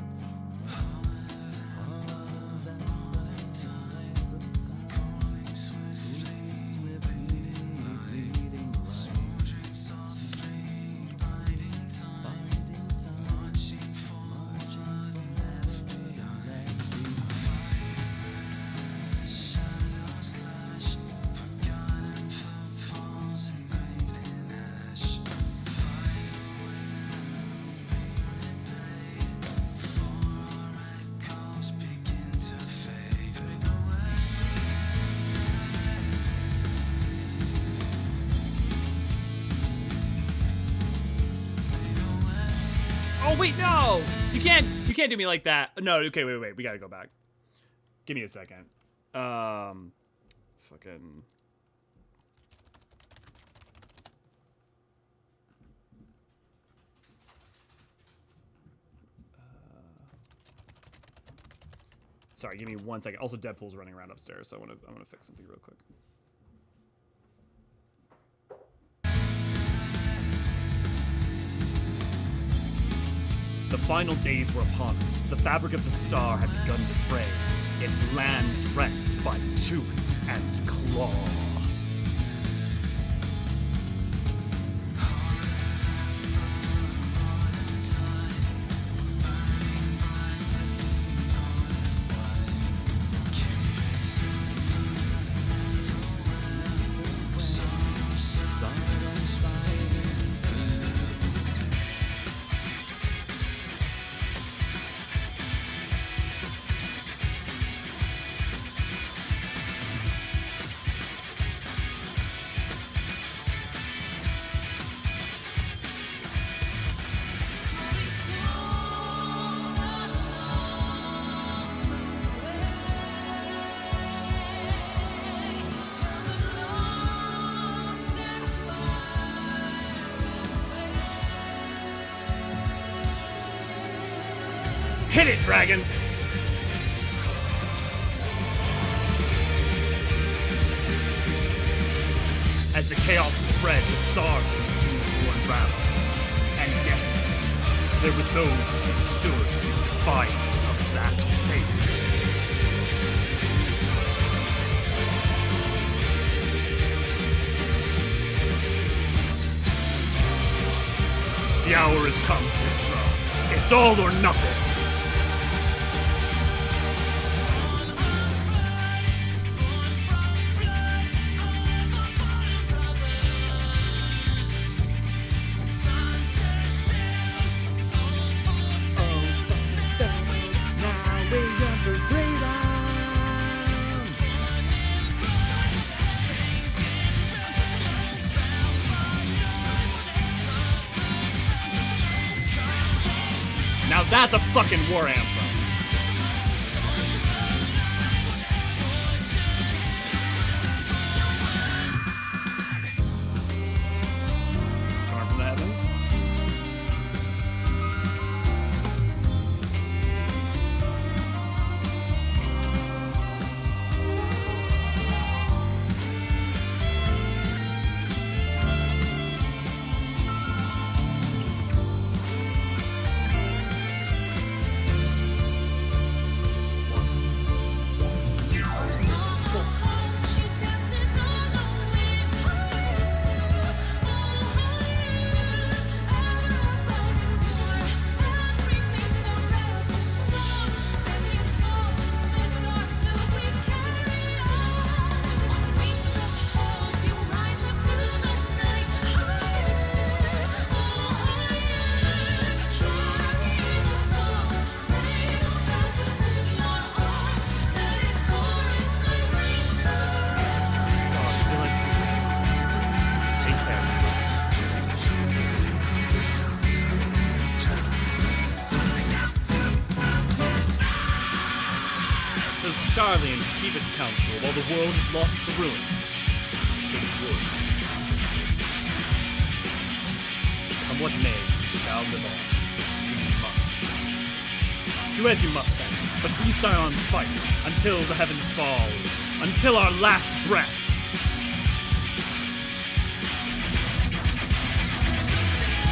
Oh wait, no! You can't do me like that. No, okay, wait. We gotta go back. Give me a second. Fucking. Sorry, give me 1 second. Also, Deadpool's running around upstairs, so I want to fix something real quick. The final days were upon us. The fabric of the star had begun to fray, its lands rent by tooth and claw. Hit it, dragons! As the chaos spread, the stars seemed doomed to unravel. And yet, there were those who stood in defiance of that fate. The hour has come, Ultima. It's all or nothing. Now that's a fucking war anthem. Charm from the heavens. Charlian to keep its counsel while the world is lost to ruin. But it would. Come what may, we shall live on. We must. Do as you must then, but we Scions fight until the heavens fall, until our last breath.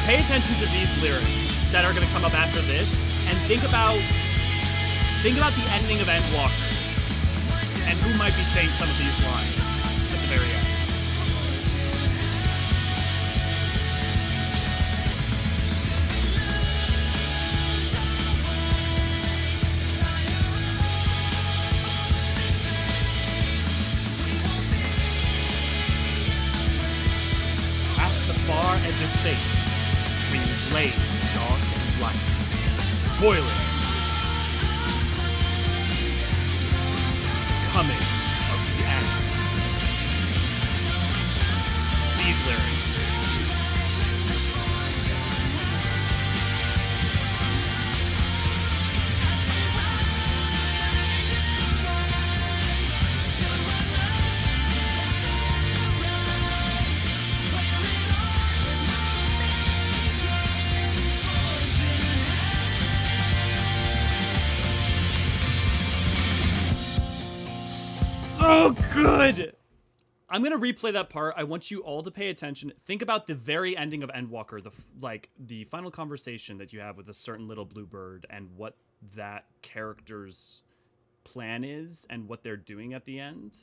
Pay attention to these lyrics that are going to come up after this, and think about the ending of Endwalker. And who might be saying some of these lines at the very end. Past the far edge of fate, between blades dark and light, toiling, coming of the end. These lyrics. so good. I'm gonna replay that part. I want you all to pay attention. Think about the very ending of Endwalker, the final conversation that you have with a certain little blue bird, and what that character's plan is, and what they're doing at the end.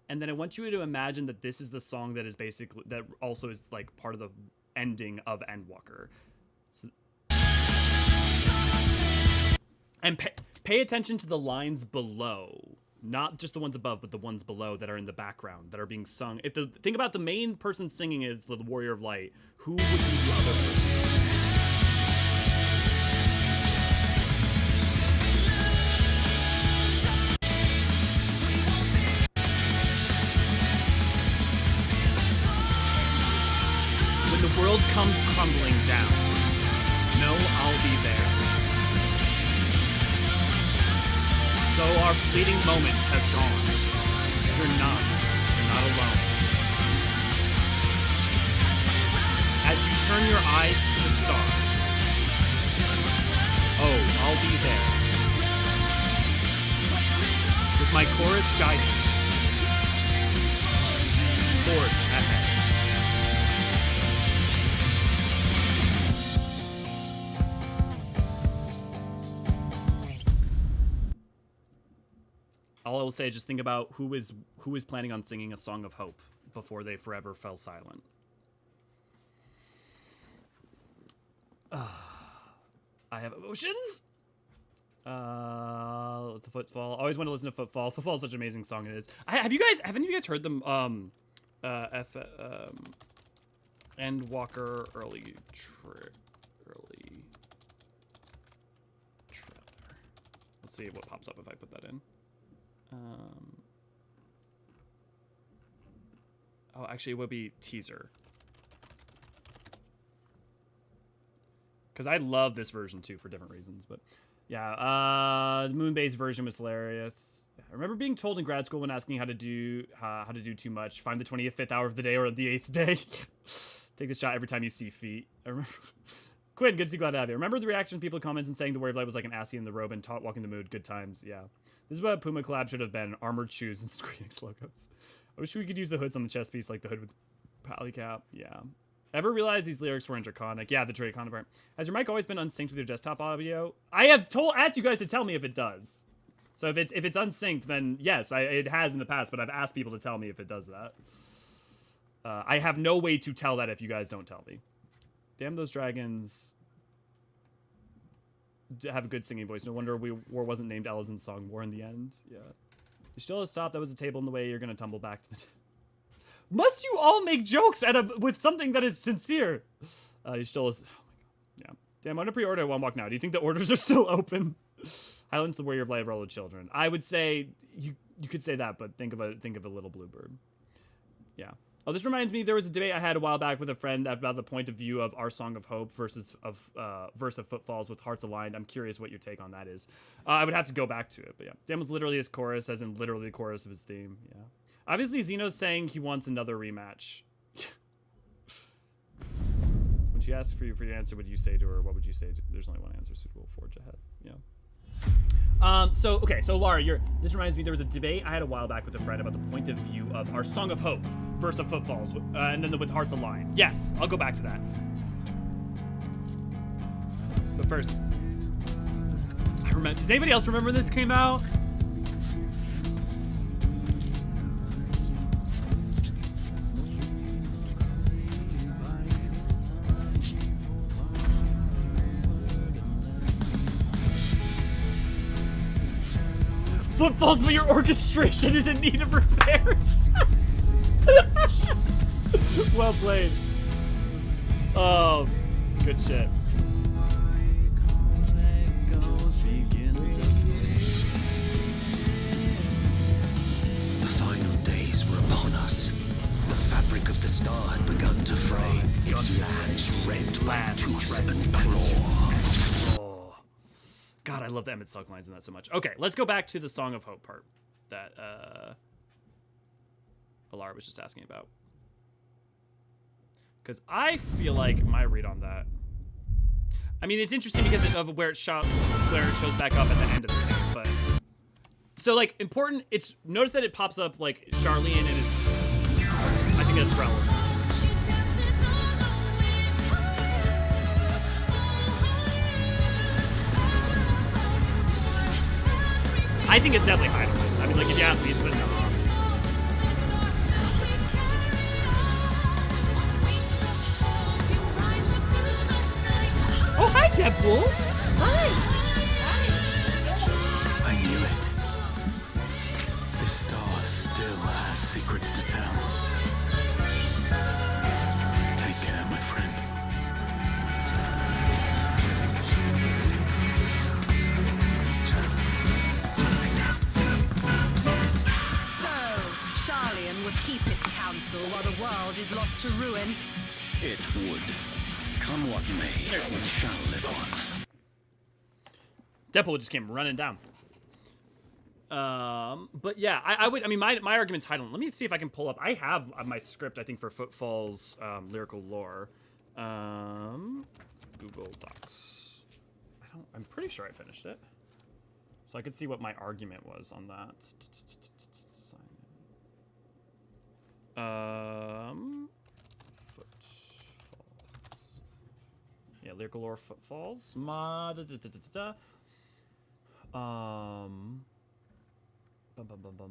And then I want you to imagine that this is the song that is basically, that also is like part of the ending of Endwalker. So, and pay attention to the lines below. Not just the ones above, but the ones below that are in the background, that are being sung. Think about the main person singing is the Warrior of Light. Who would be the other person? When the world comes crumbling down, know I'll be there. Though our fleeting moment has gone, you're not alone. As you turn your eyes to the stars, oh, I'll be there. With my chorus guiding, forge ahead. All I will say, just think about who is planning on singing a song of hope before they forever fell silent. I have emotions. The Footfall. Always want to listen to Footfall. Footfall is such an amazing song. It is. Haven't you guys heard them? Endwalker early trailer. Let's see what pops up if I put that in. Oh, actually, it would be teaser. Because I love this version too for different reasons, but yeah, the moon-based version was hilarious. I remember being told in grad school when asking how to do too much, find the 25th hour of the day or the 8th day. Take the shot every time you see feet. I remember. Quinn, good to see, glad to have you. Remember the reaction of people in comments and saying the Warrior of Light was like an assy in the robe and taught walking the mood. Good times, yeah. This is what Puma collab should have been. Armored shoes and Squeenix logos. I wish we could use the hoods on the chest piece like the hood with pally cap. Yeah. Ever realized these lyrics were interconic? Yeah, the Draconic part. Has your mic always been unsynced with your desktop audio? I have asked you guys to tell me if it does. So if it's unsynced, then yes, it has in the past, but I've asked people to tell me if it does that. I have no way to tell that if you guys don't tell me. Damn those dragons have a good singing voice. No wonder War wasn't named Elzen's song War in the end. Yeah. You still have stopped. That was a table in the way. You're going to tumble back to the... Must you all make jokes with something that is sincere? You still... Oh my god. Yeah. Damn, I'm going to pre-order One Walk now. Do you think the orders are still open? Hydaelyn's the Warrior of Light for all the children. I would say... You could say that, but think of a little bluebird. Yeah. Oh, this reminds me, there was a debate I had a while back with a friend about the point of view of Our Song of Hope versus Footfalls with Hearts Aligned. I'm curious what your take on that is. I would have to go back to it, but yeah. Dan was literally his chorus, as in literally the chorus of his theme. Yeah. Obviously, Zeno's saying he wants another rematch. When she asks for your answer, what do you say to her? What would you say? There's only one answer suitable. Forge ahead. Yeah. So Laura, this reminds me, there was a debate I had a while back with a friend about the point of view of Our Song of Hope versus Footfalls, and then with Hearts Aligned. Yes, I'll go back to that. But first, I remember. Does anybody else remember this came out? Footfalls, but your orchestration is in need of repairs. Well played. Oh, good shit. The final days were upon us. The fabric of the star had begun to fray, its lands rent by tooth and claw. God, I love the Emmett Sugg lines in that so much. Okay, let's go back to the Song of Hope part that Alara was just asking about. Because I feel like my read on that... I mean, it's interesting because of where it shows back up at the end of the thing, but... So, like, important, it's, notice that it pops up, like, Charlene, and it's, I think that's relevant. I think it's definitely Hydaelyn. I mean, like, if you ask me, it's been Oh, hi, Deadpool. Hi. I knew it. This star still has secrets to tell. Take care, my friend. So, Charlian would keep its counsel while the world is lost to ruin. It would. Come what may, we shall live on. Deadpool just came running down. But yeah, I would. I mean, my argument's Hydaelyn. Let me see if I can pull up. I have my script, I think, for Footfall's lyrical lore. Google Docs. I'm pretty sure I finished it, so I could see what my argument was on that. Yeah, lyrical lore Footfalls. A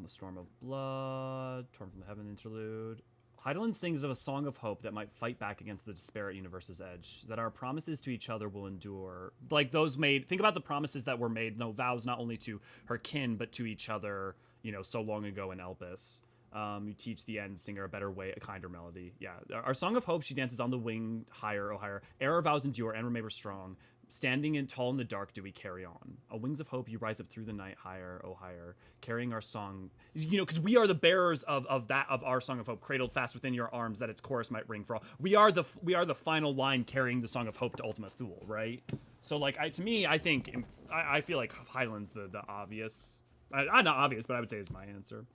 Storm of Blood, Torn from the Heaven interlude. Hydaelyn sings of a song of hope that might fight back against the despair at universe's edge, that our promises to each other will endure. Like those made, think about the promises that were made, no vows not only to her kin, but to each other, you know, so long ago in Elpis. You teach the end singer a better way, a kinder melody. Yeah, our song of hope, she dances on the wing, higher, oh higher. Ere our vows endure and remember strong. Standing in tall in the dark, do we carry on? On wings of hope, you rise up through the night, higher, oh higher. Carrying our song, you know, because we are the bearers of our song of hope, cradled fast within your arms, that its chorus might ring for all. We are the final line carrying the song of hope to Ultima Thule, right? So like, to me, I think I feel like Hydaelyn's the obvious, not obvious, but I would say is my answer.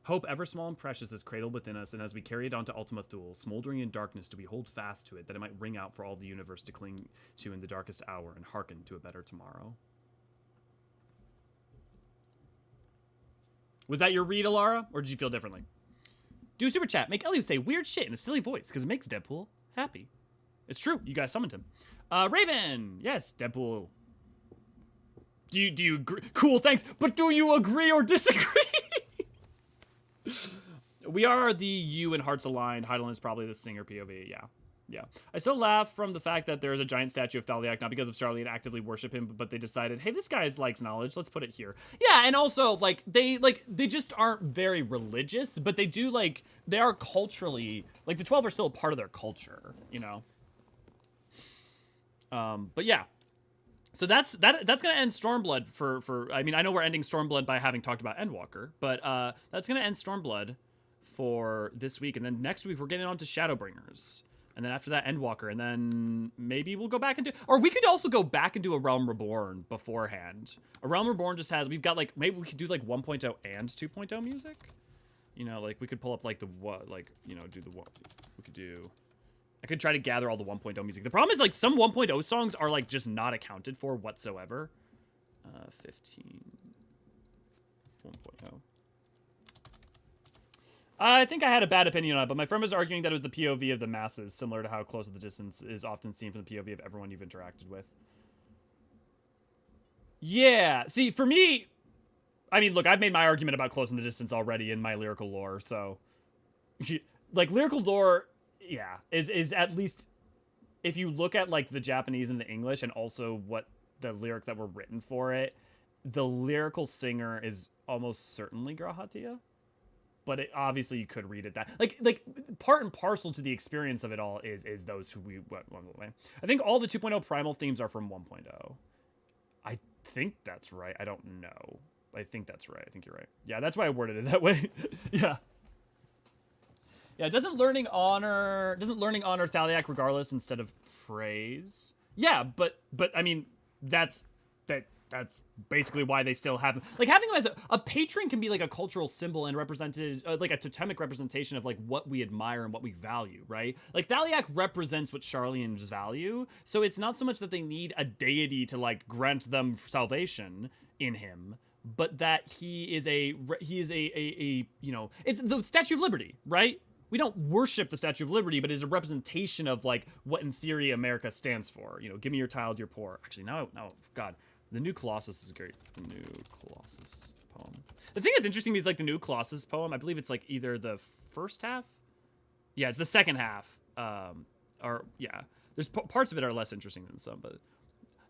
Hope, ever small and precious, is cradled within us, and as we carry it on to Ultima Thule, smoldering in darkness, do we hold fast to it, that it might ring out for all the universe to cling to in the darkest hour, and hearken to a better tomorrow. Was that your read, Alara, or did you feel differently? Do a super chat. Make Elio say weird shit in a silly voice, because it makes Deadpool happy. It's true. You guys summoned him. Raven! Yes, Deadpool. Do you agree? Cool, thanks. But do you agree or disagree? We are the you and hearts aligned. Hydaelyn is probably the singer POV. Yeah. I still laugh from the fact that there's a giant statue of Thaliak, not because of Charlene actively worship him, but they decided, hey, this guy likes knowledge. Let's put it here. Yeah, and also they just aren't very religious, but they do they are culturally the 12 are still a part of their culture, you know. But yeah. So that's gonna end Stormblood for I mean, I know we're ending Stormblood by having talked about Endwalker, but that's gonna end Stormblood for this week, and then next week we're getting on to Shadowbringers, and then after that Endwalker, and then maybe we'll go back and do, or we could also go back and do a Realm Reborn beforehand. A Realm Reborn just has, we've got maybe we could do 1.0 and 2.0 music, you know, we could pull up do the what we could do. I could try to gather all the 1.0 music. The problem is, some 1.0 songs are, just not accounted for whatsoever. 15. 1.0. I think I had a bad opinion on it, but my friend was arguing that it was the POV of the masses, similar to how Close at the Distance is often seen from the POV of everyone you've interacted with. Yeah. See, for me, I mean, look, I've made my argument about Close in the Distance already in my lyrical lore, so... lyrical lore... Yeah, is at least, if you look at the Japanese and the English, and also what the lyrics that were written for it, the lyrical singer is almost certainly Grahatia, but obviously you could read it that part and parcel to the experience of it all is those who we went one way. I think all the 2.0 primal themes are from 1.0. I think that's right. I don't know. I think that's right. I think you're right. Yeah, that's why I worded it that way. Yeah. Yeah, doesn't learning honor Thaliak regardless instead of praise? Yeah, but I mean that's basically why they still have him. Having him as a patron can be a cultural symbol and represented a totemic representation of what we admire and what we value, right? Thaliak represents what Charlene's value, so it's not so much that they need a deity to grant them salvation in him, but that he is a you know, it's the Statue of Liberty, right? We don't worship the Statue of Liberty, but it's a representation of like what in theory America stands for. You know, give me your child, you're poor. Actually, no, God, the New Colossus is great. The New Colossus poem. The thing that's interesting is like the New Colossus poem. I believe it's like either the first half. Yeah, it's the second half. Or yeah, there's parts of it are less interesting than some, but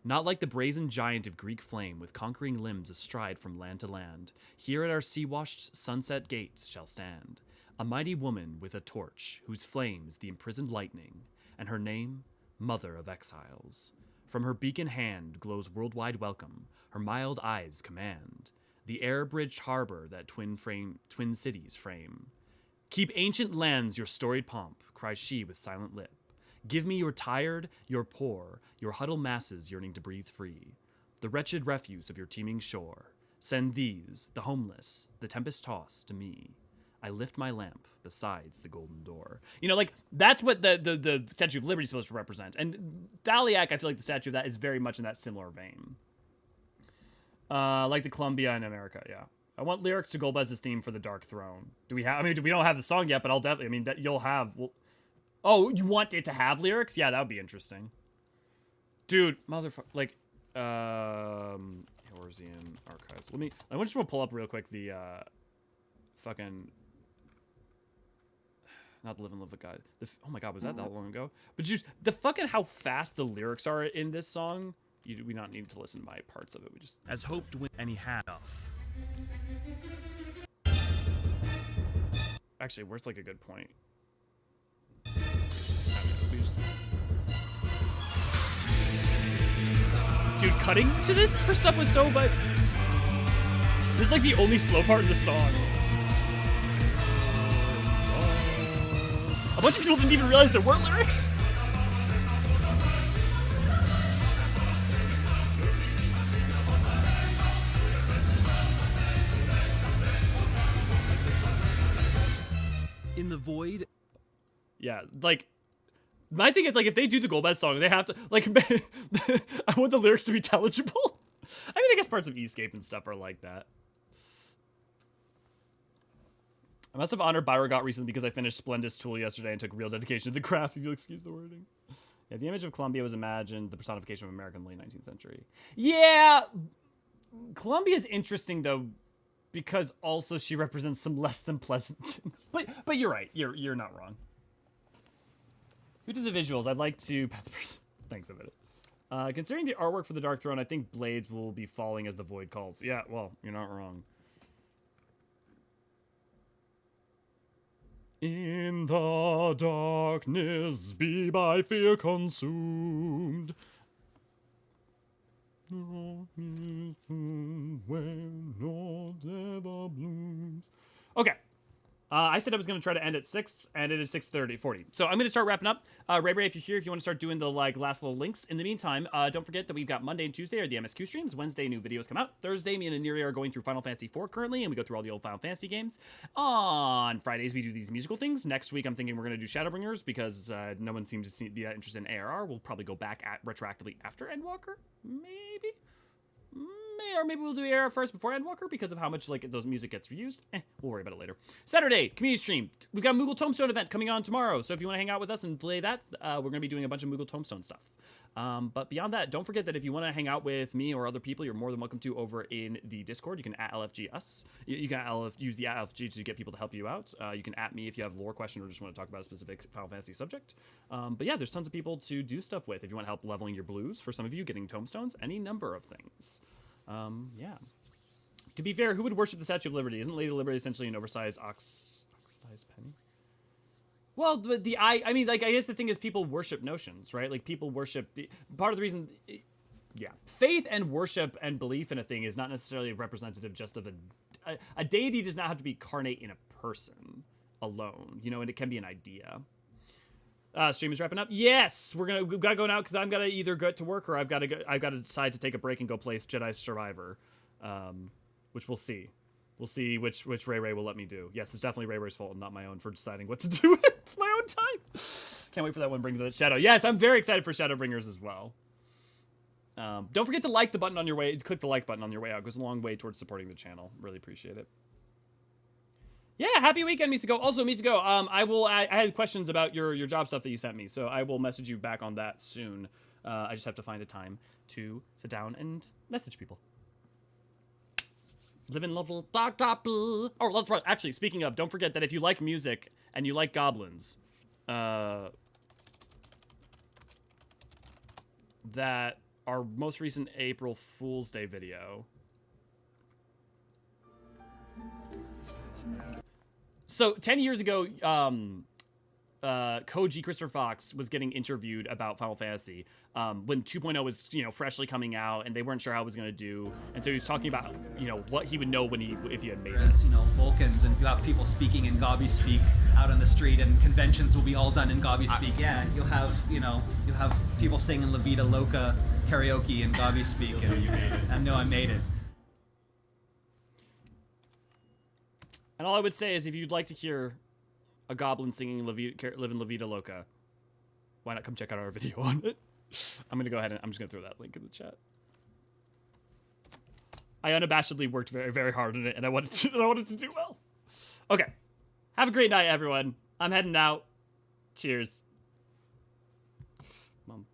not like the brazen giant of Greek flame with conquering limbs astride from land to land. Here at our sea-washed sunset gates shall stand a mighty woman with a torch, whose flames the imprisoned lightning, and her name, Mother of Exiles. From her beacon hand glows worldwide welcome, her mild eyes command the air-bridged harbor that twin cities frame. Keep ancient lands your storied pomp, cries she with silent lip. Give me your tired, your poor, your huddled masses yearning to breathe free, the wretched refuse of your teeming shore. Send these, the homeless, the tempest-tossed, to me. I lift my lamp besides the golden door. You know, like, that's what the Statue of Liberty is supposed to represent. And Thaliak, I feel like the statue of that is very much in that similar vein. Like the Columbia in America, yeah. I want lyrics to Golbez's theme for the Dark Throne. Do we have, I mean, we don't have the song yet, but I'll definitely, I mean, that you'll have, oh, you want it to have lyrics? Yeah, that would be interesting. Dude, motherfucker, like, Eorzean archives. I just want to pull up real quick the, fucking, not the Live and Live Guide. Oh my god, was that long ago? But just the fucking how fast the lyrics are in this song. We not need to listen to my parts of it. We just as hope to win any had. Actually, where's like a good point? Dude, cutting to this for stuff was so bad. This is like the only slow part in the song. A bunch of people didn't even realize there weren't lyrics. In the void. Yeah, like, my thing is, like, if they do the Golbez song, they have to, like, I want the lyrics to be intelligible. I mean, I guess parts of Escape and stuff are like that. I must have honored Byrogot recently because I finished Splendid's Tool yesterday and took real dedication to the craft, if you'll excuse the wording. Yeah, the image of Columbia was imagined the personification of America in the late 19th century. Yeah, Columbia is interesting, though, because also she represents some less than pleasant things. But you're right. You're not wrong. Who did the visuals? I'd like to... Thanks a minute. Considering the artwork for the Dark Throne, I think blades will be falling as the void calls. Yeah, well, you're not wrong. In the darkness, be by fear consumed. Okay. I said I was going to try to end at 6, and it is 6:40. So I'm going to start wrapping up. Ray, if you're here, if you want to start doing the last little links. In the meantime, don't forget that we've got Monday and Tuesday are the MSQ streams. Wednesday, new videos come out. Thursday, me and Aniri are going through Final Fantasy IV currently, and we go through all the old Final Fantasy games. On Fridays, we do these musical things. Next week, I'm thinking we're going to do Shadowbringers because no one seems to be that interested in ARR. We'll probably go back retroactively after Endwalker, maybe. Or maybe we'll do AR first before Endwalker because of how much those music gets reused. We'll worry about it later. Saturday, community stream. We've got a Moogle Tombstone event coming on tomorrow. So if you want to hang out with us and play that, we're going to be doing a bunch of Moogle Tombstone stuff. But beyond that, don't forget that if you want to hang out with me or other people, you're more than welcome to over in the Discord. You can @LFG us. You can use the @LFG to get people to help you out. You can @me if you have a lore question or just want to talk about a specific Final Fantasy subject. But yeah, there's tons of people to do stuff with. If you want help leveling your blues, for some of you, getting tombstones, any number of things. Yeah. To be fair, who would worship the Statue of Liberty? Isn't Lady Liberty essentially an oversized oxidized penny? Well, I mean, I guess the thing is people worship notions, right? Like, people worship... Part of the reason... Yeah. Faith and worship and belief in a thing is not necessarily representative just of a deity does not have to be carnate in a person alone, you know, and it can be an idea. Stream is wrapping up. Yes, we've got to go now because I'm gonna either go to work or I've got to decide to take a break and go play Jedi Survivor, which we'll see. We'll see which Ray will let me do. Yes, it's definitely Ray's fault and not my own for deciding what to do with my own time. Can't wait for that one. Bring the Shadow. Yes, I'm very excited for Shadowbringers as well. Don't forget to like the button on your way. Click the like button on your way out. It goes a long way towards supporting the channel. Really appreciate it. Yeah, happy weekend, Misako. Also, Misako, I had questions about your job stuff that you sent me, so I will message you back on that soon. I just have to find a time to sit down and message people. Living level dark doppel. Oh, that's right. Actually, speaking of, don't forget that if you like music and you like goblins, that our most recent April Fool's Day video. So 10 years ago, Koji Christopher Fox was getting interviewed about Final Fantasy when 2.0 was, freshly coming out, and they weren't sure how it was going to do. And so he was talking about, what he would know if he had made it. Vulcans, and you have people speaking in Gabi speak out on the street, and conventions will be all done in Gabi speak. Yeah, you'll have, you'll have people singing La Vida Loca karaoke in Gabi speak. And you made it. I know I made it. And all I would say is, if you'd like to hear a goblin singing Livin' La Vida Loca, why not come check out our video on it? I'm going to go ahead and I'm just going to throw that link in the chat. I unabashedly worked very, very hard on it, and I wanted to do well. Okay. Have a great night, everyone. I'm heading out. Cheers.